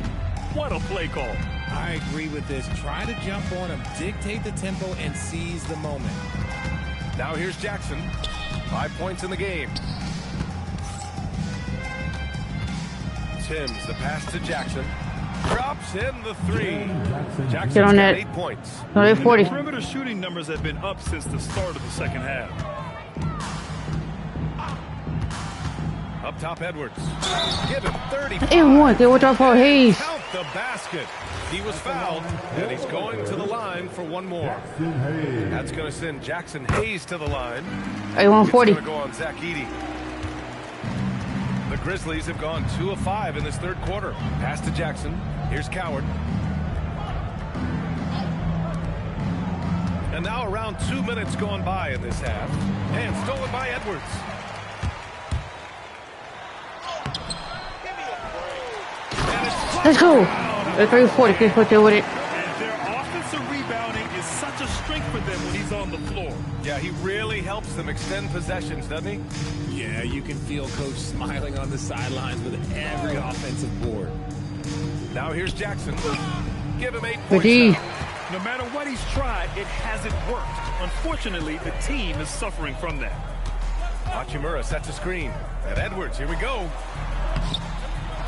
What a play call. I agree with this. Try to jump on him, dictate the tempo, and seize the moment. Now here's Jackson. 5 points in the game. Timms, the pass to Jackson. Drops in the 3. Jackson's Get on got that. 8 points. No, they're 40. The perimeter shooting numbers have been up since the start of the second half. Up top, Edwards. Give him 30. And one. Good watch out for Hayes. Count the basket. He was fouled, and he's going to the line for one more. That's going to send Jackson Hayes to the line. Hey, 140. It's going to go on Zach Edey. The Grizzlies have gone 2 of 5 in this third quarter. Pass to Jackson. Here's Coward. And now around 2 minutes gone by in this half. And stolen by Edwards. Let's go. 340. Good put there with it. And their offensive rebounding is such a strength for them when he's on the floor. Yeah, he really helps them extend possessions, doesn't he? Yeah, you can feel Coach smiling on the sidelines with every offensive board. Now here's Jackson. Give him 8 Good points. D. No matter what he's tried, it hasn't worked. Unfortunately, the team is suffering from that. Hachimura sets a screen. And Edwards, here we go.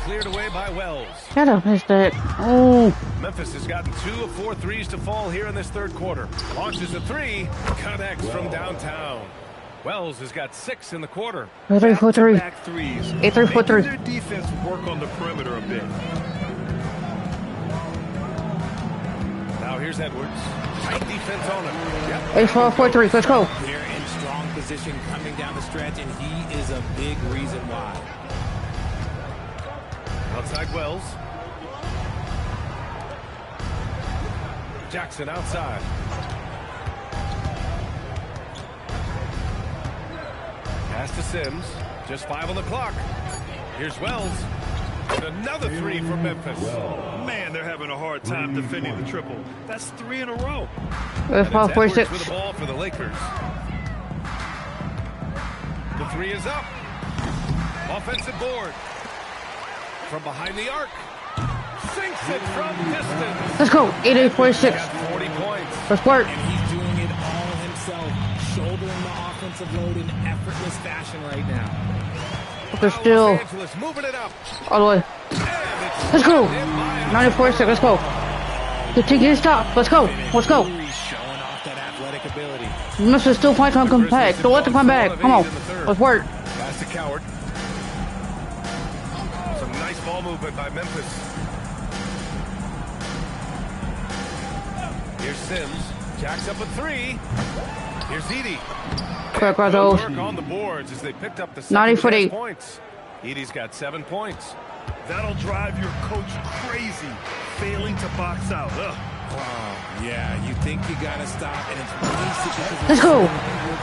Cleared away by Wells. Shut up, missed that. Oh. Memphis has gotten 2 of 4 threes to fall here in this third quarter. Launches a 3. Connects from downtown. Wells has got 6 in the quarter. 3-4-3. Back threes. 8-3-4-3. Their defense work on the perimeter a bit. Now here's Edwards. Tight defense on him. Yep. 8-4-4-3. Let's go. They're in strong position coming down the stretch, and he is a big reason why. Outside Wells. Jackson outside. Pass to Sims. Just 5 on the clock. Here's Wells. And another 3 for Memphis. Man, they're having a hard time defending the triple. That's 3 in a row. Let's And it's Edwards 46. with the ball for the Lakers. The three is up. Offensive board. From behind the arc. Sinks it from distance. Let's go. 88-46. 40 points. Let's work. And he's doing it all himself, shouldering the offensive load in effortless fashion right now. They're still Los Angeles moving it up. all the way. Let's go. 94-6. Let's go. The team didn't stop. Let's go. Let's go. He's showing off that athletic ability. Memphis still fighting on come back. Don't let them come back. Come on. Let's work. Pass to Coward. Some nice ball movement by Memphis. Here's Sims. Jacks up a three. Here's Edey. Correct, right those. Work on the boards as they picked up the 90-48 points. Edey's got 7 points. That'll drive your coach crazy, failing to box out. Ugh. Wow. Yeah, you think you gotta stop, and it's wasted because Let's go.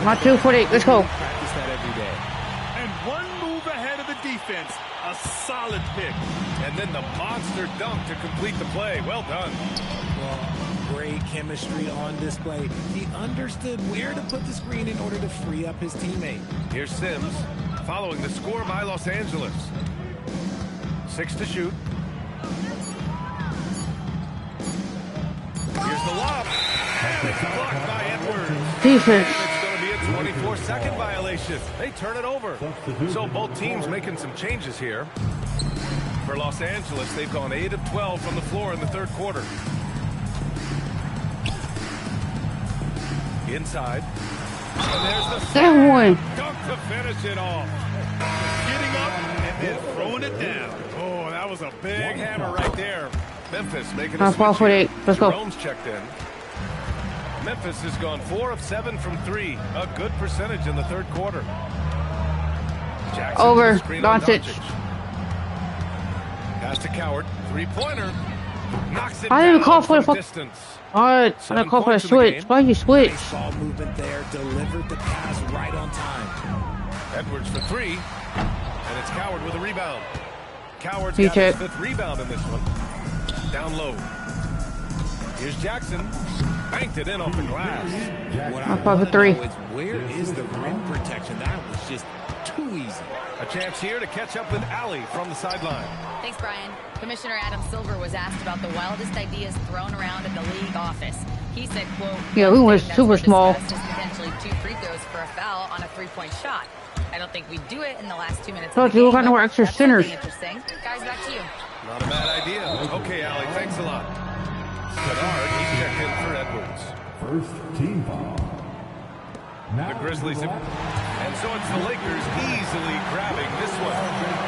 Not 2-48. Let's go. Practice that every day. And one move ahead of the defense. A solid pick. And then the monster dunk to complete the play. Well done. Well, great chemistry on display. He understood where to put the screen in order to free up his teammate. Here's Sims, following the score by Los Angeles. 6 to shoot. Here's the lob. And it's blocked by Edwards. Defense. It's going to be a 24-second violation. They turn it over. So both teams making some changes here. For Los Angeles, they've gone 8 of 12 from the floor in the third quarter. Inside. And there's the That one. dunk to finish it off. Getting up and then throwing it down. Oh, that was a big hammer right there. Memphis making a That's switch 12-48. here. Let's go. Jerome's checked in. Memphis has gone 4 of 7 from 3. A good percentage in the third quarter. Jackson Over. with the screen on Doncic. Pass to Coward. Three-pointer. Knocks it I didn't down call for from the distance. Alright, I didn't call for a switch. Why you switch? Nice ball movement there, delivered the pass right on time. Edwards for 3. And it's Coward with a rebound. Coward's He got his checked. 5th rebound in this one. Down low. Here's Jackson. Banked it in off the glass. What I'm I five for wanna 3. know is where is the rim protection? That was just too easy. A chance here to catch up with Allie from the sideline. Thanks, Brian. Commissioner Adam Silver was asked about the wildest ideas thrown around in the league office. He said, quote, Yeah, we went super small. Is potentially 2 free throws for a foul on a 3-point shot. I don't think we do it in the last 2 minutes Thought of the you game. were gonna but wear extra that's centers. something interesting. Guys, back to you. Not a bad idea. Okay, Allie, thanks a lot. Bernard, he's checked in for Edwards. First team foul. The Grizzlies have, and so it's the Lakers easily grabbing this one.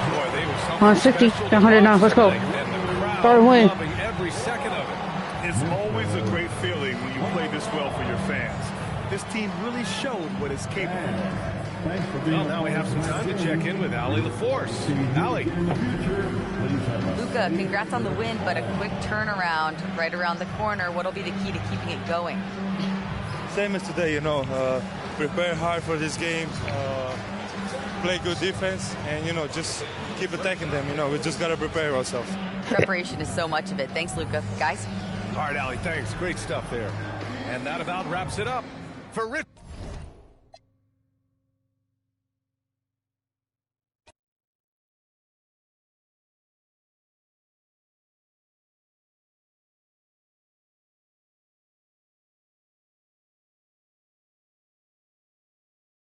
Boy, they were something 160 special to 109. Let's go. and the crowd Third win. loving every second of it. It's always a great feeling when you play this well for your fans. This team really showed what it's capable of. Well, now we have some time to check in with Allie LaForce. Allie. Luka, congrats on the win, but a quick turnaround right around the corner. What'll be the key to keeping it going? Same as today, you know, prepare hard for this game, play good defense, and, you know, just keep attacking them. You know, we just got to prepare ourselves. Preparation is so much of it. Thanks, Luka. Guys? All right, Allie, thanks. Great stuff there. And that about wraps it up for Rich.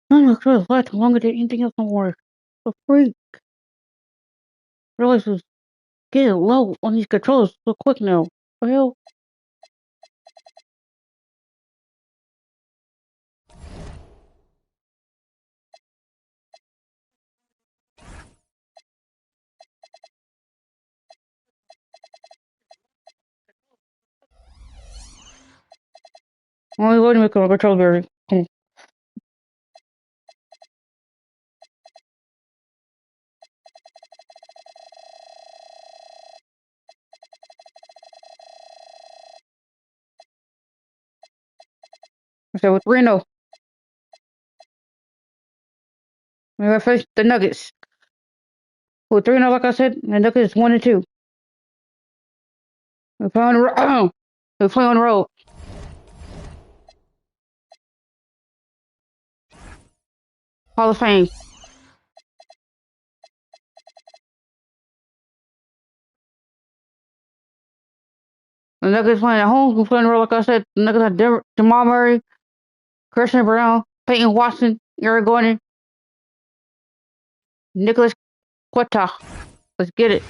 I'm not sure it's lasting longer than anything else on work. The freak. Realize it's getting low on these controllers so quick now. What the hell? Only way to make a control version. So with Reno, we're gonna face the Nuggets. With Reno, like I said, the Nuggets 1 and 2. We play on the road. We play on the road. Hall of Fame. The Nuggets playing at home. We're playing like I said. The Nuggets have Jamal Murray, Christian Brown, Peyton Watson, Eric Gordon, Nicholas Quetta. Let's get it.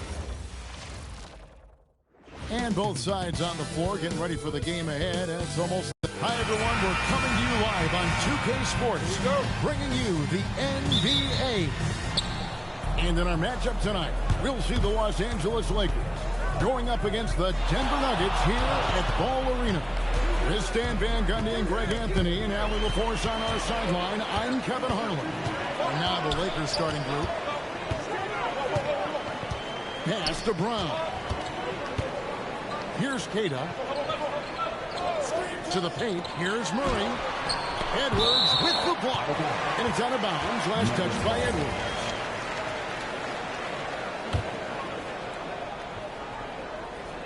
And both sides on the floor getting ready for the game ahead. It's almost... Hi, everyone. We're coming to you live on 2K Sports, bringing you the NBA. And in our matchup tonight, we'll see the Los Angeles Lakers going up against the Denver Nuggets here at Ball Arena. This Stan Van Gundy and Greg Anthony and Allie LaForce on our sideline. I'm Kevin Harlan. And now the Lakers starting group. Pass to Brown. Here's Queta. To the paint. Here's Murray. Edwards with the block. And it's out of bounds. Last touch by Edwards.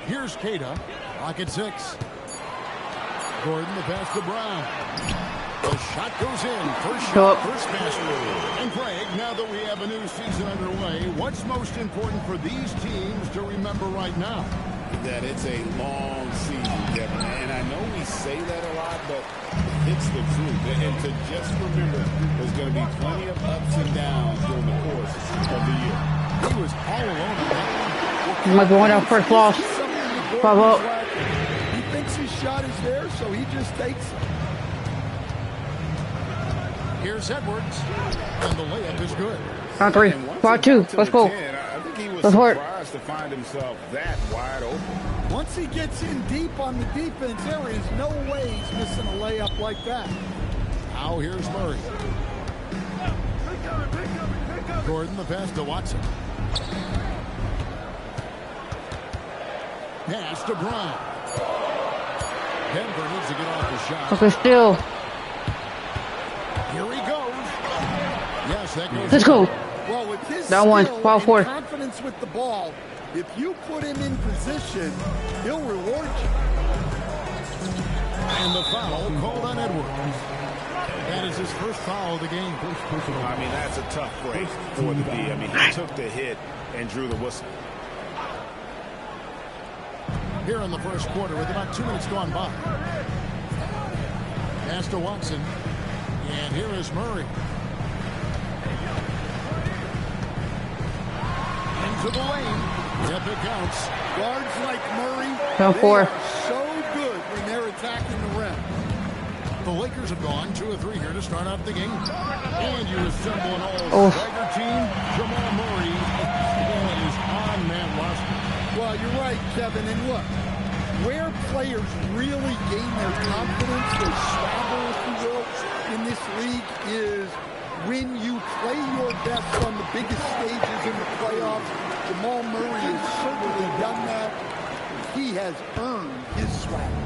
Here's Queta. Lock at 6. Gordon, the pass to Brown. The shot goes in. First shot, first basket. And Greg, now that we have a new season underway, what's most important for these teams to remember right now? That it's a long season, Kevin. And I know we say that a lot, but it's the truth. And to just remember, there's going to be plenty of ups and downs during the course of the year. He was all alone on that one. You might be one of first loss. 5-up. He thinks his shot is there, so he just takes it. Here's Edwards. And the layup is good. Round 3. 5-2. Let's go. I think he was Let's work. surprised to find himself that wide open. Once he gets in deep on the defense, there is no way he's missing a layup like that. Now here's Murray. Gordon, the pass to Watson. Pass to Brown. Denver needs to get off the shot. Okay, still. Here he goes. Yes, that goes. Let's go. Well, with his That one, skill foul and force. confidence with the ball, if you put him in position, he'll reward you. And the foul called on Edwards. That is his first foul of the game. I mean, that's a tough break for the D. I mean, he took the hit and drew the whistle. Here in the first quarter with about 2 minutes gone by. Pass to Watson. And here is Murray. Into the lane. Yep, it counts. Guards like Murray, Down they 4. are so good when they're attacking the rim. The Lakers have gone 2 of 3 here to start out the game. And you assemble an all-swagger team. Jamal Murray is on that roster. Well, you're right, Kevin. And look, where players really gain their confidence, their swagger, if you will, in this league is when you play your best on the biggest stages in the playoffs. Jamal Murray has certainly done that. He has earned his swagger.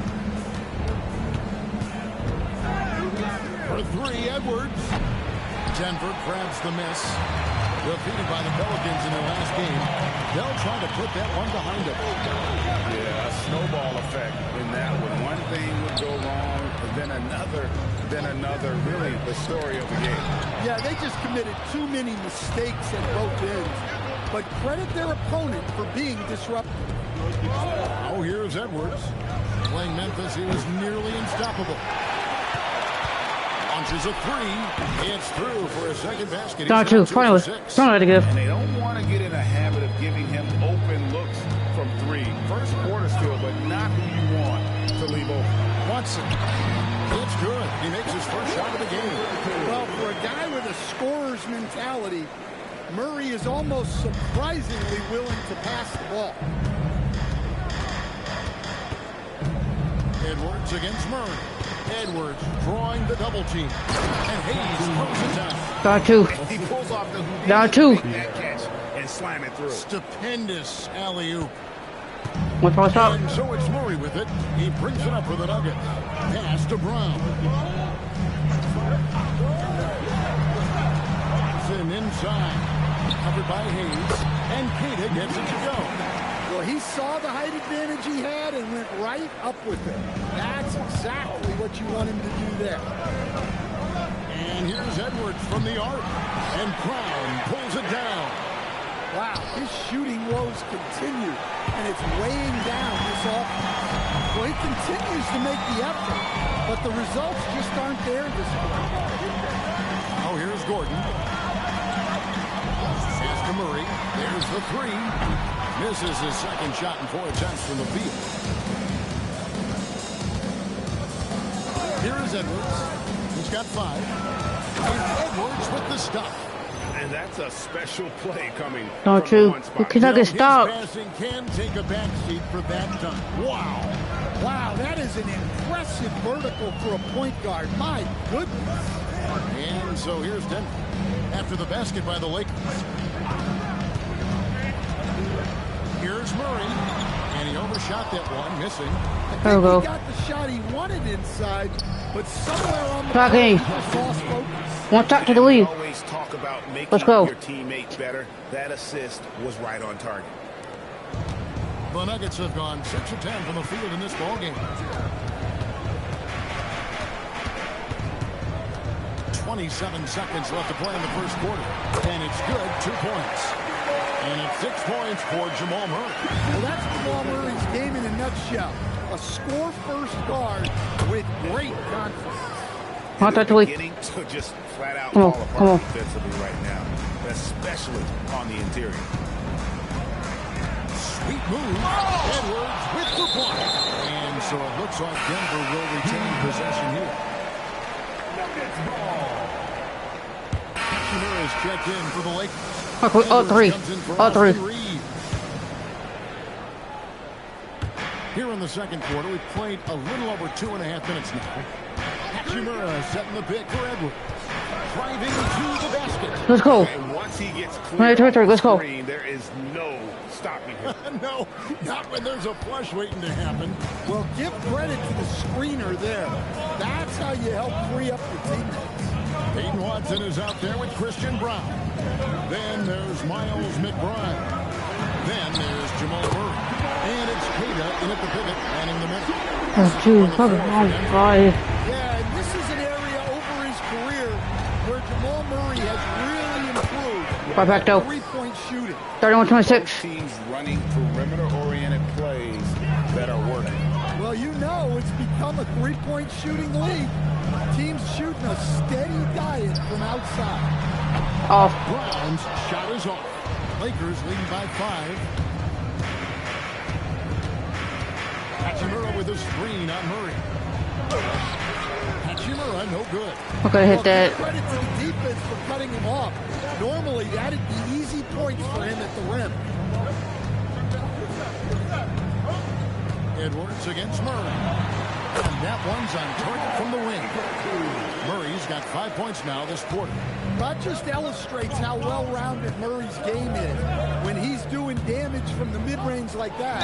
For 3, Edwards. Denver grabs the miss. Defeated by the Pelicans in their last game. They'll try to put that one behind them. Yeah, a snowball effect in that one. One thing would go wrong, then another. Really, the story of the game. Yeah, they just committed too many mistakes at both ends. But credit their opponent for being disruptive. Oh, here's Edwards. Playing Memphis, he was nearly unstoppable. Launches a 3. It's through for a second basket. Down 2. Finally. Don't let it give. And they don't want to get in a habit of giving him open looks from 3. First quarter still, but not who you want to leave open. Watson. It's good. He makes his first shot of the game. Well, for a guy with a scorer's mentality, Murray is almost surprisingly willing to pass the ball. Edwards against Murray. Edwards drawing the double team. And Hayes closes out. Down 2. He pulls off the Down 2. that catch and slam it through. Stupendous alley-oop. What's what's up? And so it's Murray with it. He brings it up for the Nuggets. Pass to Brown. Watson inside. Covered by Hayes. And Queta gets it to go. Well, he saw the height advantage he had and went right up with it. That's exactly what you want him to do there. And here's Edwards from the arc. And Brown pulls it down. Wow, his shooting woes continue, and it's weighing down this offense. continues to make the effort, but the results just aren't there this point. Oh, here's Gordon. Pass to Murray. There's the three. Misses his second shot in 4 attempts from the field. Here's Edwards. He's got 5. And Edwards with the stop. And that's a special play coming. Don't you? You cannot get stopped. His passing can take a backseat for that dunk. Wow. Wow, that is an impressive vertical for a point guard. My goodness. And so here's Denver after the basket by the Lakers. Here's Murray. And he overshot that one, missing. There we go. He got the shot he wanted inside, but somewhere on the Talking. lost focus. One talk to the lead. Always talk about making Let's go. your teammate better. That assist was right on target. The Nuggets have gone 6 of 10 from the field in this ballgame. 27 seconds left to play in the first quarter. And it's good, 2 points. And it's 6 points for Jamal Murray. Well, that's Jamal Murray's game in a nutshell. A score-first guard with great confidence. Not that lead. Beginning to just flat out Come on, fall come on. apart defensively right now, especially on the interior. Sweet move. Edwards with the block. And so it looks like Denver will retain possession here. Hachimura is checked in for the Lakers. All three. All three. Here in the second quarter, we've played a little over 2.5 minutes now. Hachimura setting the pick for Edwards. Driving to the basket. Let's go. And once he gets clear, Let's go. there is no stopping him. No, not when there's a flush waiting to happen. Well, give credit to the screener there. That's how you help free up your teammates. Peyton Watson is out there with Christian Brown. Then there's Miles McBride. Then there's Jamal Murray. And it's Keita in at the pivot, manning the middle. That's 2. Oh, 5. Yeah, and this is an area over his career where Jamal Murray has really improved. Right back though. Three-point shooting. 31-26. Teams running perimeter-oriented plays that are working. Well, you know it's become a three-point shooting league. Teams shooting a steady diet from outside. Off. Brown's shot is off. Lakers leading by 5. Hachimura with a screen on Murray. Hachimura, no good. Okay, hit that. Credit to the defense for cutting him off. Normally, that'd be easy points for him at the rim. Edwards against Murray. And that one's on target from the wing. Murray's got 5 points now this quarter. That just illustrates how well-rounded Murray's game is when he's doing damage from the mid-range like that.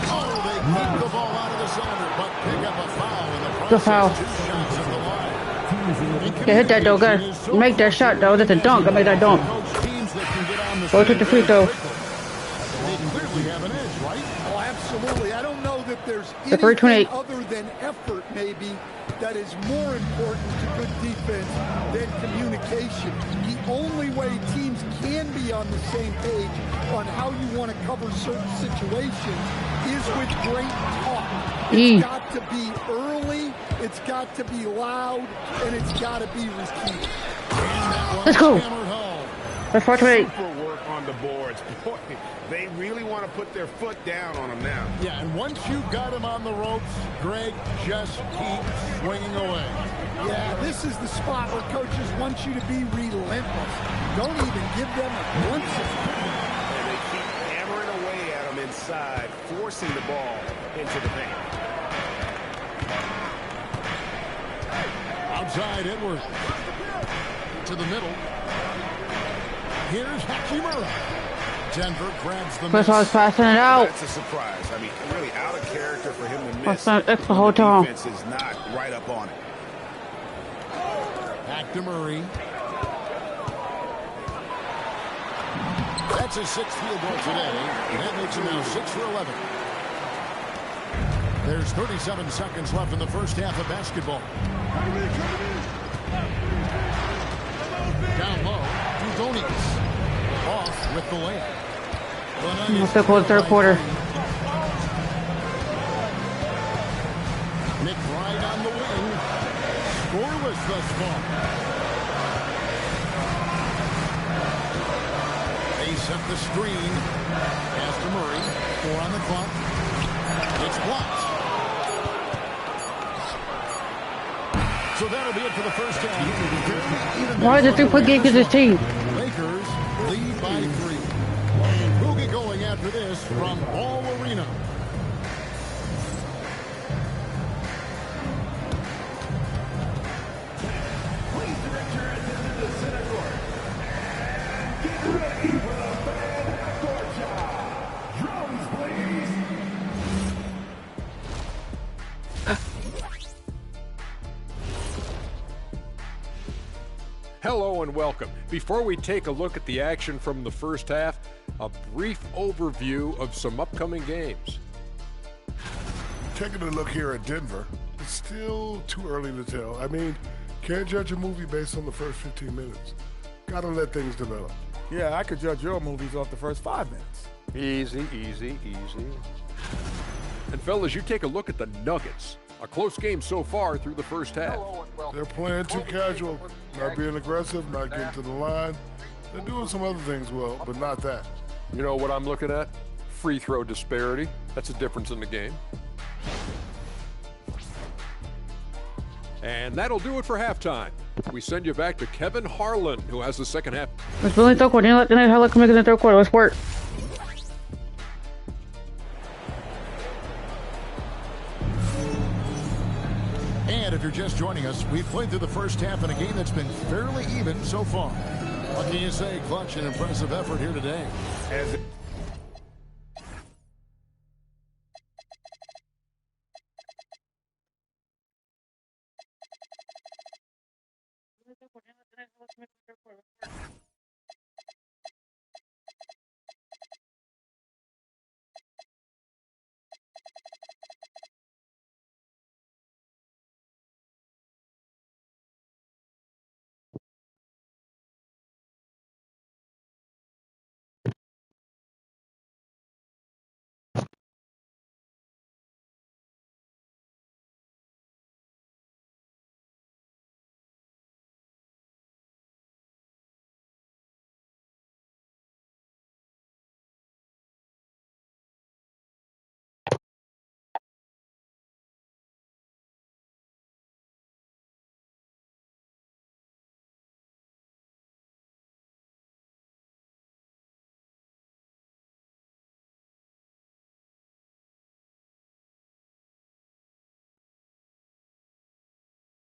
Oh, they kick the ball out of the cylinder, but pick up a foul in the process. Good foul. 2 shots at the line. Yeah, hit that though, guys. Make that shot though. That's a dunk. I made that dunk. Go to the free throw. They clearly have an edge, right? Oh, absolutely. I don't know that there's The 328. anything other than effort, maybe, that is more important to good defense than communication. The only way teams can be on the same page on how you want to cover certain situations is with great talk. It's got to be early, it's got to be loud, and it's got to be repeated. Let's go. That's 428. Super work on the boards. Boy, they really want to put their foot down on him now. Yeah, and once you got him on the ropes, Greg, just keep swinging away. Yeah, this is the spot where coaches want you to be relentless. Don't even give them a glimpse of it. And they keep hammering away at him inside, forcing the ball into the paint. Outside Edwards. To the middle. Here's Hachimura. Denver grabs the Chris was passing it out. That's a surprise. I mean, really out of character for him to miss. That's the whole time. Defense is not right up on it. Back to Murray. That's his 6th field goal today. And that makes him now 6 for 11. There's 37 seconds left in the first half of basketball. Down low, Udonis. Off with the layup. Let's go third quarter. McBride on the wing. Scoreless thus far. They set the screen. Pass to Murray. 4 on the clock. It's blocked. So that'll be it for the first half. Why is it 3-point game against this team? Lakers lead by 3. We'll get going after this from Ball Arena. Please direct your attention to center court. And get ready for the fan court job. Drums, please. Hello and welcome. Before we take a look at the action from the first half, a brief overview of some upcoming games. Taking a look here at Denver, it's still too early to tell. I mean, can't judge a movie based on the first 15 minutes. Gotta let things develop. Yeah, I could judge your movies off the first 5 minutes. Easy, easy, easy. And fellas, you take a look at the Nuggets. A close game so far through the first half. They're playing too casual, not being aggressive, not getting to the line. They're doing some other things well, but not that. You know what I'm looking at? Free throw disparity. That's a difference in the game. And that'll do it for halftime. We send you back to Kevin Harlan, who has the second half. Let's go in the third quarter. Let's come in the third quarter. Let's work. And if you're just joining us, we've played through the first half in a game that's been fairly even so far. What can you say? Clutch and impressive effort here today.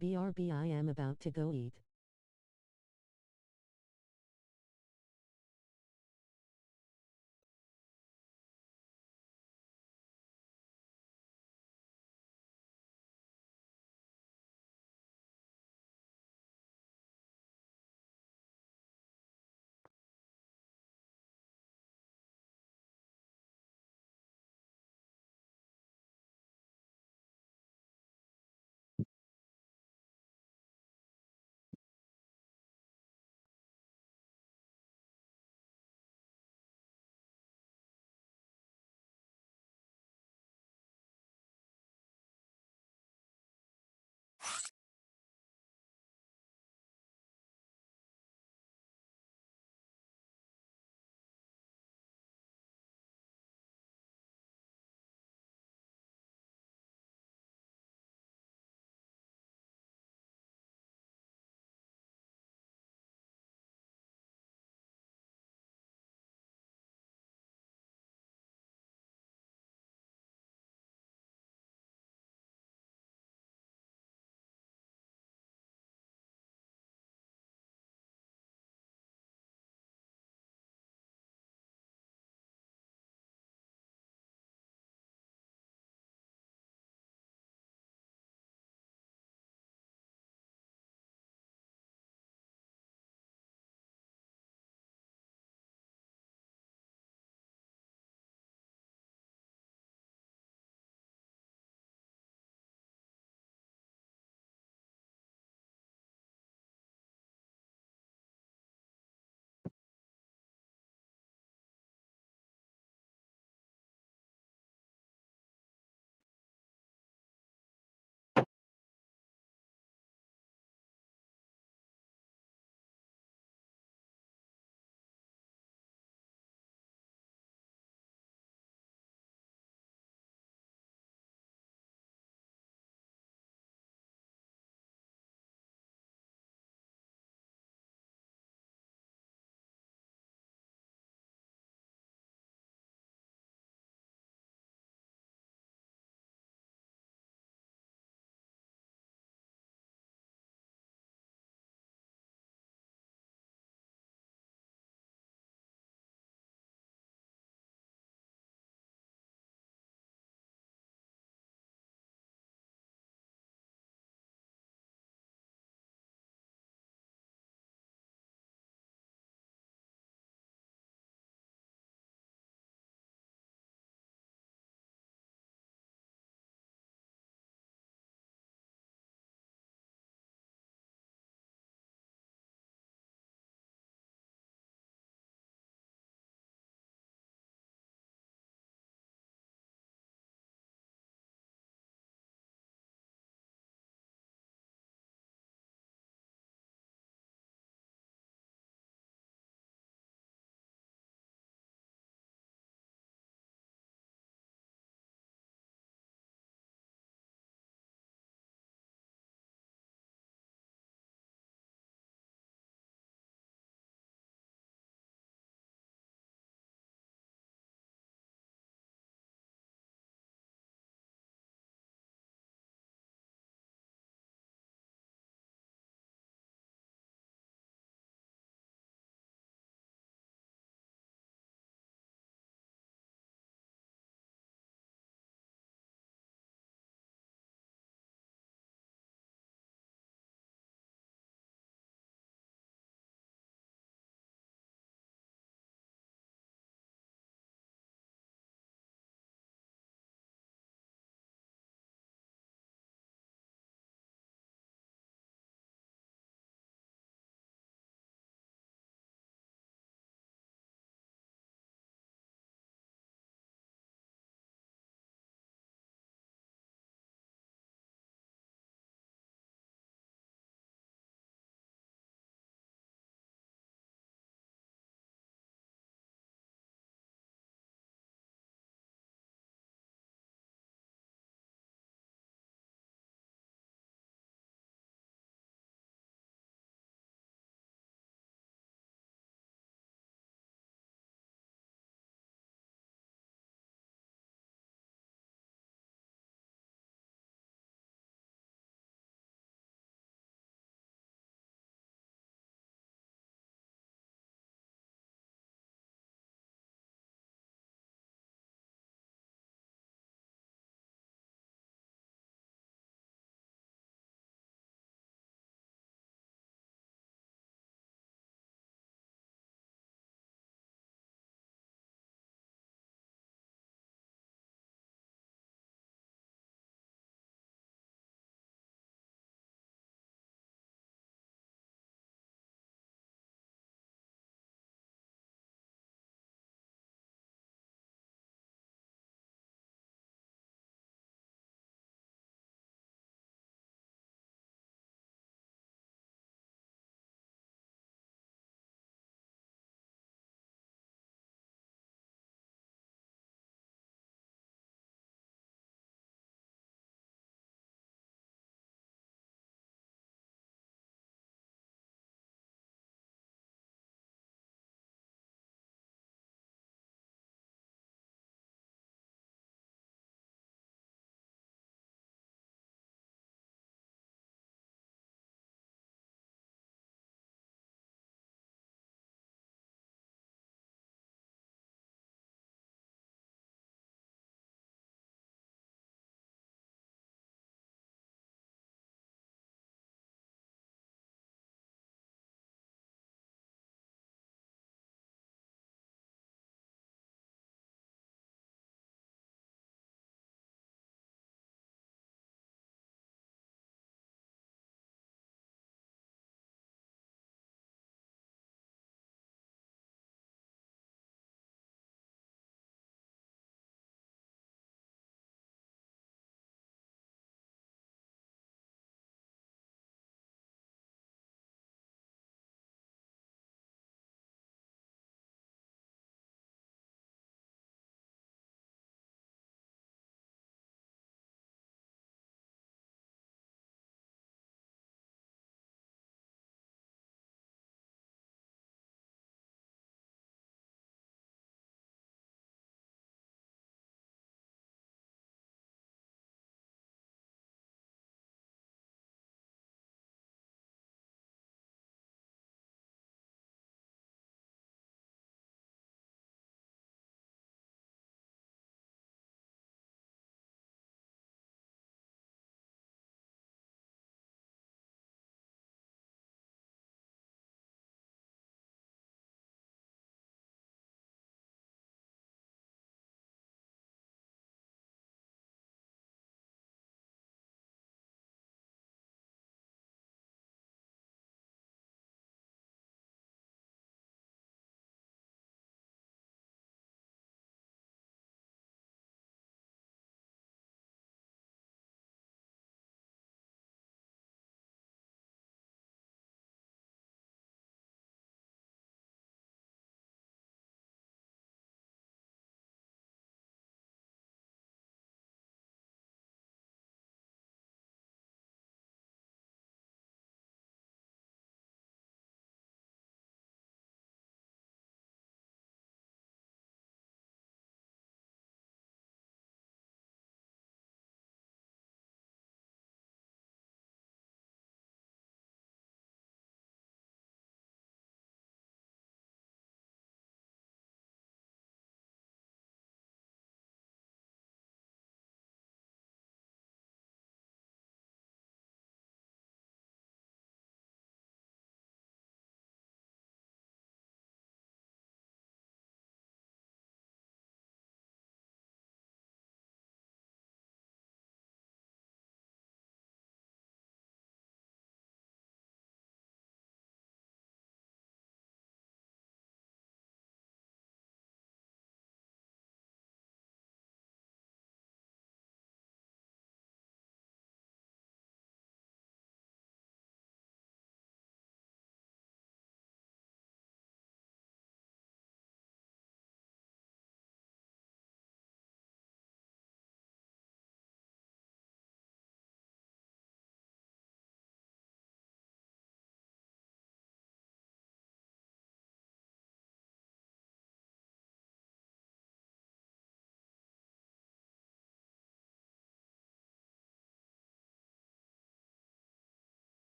BRB, I am about to go eat.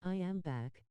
I am back.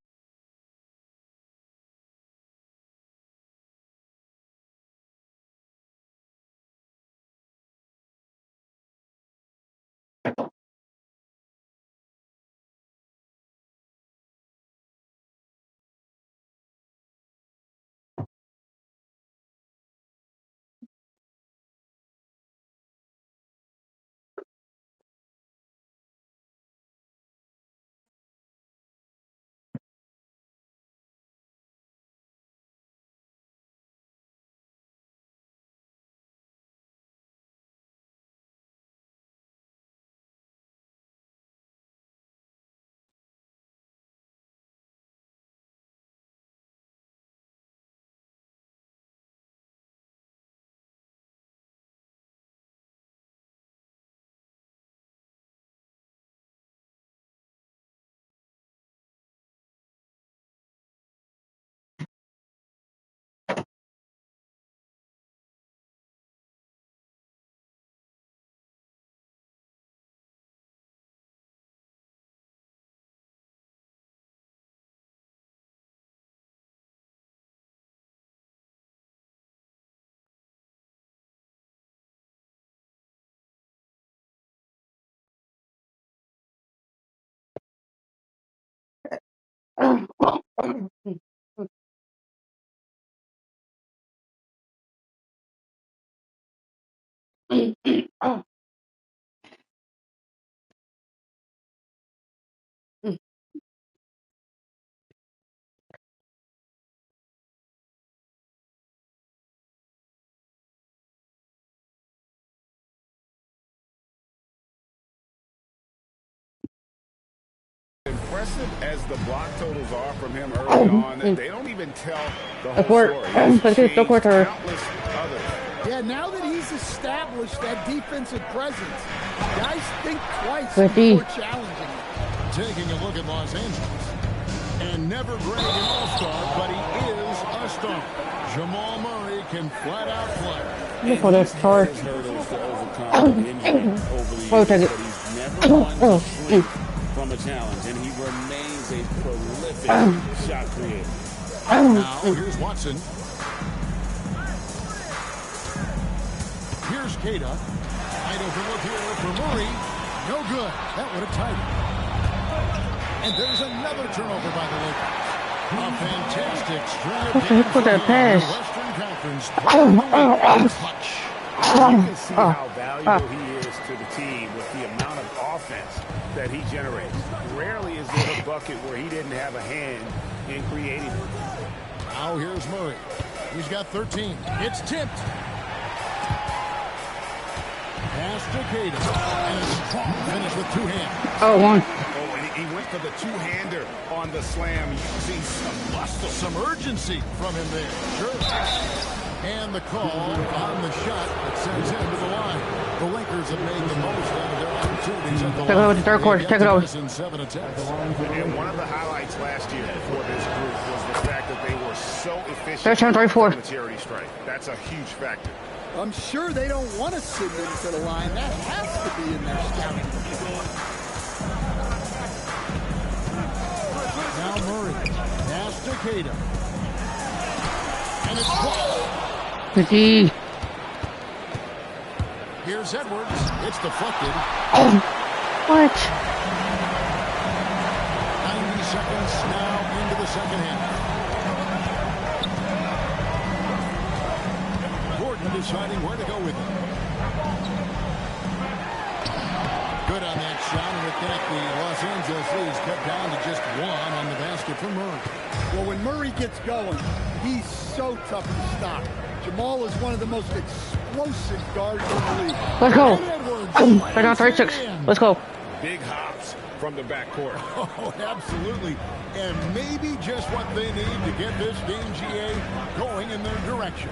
Impressive as the block totals are from him early on, they don't even tell the whole story. He's changed countless others. Yeah, now that he's established that defensive presence, guys think twice before challenging him. Taking a look at Los Angeles. And never great an all-star, but he is a star. Jamal Murray can flat out play. Look for this charge. Oh, take it. He's never won to shrink from a challenge, and he remains a prolific shot creator. Now, here's Watson. Here's Keita. Wide open look here for Murray. No good. That would have tied it. And there's another turnover by the Lakers. A fantastic string of games for that pass. Western Conference. Clutch. You can see how valuable he is to the team with the amount of offense that he generates. Rarely is there a bucket where he didn't have a hand in creating it. Now here's Murray. He's got 13. It's tipped. Pass to Keita. And a strong finish with two hands. Oh, one. Oh, and he went for the two-hander on the slam using some muscle. Some urgency from him there. Sure. And the call on the shot that sends him to the line. The Lakers have made the most out of their opportunities at the line. Take it over to third quarter. Take it over. And one of the highlights last year for this group was the fact that they were so efficient Third time, 34. on the charity strike. That's a huge factor. I'm sure they don't want to send him to the line. That has to be in their scouting. Now Murray. Pass to Keita. And it's blocked. Good. Here's Edwards. It's deflected. What? 90 seconds now into the second half. Gordon deciding where to go with it. Good on that shot, and with that, the Los Angeles leads cut down to just one on the basket from Murray. Well, when Murray gets going, he's so tough to stop. Jamal is one of the most explosive guards in the league. Let's go. Right now, 36. Let's go. Big hops from the backcourt. Oh, absolutely. And maybe just what they need to get this game, GA, going in their direction.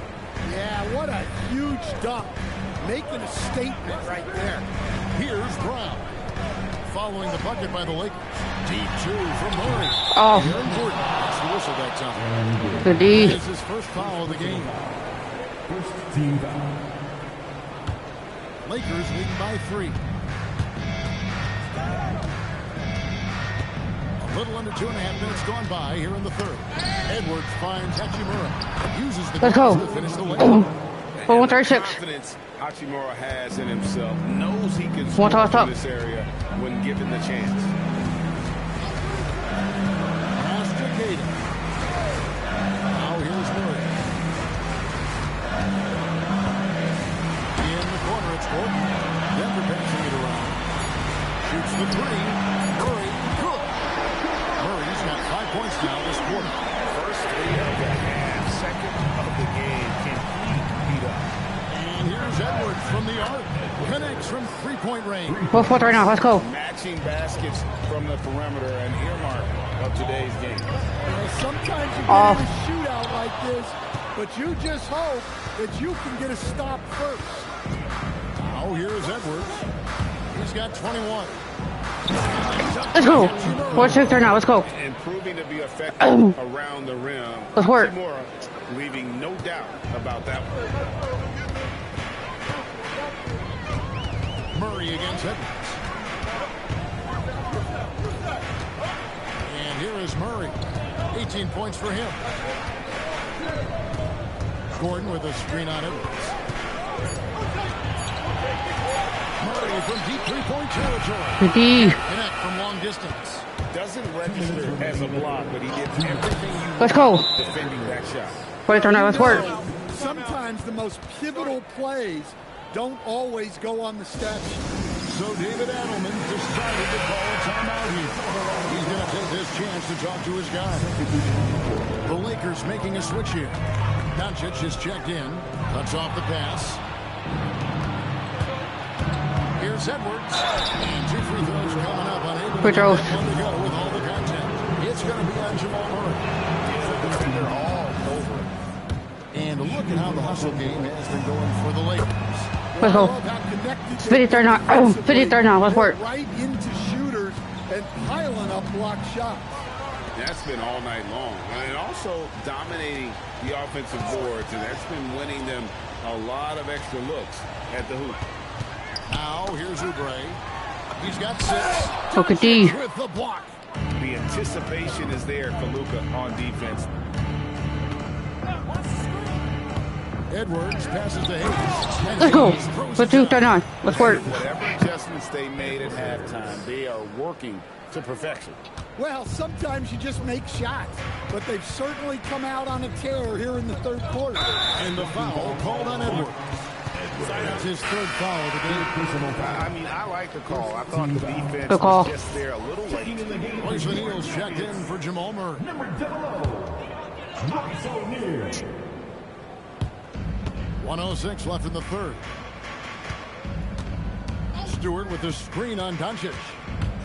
Yeah, what a huge dunk. Making a statement right there. Here's Brown. Following the bucket by the Lakers. Deep two from Murray. Oh. Aaron Gordon. That's the whistle that time. Good D. This is his first foul of the game. First team foul. Lakers leading by 3. Little under 2.5 minutes gone by here in the third. Edwards finds Hachimura. Uses the Let's glass go. to finish the way. 136. Confidence Hachimura has in himself, knows he can One score toss from up. this area when given the chance. Masticata. Now here's Murray. In the corner, it's Gordon. Denver passing it around. Shoots the three. Murray, good. Murray's got 5 points now this quarter. First three of the half, second of the game, complete beat up. And here's Edwards from the arc. Connects from three-point range. We're fourth right now. Let's go. Matching baskets from the perimeter, an earmark of today's game. Sometimes you get in a shootout like this, but you just hope that you can get a stop first. Now here's Edwards. He's got 21. Let's go. 4-6 right now. Let's go. Improving to be effective around the rim. Let's work. Hachimura leaving no doubt about that one. Murray against Edwards. And here is Murray. 18 points for him. Gordon with a screen on Edwards. Murray from deep three-point territory. Connect from long distance. Doesn't register as a block, but he did everything you Let's go. defending that shot. Right now. Let's work. Sometimes the most pivotal plays don't always go on the stat sheet. So David Adelman decided to call a timeout here. He's going to take this chance to talk to his guy. The Lakers making a switch here. Doncic is checked in. Cuts off the pass. Here's Edwards. And 2 free throws coming up. Unable Free throws. to go with all the content. It's going to be on Jamal Murray. Defender all over it. And look at how the hustle game has been going for the Lakers. Let's go. 53rd now. 53rd now. Let's work. Right into shooters and piling up block shots. That's been all night long. And also dominating the offensive boards, and that's been winning them a lot of extra looks at the hoop. Now, here's Oubre. He's got 6. Look at D. With the block. The anticipation is there for Luka on defense. Edwards passes to Hayes. Let's go. Let's do 39. Let's work. Whatever adjustments they made at halftime, they are working to perfection. Well, sometimes you just make shots, but they've certainly come out on a tear here in the third quarter. And the foul called on Edwards. That's his third foul of the game. I mean, I like the call. I thought the defense Good call. was just there a little late. Royce O'Neal's checked in for Jamal Murray. Number 1:06 left in the third. Stewart with the screen on Doncic.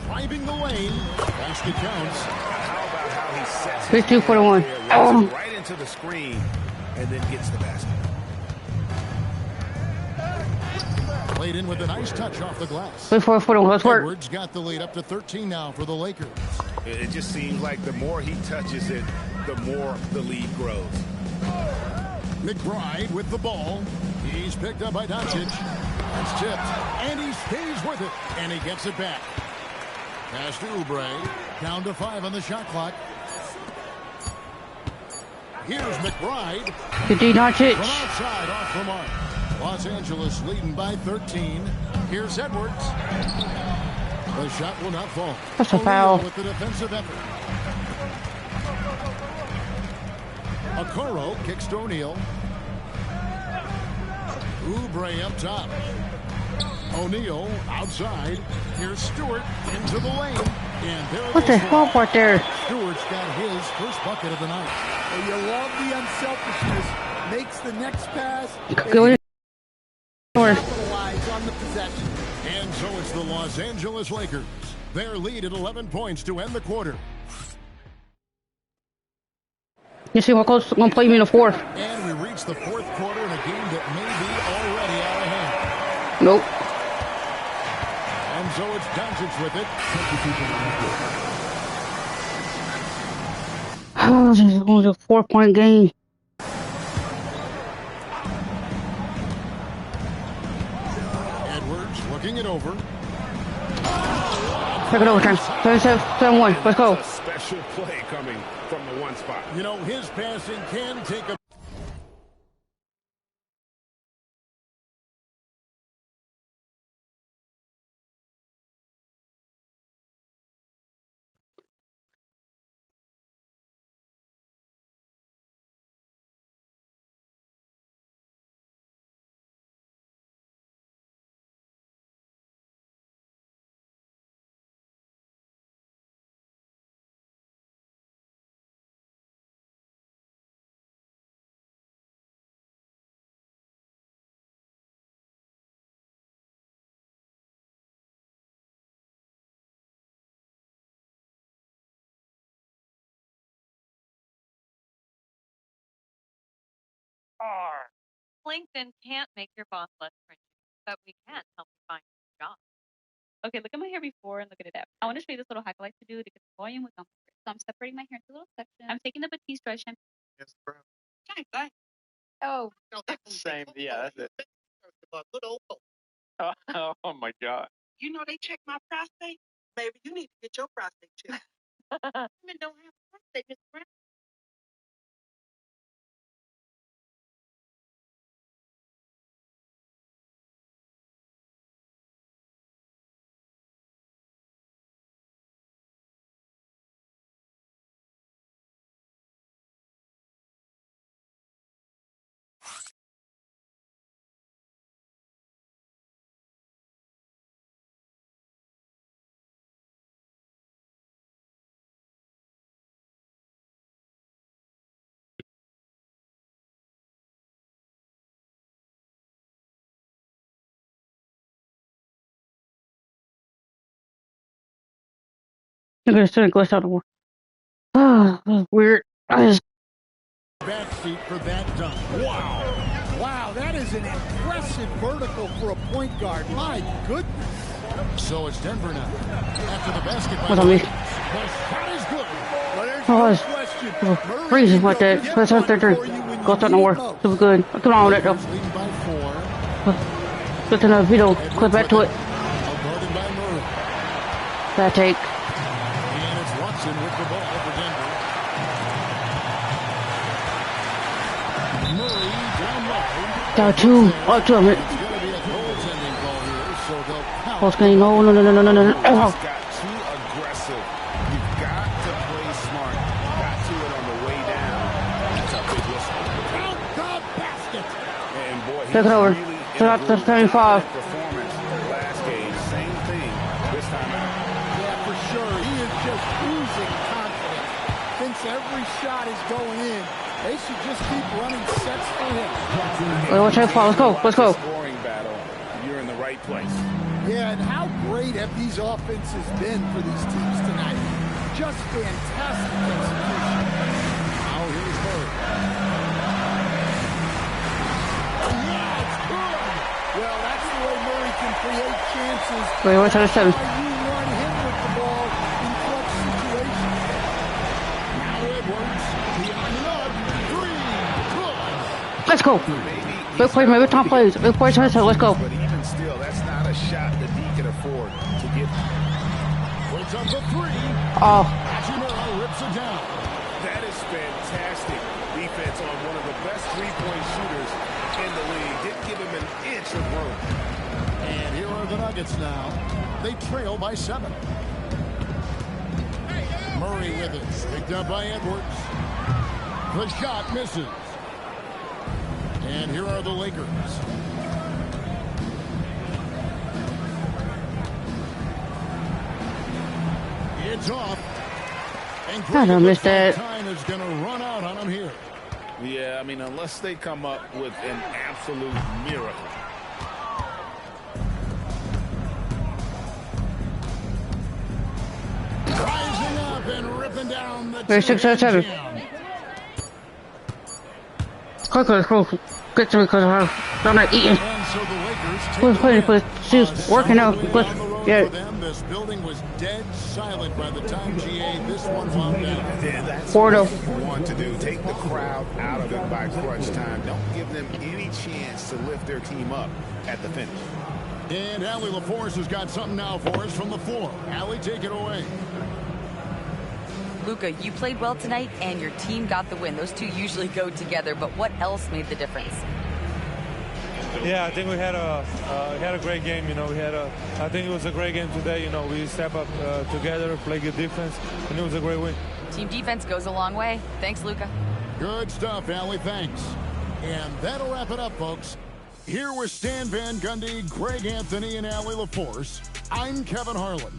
Driving the lane. Basket counts. How about how he sets 52-41. right into the screen and then gets the basket. Played in with a nice touch off the glass. 54-41. Let's work. Edwards got the lead up to 13 now for the Lakers. It just seems like the more he touches it, the more the lead grows. McBride with the ball. He's picked up by Doncic. That's tipped. And he stays with it. And he gets it back. Pass to Oubre. Down to 5 on the shot clock. Here's McBride. Good D. Doncic. From outside off the mark. Los Angeles leading by 13. Here's Edwards. The shot will not fall. That's a foul. With the defensive effort. Okoro kicks to O'Neal. Oubre up top. O'Neal outside. Here's Stewart into the lane. And there What the hell right there? Stewart's got his first bucket of the night. Well, you love the unselfishness. Makes the next pass. Good. Capitalize on the possession. And so it's the Los Angeles Lakers. Their lead at 11 points to end the quarter. You see what goes gonna play me in the fourth? And we reach the fourth quarter in a game that may be already out of hand. Nope. And so it's Doncic with it. Oh, this is only a 4-point game. Edwards looking it over. Take it overtime. 7-1. Let's go. A special play coming from the one spot. You know, his passing can take a... LinkedIn can't make your boss less cringy, but we can help you find a job. Okay, look at my hair before and look at it after. I want to show you this little hack I like to do to get the volume with comfort. So I'm separating my hair into little sections. I'm taking the Batiste brush and... Yes, bro. Oh. No, that's the same. Yeah, that's it. Oh my God. You know they check my prostate? Baby, you need to get your prostate checked. Women don't have a prostate, Miss Brown. I'm gonna sit and glitch out of war. Ah, weird. Backseat for that dunk. Wow. Wow, that is an impressive vertical for a point guard. My goodness. So it's Denver now. After the basket by What's on me? the shot is good. Well, there's Oh, no it's question. freezing like that. Let's have 3. Go out nowhere. Super good. Come on with that though. Leading by 4. Good to know. Vito, clip back to it. Guarded by Murray. Bad take. And it's Watson with the ball for Denver. Murray down low. Down 2. Up 2 of it. It's going to be a goaltending call here, so they'll count. Post game. No. Got too aggressive. You've got to play smart. Got to it on the way down. That's a big whistle. Count the basket. And boy, Take it over. really Shut up to 75. performance last game. Same thing this time out. Yeah, for sure. He is just oozing confidence. Thinks every shot is going in. They should just keep running sets for him. Wait, watch out, let's go. Let's go. Scoring battle. You're in the right place. Yeah, and how great have these offenses been for these teams tonight? Just fantastic execution. Now here's Murray. Yeah, it's good. Well, that's the way Murray can create chances. Wait, watch out, 7. That's why you run him with the ball in clutch situations. Now Edwards. Beyond the arc. 3. Good. Let's go. Big plays, my big time plays. Big plays, let's go. But even still, that's not a shot that he can afford to get. Puts up the 3. Oh. Hachimura rips it down. That is fantastic defense on one of the best three-point shooters in the league. Didn't give him an inch of room. And here are the Nuggets now. They trail by 7. Murray with it. Picked up by Edwards. The shot misses. And here are the Lakers. It's off. And I don't miss that. time is going to run out on him here. Yeah, I mean, unless they come up with an absolute miracle. Rising up and ripping down the 6-7. Quickly, get to me because I'm not eating. And so the Lakers Please, she's working out. Yeah. This building was dead silent by the time GA this one wound down. Yeah, that's Porto. what you want to do. Take the crowd out of it by crunch time. Don't give them any chance to lift their team up at the finish. And Allie LaForce has got something now for us from the floor. Allie, take it away. Luka, you played well tonight, and your team got the win. Those two usually go together, but what else made the difference? Yeah, I think we had a great game. You know, I think it was a great game today. You know, we step up together, play good defense, and it was a great win. Team defense goes a long way. Thanks, Luka. Good stuff, Allie. Thanks. And that'll wrap it up, folks. Here with Stan Van Gundy, Greg Anthony, and Allie LaForce, I'm Kevin Harlan.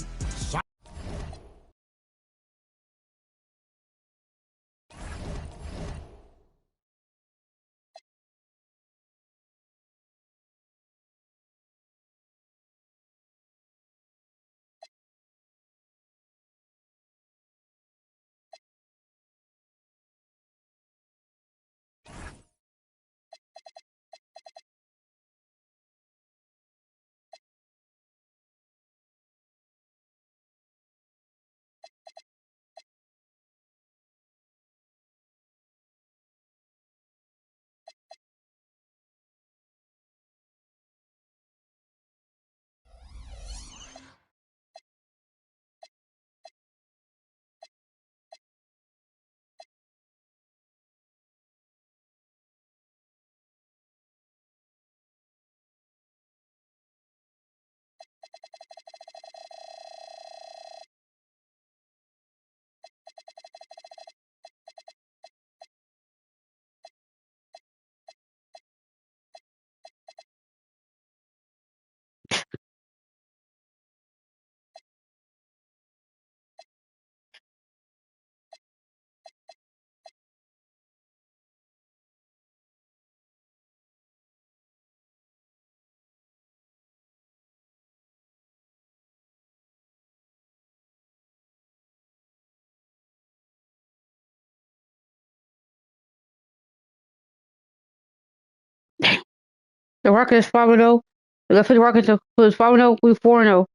The Rockets 5-0. The Rockets was 5-0. We 4-0.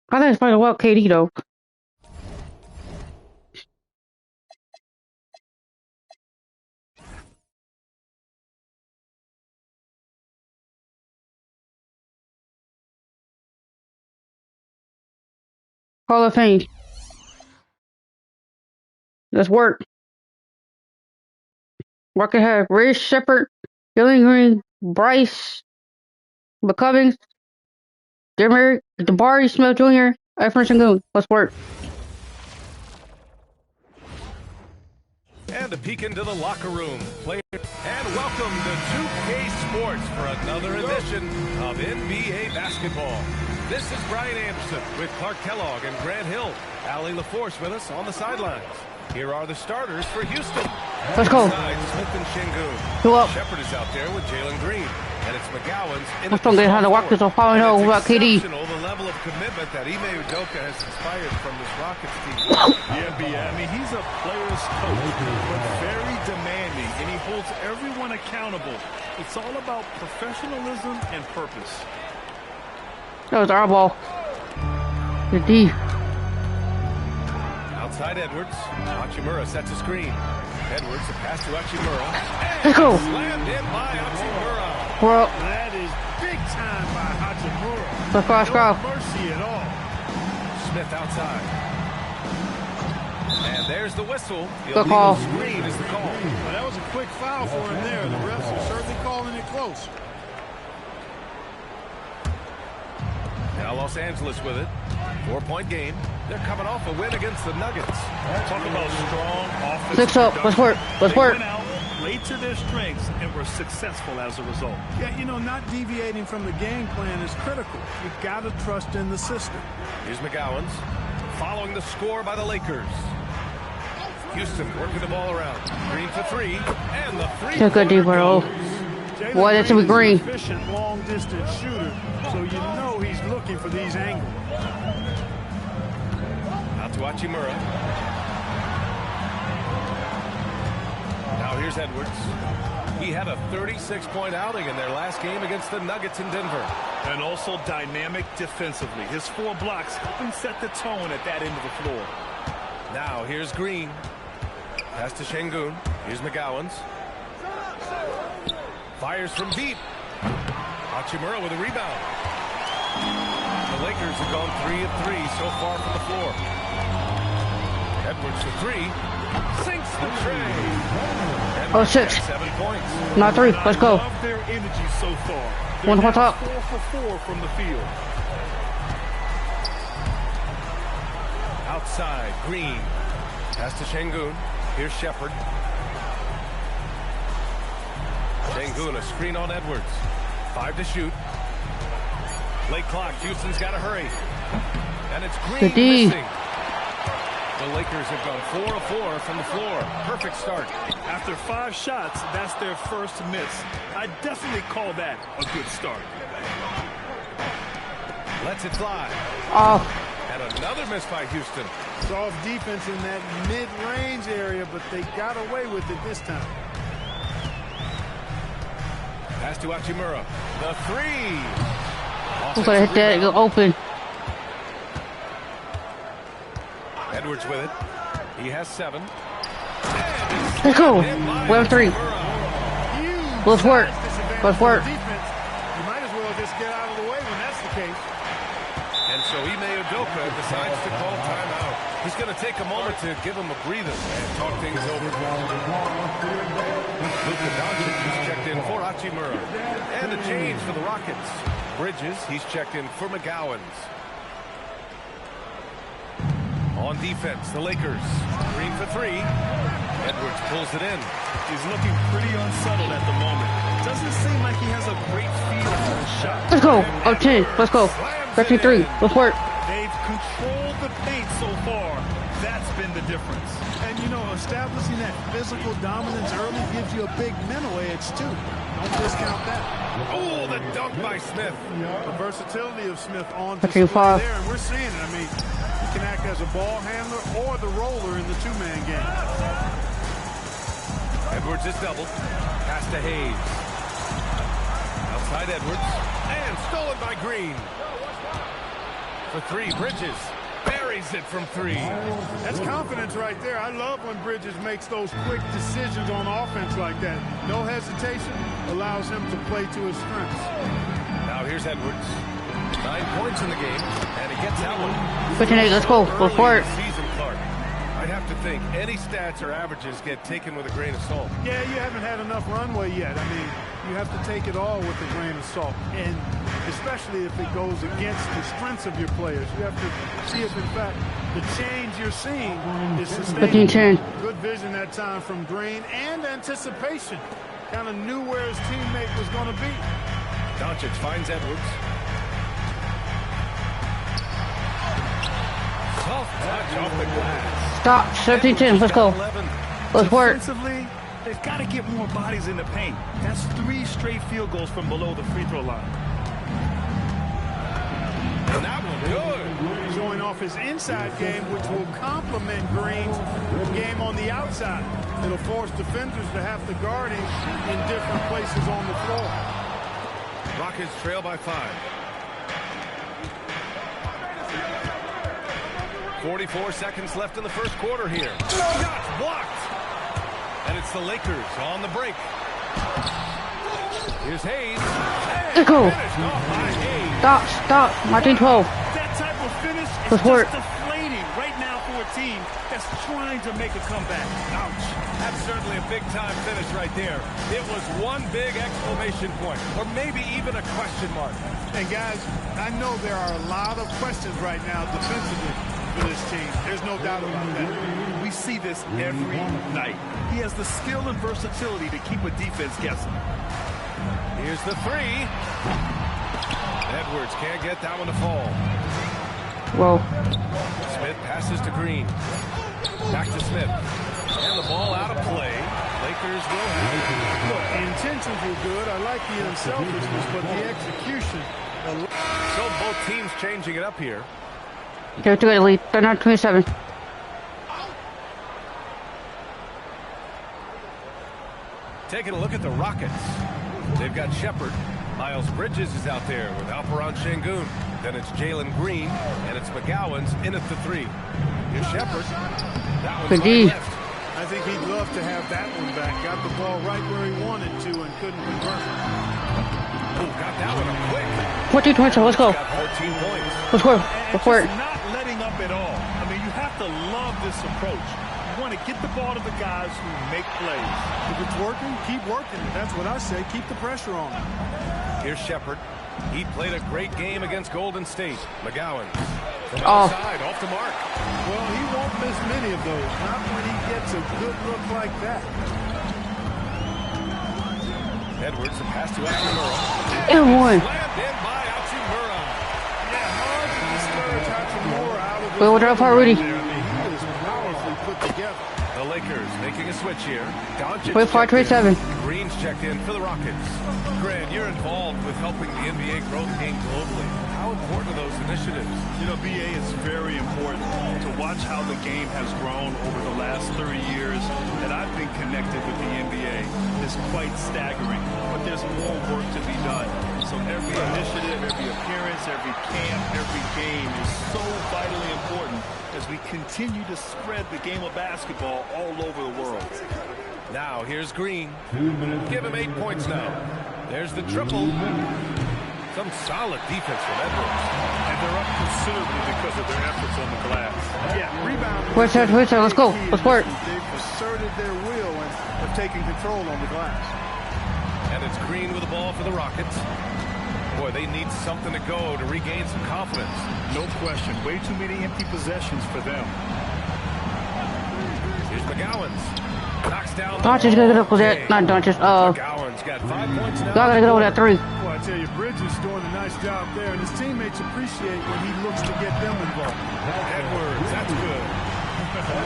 I think it's probably about KD though. Hall of Fame. Let's work. Rocket have Rich Shepard, Billy Green, Bryce McCubbins, Jabari Smith Jr., Efren Sengun. Let's work. And a peek into the locker room. And welcome to 2K Sports for another edition of NBA basketball. This is Brian Anderson with Clark Kellogg and Grant Hill. Allie LaForce with us on the sidelines. Here are the starters for Houston. Let's go. Smith and Şengün. Go up. Shepard is out there with Jalen Green. And it's McGowan's in Let's don't get how the Rockets are 5-0 without KD. the level of commitment that Ime Udoka has inspired from this Rockets team. Yeah, I mean, he's a player's coach, but very demanding, and he holds everyone accountable. It's all about professionalism and purpose. That was our ball. The D. Outside Edwards. Hachimura sets a screen. Edwards, a pass to Hachimura. Let's go. Slammed in by Hachimura. Well, that is big time by Hachimura. Let's go. No mercy at all. Smith outside. And there's the whistle. The Good call. Screen is the call. Well, that was a quick foul for him there. The refs are certainly calling it close. Now Los Angeles with it. 4-point game. They're coming off a win against the Nuggets. Talk about strong offense. 6 up. Let's work. Let's They work. went out, played to their strengths, and were successful as a result. Yeah, you know, not deviating from the game plan is critical. You got to trust in the system. Here's McGowan's. Following the score by the Lakers. Houston working the ball around. Green for three. And the three. Took a deep bro. Boy, that's a green. Efficient long-distance shooter, so you know he's looking for these angles. Out to Hachimura. Now here's Edwards. He had a 36-point outing in their last game against the Nuggets in Denver. And also dynamic defensively. His 4 blocks helping set the tone at that end of the floor. Now here's Green. Pass to Şengün. Here's McGowan's. Fires from deep. Hachimura with a rebound. The Lakers have gone 3 of 3 so far from the floor. Edwards for 3. Sinks the tray. Oh, 6. 7 points. Not 3. Let's go. I love their energy so far. One more top. 4 for 4 from the field. Outside, Green. Pass to Şengün. Here's Shepard. Şengün, a screen on Edwards. 5 to shoot. Late clock. Houston's got to hurry. And it's Green missing. The Lakers have gone 4 of 4 from the floor. Perfect start. After 5 shots, that's their first miss. I definitely call that a good start. Lets it fly. Oh. And another miss by Houston. Soft defense in that mid-range area, but they got away with it this time. Pass to Hachimura. The 3. I'm gonna hit that. Go open. Edwards with it. He has 7. Let's go. We have 3. Let's work. Let's work. You might as well just get out of the way when that's the case. And so Ime Udoka decides to call timeout. He's going to take a moment to give him a breather and talk things over. Luka Doncic has checked in for Hachimura. And a change for the Rockets. Bridges, he's checked in for McGowan's. On defense, the Lakers. Green for 3. Edwards pulls it in. He's looking pretty unsettled at the moment. Doesn't seem like he has a great feel for his shot. Let's go. Oh, 10. Let's go. 33. Let's work. They've controlled the paint so far. That's been the difference. And, you know, establishing that physical dominance early gives you a big mental edge, too. Don't discount that. Oh, the dunk by Smith. The versatility of Smith on display there, and we're seeing it. I mean, he can act as a ball handler or the roller in the two-man game. Edwards is doubled. Pass to Hayes. Outside Edwards. And stolen by Green. For 3, Bridges. Buries it from 3. That's confidence right there. I love when Bridges makes those quick decisions on offense like that. No hesitation. Allows him to play to his strengths. Now here's Edwards. 9 points in the game. And he gets that one. 58. Let's go. Let's work. Season, Clark. I'd have to think any stats or averages get taken with a grain of salt. Yeah, you haven't had enough runway yet. I mean, you have to take it all with a grain of salt. And especially if it goes against the strengths of your players. You have to see if, in fact, the change you're seeing is sustainable. 15-10. Good vision that time from Green and anticipation. Kind of knew where his teammate was going to be. Doncic finds Edwards. Soft touch off the glass. Stop. 17-10. Let's go. Let's work. Defensively, they've got to get more bodies in the paint. That's 3 straight field goals from below the free throw line. And that one good. Showing off his inside game, which will complement Green's game on the outside. It'll force defenders to have to guard him in different places on the floor. Rockets trail by 5. 44 seconds left in the first quarter here. Shot blocked. And it's the Lakers on the break. Here's Hayes. Let's go. Stop. 19-12. That type of finish is Let's work. just deflating right now for a team that's trying to make a comeback. Ouch. That's certainly a big-time finish right there. It was one big exclamation point, or maybe even a question mark. And guys, I know there are a lot of questions right now defensively for this team. There's no doubt about that. We see this every night. He has the skill and versatility to keep a defense guessing. Here's the 3. Edwards can't get that one to fall. Whoa. Smith passes to Green. Back to Smith. And the ball out of play. Lakers will have it. Look, the intentions were good. I like the unselfishness, but the execution. So both teams changing it up here. They're to the lead. They're not 27. Taking a look at the Rockets. They've got Shepard. Miles Bridges is out there with Alperon Şengün. Then it's Jalen Green, and it's McGowan's in at the 3. Here's Shepard. That one's right left. I think he'd love to have that one back. Got the ball right where he wanted to and couldn't convert. Oh, got that one 14-27. Let's go. Got 14 points. Let's go. Let's work. Not letting up at all. I mean, you have to love this approach. You want to get the ball to the guys who make plays. If it's working, keep working. That's what I say. Keep the pressure on. Here's Shepard. He played a great game against Golden State. McGowan from outside, off the mark. Well, he won't miss many of those. Not when he gets a good look like that. Edwards, a pass to Hachimura. And one. Slammed in by Hachimura. Yeah, hard to discourage Hachimura out of Wait, what up, Rudy? He is powerfully put together. The Lakers making a switch here. Doncic Wait, 5-3-7. Green's checked in for the Rockets. Grant, you're involved with helping the NBA grow the game globally. How important are those initiatives? You know, BA, is very important to watch how the game has grown over the last 30 years that I've been connected with the NBA. It's quite staggering, but there's more work to be done. So every initiative, every appearance, every camp, every game is so vitally important as we continue to spread the game of basketball all over the world. Now, here's Green. Give him 8 points now. There's the triple. Some solid defense from Edwards. And they're up considerably because of their efforts on the glass. Yeah, rebound. Where's that? Let's go. Let's work. They've asserted their will and have taken control on the glass. And it's Green with the ball for the Rockets. Boy, they need something to go to regain some confidence. No question. Way too many empty possessions for them. Here's McGowan's. Knocks down. Doncic gotta get up with that. Not Doncic. McGowan's got 5 points now. Gotta get over that 3. Well, I tell you, Bridges doing a nice job there, and his teammates appreciate when he looks to get them involved. Edwards, that's good.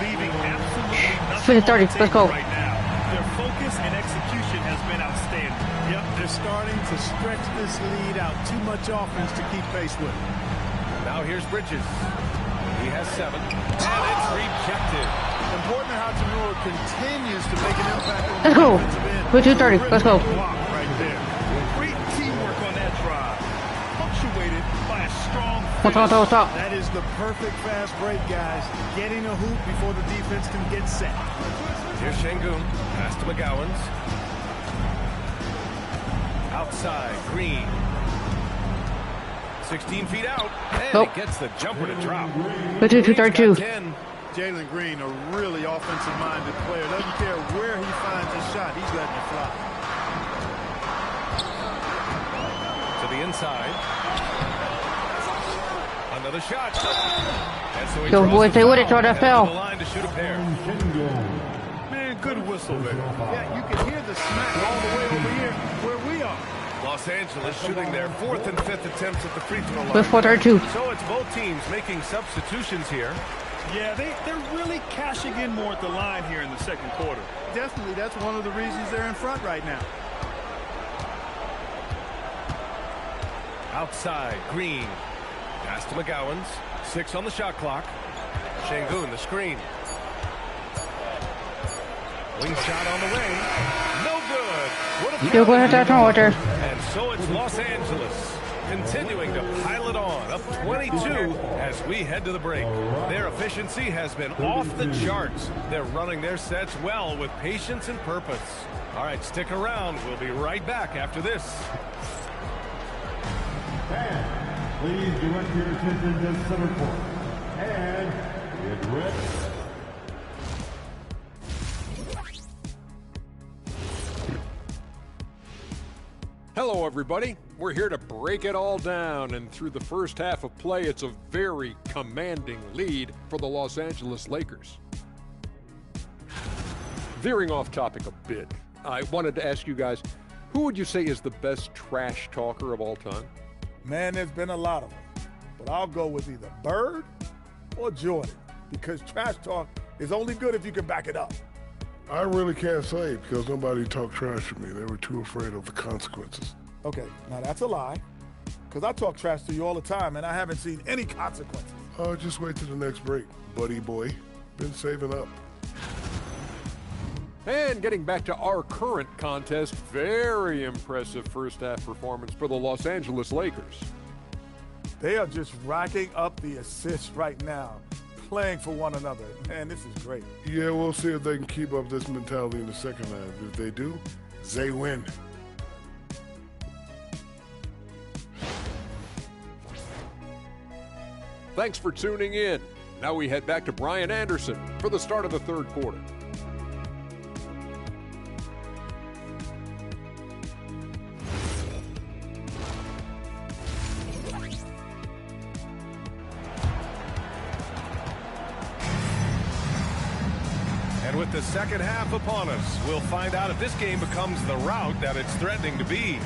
Leaving absolutely nothing 30. Let's go. right now. Their focus and execution has been outstanding. Yep, they're starting to stretch this lead out. Too much offense to keep pace with. Now here's Bridges. He has 7. And it's rejected. Important that Hachimura continues to make an impact on Let's the go. defensive end. We're 2:30. Let's go. Right there. Great teamwork on that drive. Punctuated by a strong Stop. That is the perfect fast break, guys. Getting a hoop before the defense can get set. Here's Şengün. Pass to McGowan's. Outside, Green. 16 feet out. And he gets the jumper to drop. We're 2-32. Jalen Green, a really offensive-minded player. Doesn't care where he finds his shot. He's letting it fly. To the inside. Another shot. And so Yo, boys, they would have tried that foul. the line to shoot a pair. Man, good whistle there. Yeah, you can hear the smack all the way over here where we are. Los Angeles shooting their 4th and 5th attempts at the free throw line. We're 4-32. So it's both teams making substitutions here. Yeah, they're really cashing in more at the line here in the second quarter. Definitely, that's one of the reasons they're in front right now. Outside, Green. Pass to McGowan's. 6 on the shot clock. Şengün, the screen. Wing shot on the way. No good. You're going to have that turnover. And so it's Los Angeles continuing to pile it on, up 22 as we head to the break. Their efficiency has been off the charts. They're running their sets well with patience and purpose. All right, stick around. We'll be right back after this. And please direct your attention to center court. And get ready. Hello, everybody. We're here to break it all down, and through the first half of play, it's a very commanding lead for the Los Angeles Lakers. Veering off topic a bit, I wanted to ask you guys, who would you say is the best trash talker of all time? Man, there's been a lot of them, but I'll go with either Bird or Jordan, because trash talk is only good if you can back it up. I really can't say because nobody talked trash to me. They were too afraid of the consequences. Okay, now that's a lie, because I talk trash to you all the time, and I haven't seen any consequences. Oh, just wait till the next break, buddy boy. Been saving up. And getting back to our current contest, very impressive first half performance for the Los Angeles Lakers. They are just racking up the assists right now, playing for one another. Man, this is great. Yeah, we'll see if they can keep up this mentality in the second half. If they do, they win. Thanks for tuning in. Now we head back to Brian Anderson for the start of the third quarter. And with the second half upon us, we'll find out if this game becomes the rout that it's threatening to be.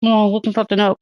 No, looking something up.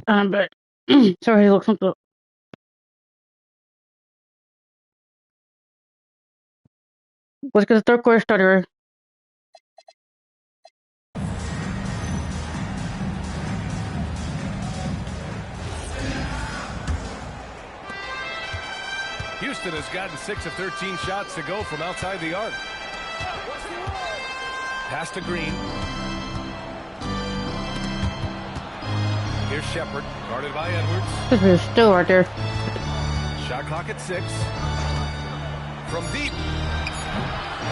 I'm back. Sorry, look something up. Let's get the third quarter started. Houston has gotten 6 of 13 shots to go from outside the arc. Pass to Green. Here's Shepard, guarded by Edwards. This is still right there. Shot clock at 6. From deep.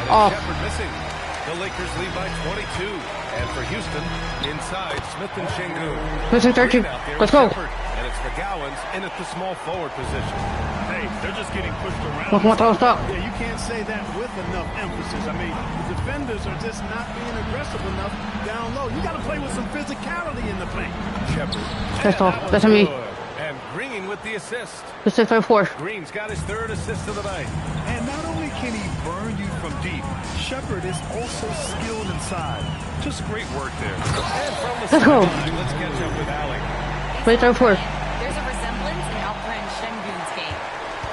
Off. Shepard missing. The Lakers lead by 22. And for Houston, inside, Smith and Şengün. Listen, 13. Let's go. And it's McGowan's in at the small forward position. Hey, they're just getting pushed around. One more time, stop. Yeah, you can't say that with enough emphasis. I mean, the defenders are just not being aggressive enough down low. You got to play with some physicality in the paint. Shepard. That's all. That's on me. And Green with the assist. The 6-4. Green's got his 3rd assist of the night. And not only can he burn you from deep, Shepard is also skilled inside. Just great work there. And from the Let's go. sideline, let's catch up with Ali. 3-4. There's a resemblance in Alperen Şengün's game.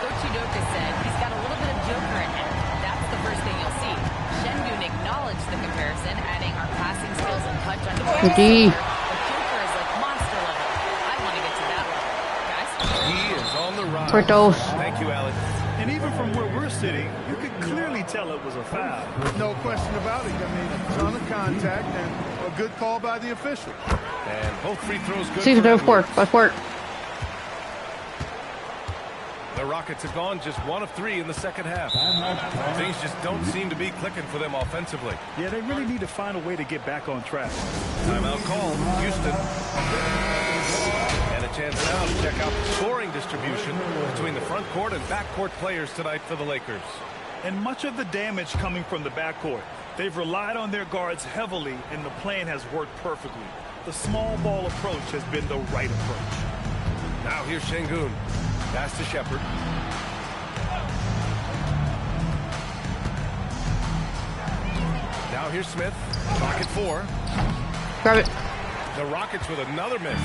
Coach Udoka said he's got a little bit of Joker in him. That's the first thing you'll see. Şengün acknowledged the comparison, adding our passing skills and touch on the D. Joker is like monster level. I want to get to that level. Guys? He is on the rise. For those. Thank you, Ali. And even from where we're sitting, you could clearly tell it was a foul. No question about it. I mean, a ton of contact and a good call by the official. And both free throws good. 6-4. Let's work. The Rockets have gone just 1 of 3 in the second half. Things just don't seem to be clicking for them offensively. Yeah, they really need to find a way to get back on track. Timeout called. Houston. And a chance now to check out the scoring distribution between the front court and back court players tonight for the Lakers. And much of the damage coming from the backcourt. They've relied on their guards heavily, and the plan has worked perfectly. The small ball approach has been the right approach. Now here's Şengün. Pass to Shepard. Now here's Smith. Pocket 4. Grab it. The Rockets with another miss.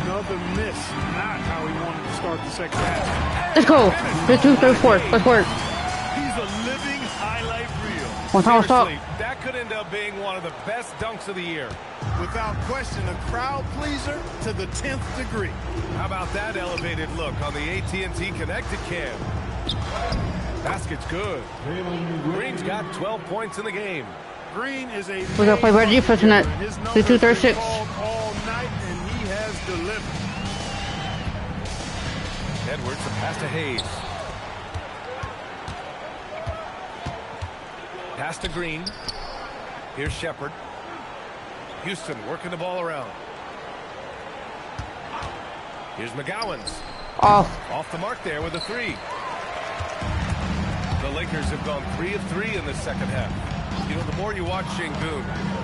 Another miss. Not how he wanted to start the second half. Let's go. 3-2-4. Let's work. He's a living highlight reel. One time, stop. Seriously, that could end up being one of the best dunks of the year. Without question, a crowd pleaser to the 10th degree. How about that elevated look on the AT&T Connected Cam? Basket's good. Green's got 12 points in the game. Green is a We gotta play better defense tonight. 3-2-36. all night, and he has delivered. Edwards, a pass to Hayes. Pass to Green. Here's Shepard. Houston working the ball around. Here's McGowan's. Off the mark there with a 3. The Lakers have gone 3 of 3 in the second half. You know, the more you watch Şengün,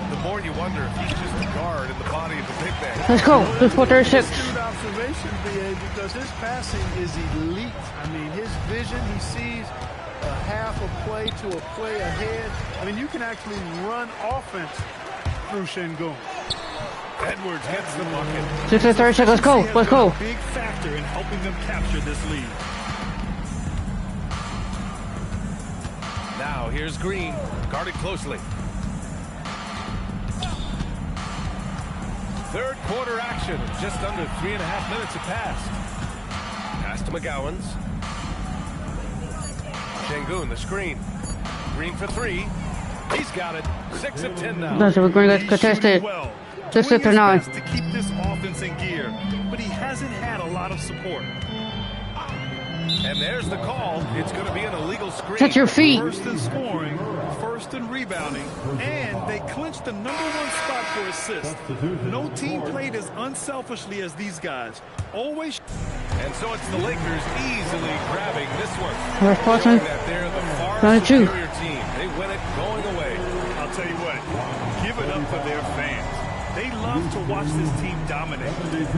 the more you wonder if he's just a guard in the body of the big man. Let's go. 3-4-36. Good observation, BA, because his passing is elite. I mean, his vision, he sees a half a play to a play ahead. I mean, you can actually run offense through Şengün. Edwards gets the bucket. 6-36. Let's go. Let's go. Big factor in helping them capture this lead. Now here's Green, guarded closely. Third quarter action, just under 3.5 minutes have passed. Pass to McGowan's. Şengün, the screen. Green for 3. He's got it. 6 of 10 now. That's what we're going to get contested. 6-9. To keep this offense in gear, but he hasn't had a lot of support. And there's the call. It's going to be an illegal screen. Touch your feet. First in scoring, first in rebounding, and they clinched the #1 spot for assists. No team played as unselfishly as these guys. Always. And so it's the Lakers easily grabbing this one. Showing that they're the far 92. superior team. They win it going away. I'll tell you what, give it up for their fans. They love to watch this team dominate.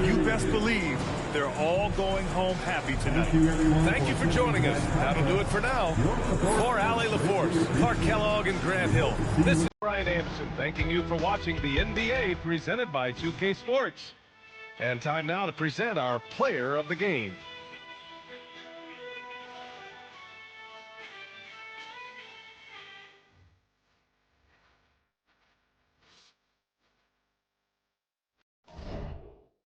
You best believe they're all going home happy tonight. Thank you for joining us. That'll do it for now. For Ali LaForce, Clark Kellogg, and Grant Hill, this is Brian Anderson thanking you for watching the NBA presented by 2K Sports. And time now to present our player of the game.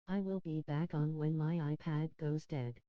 I will be back on when my iPad goes dead.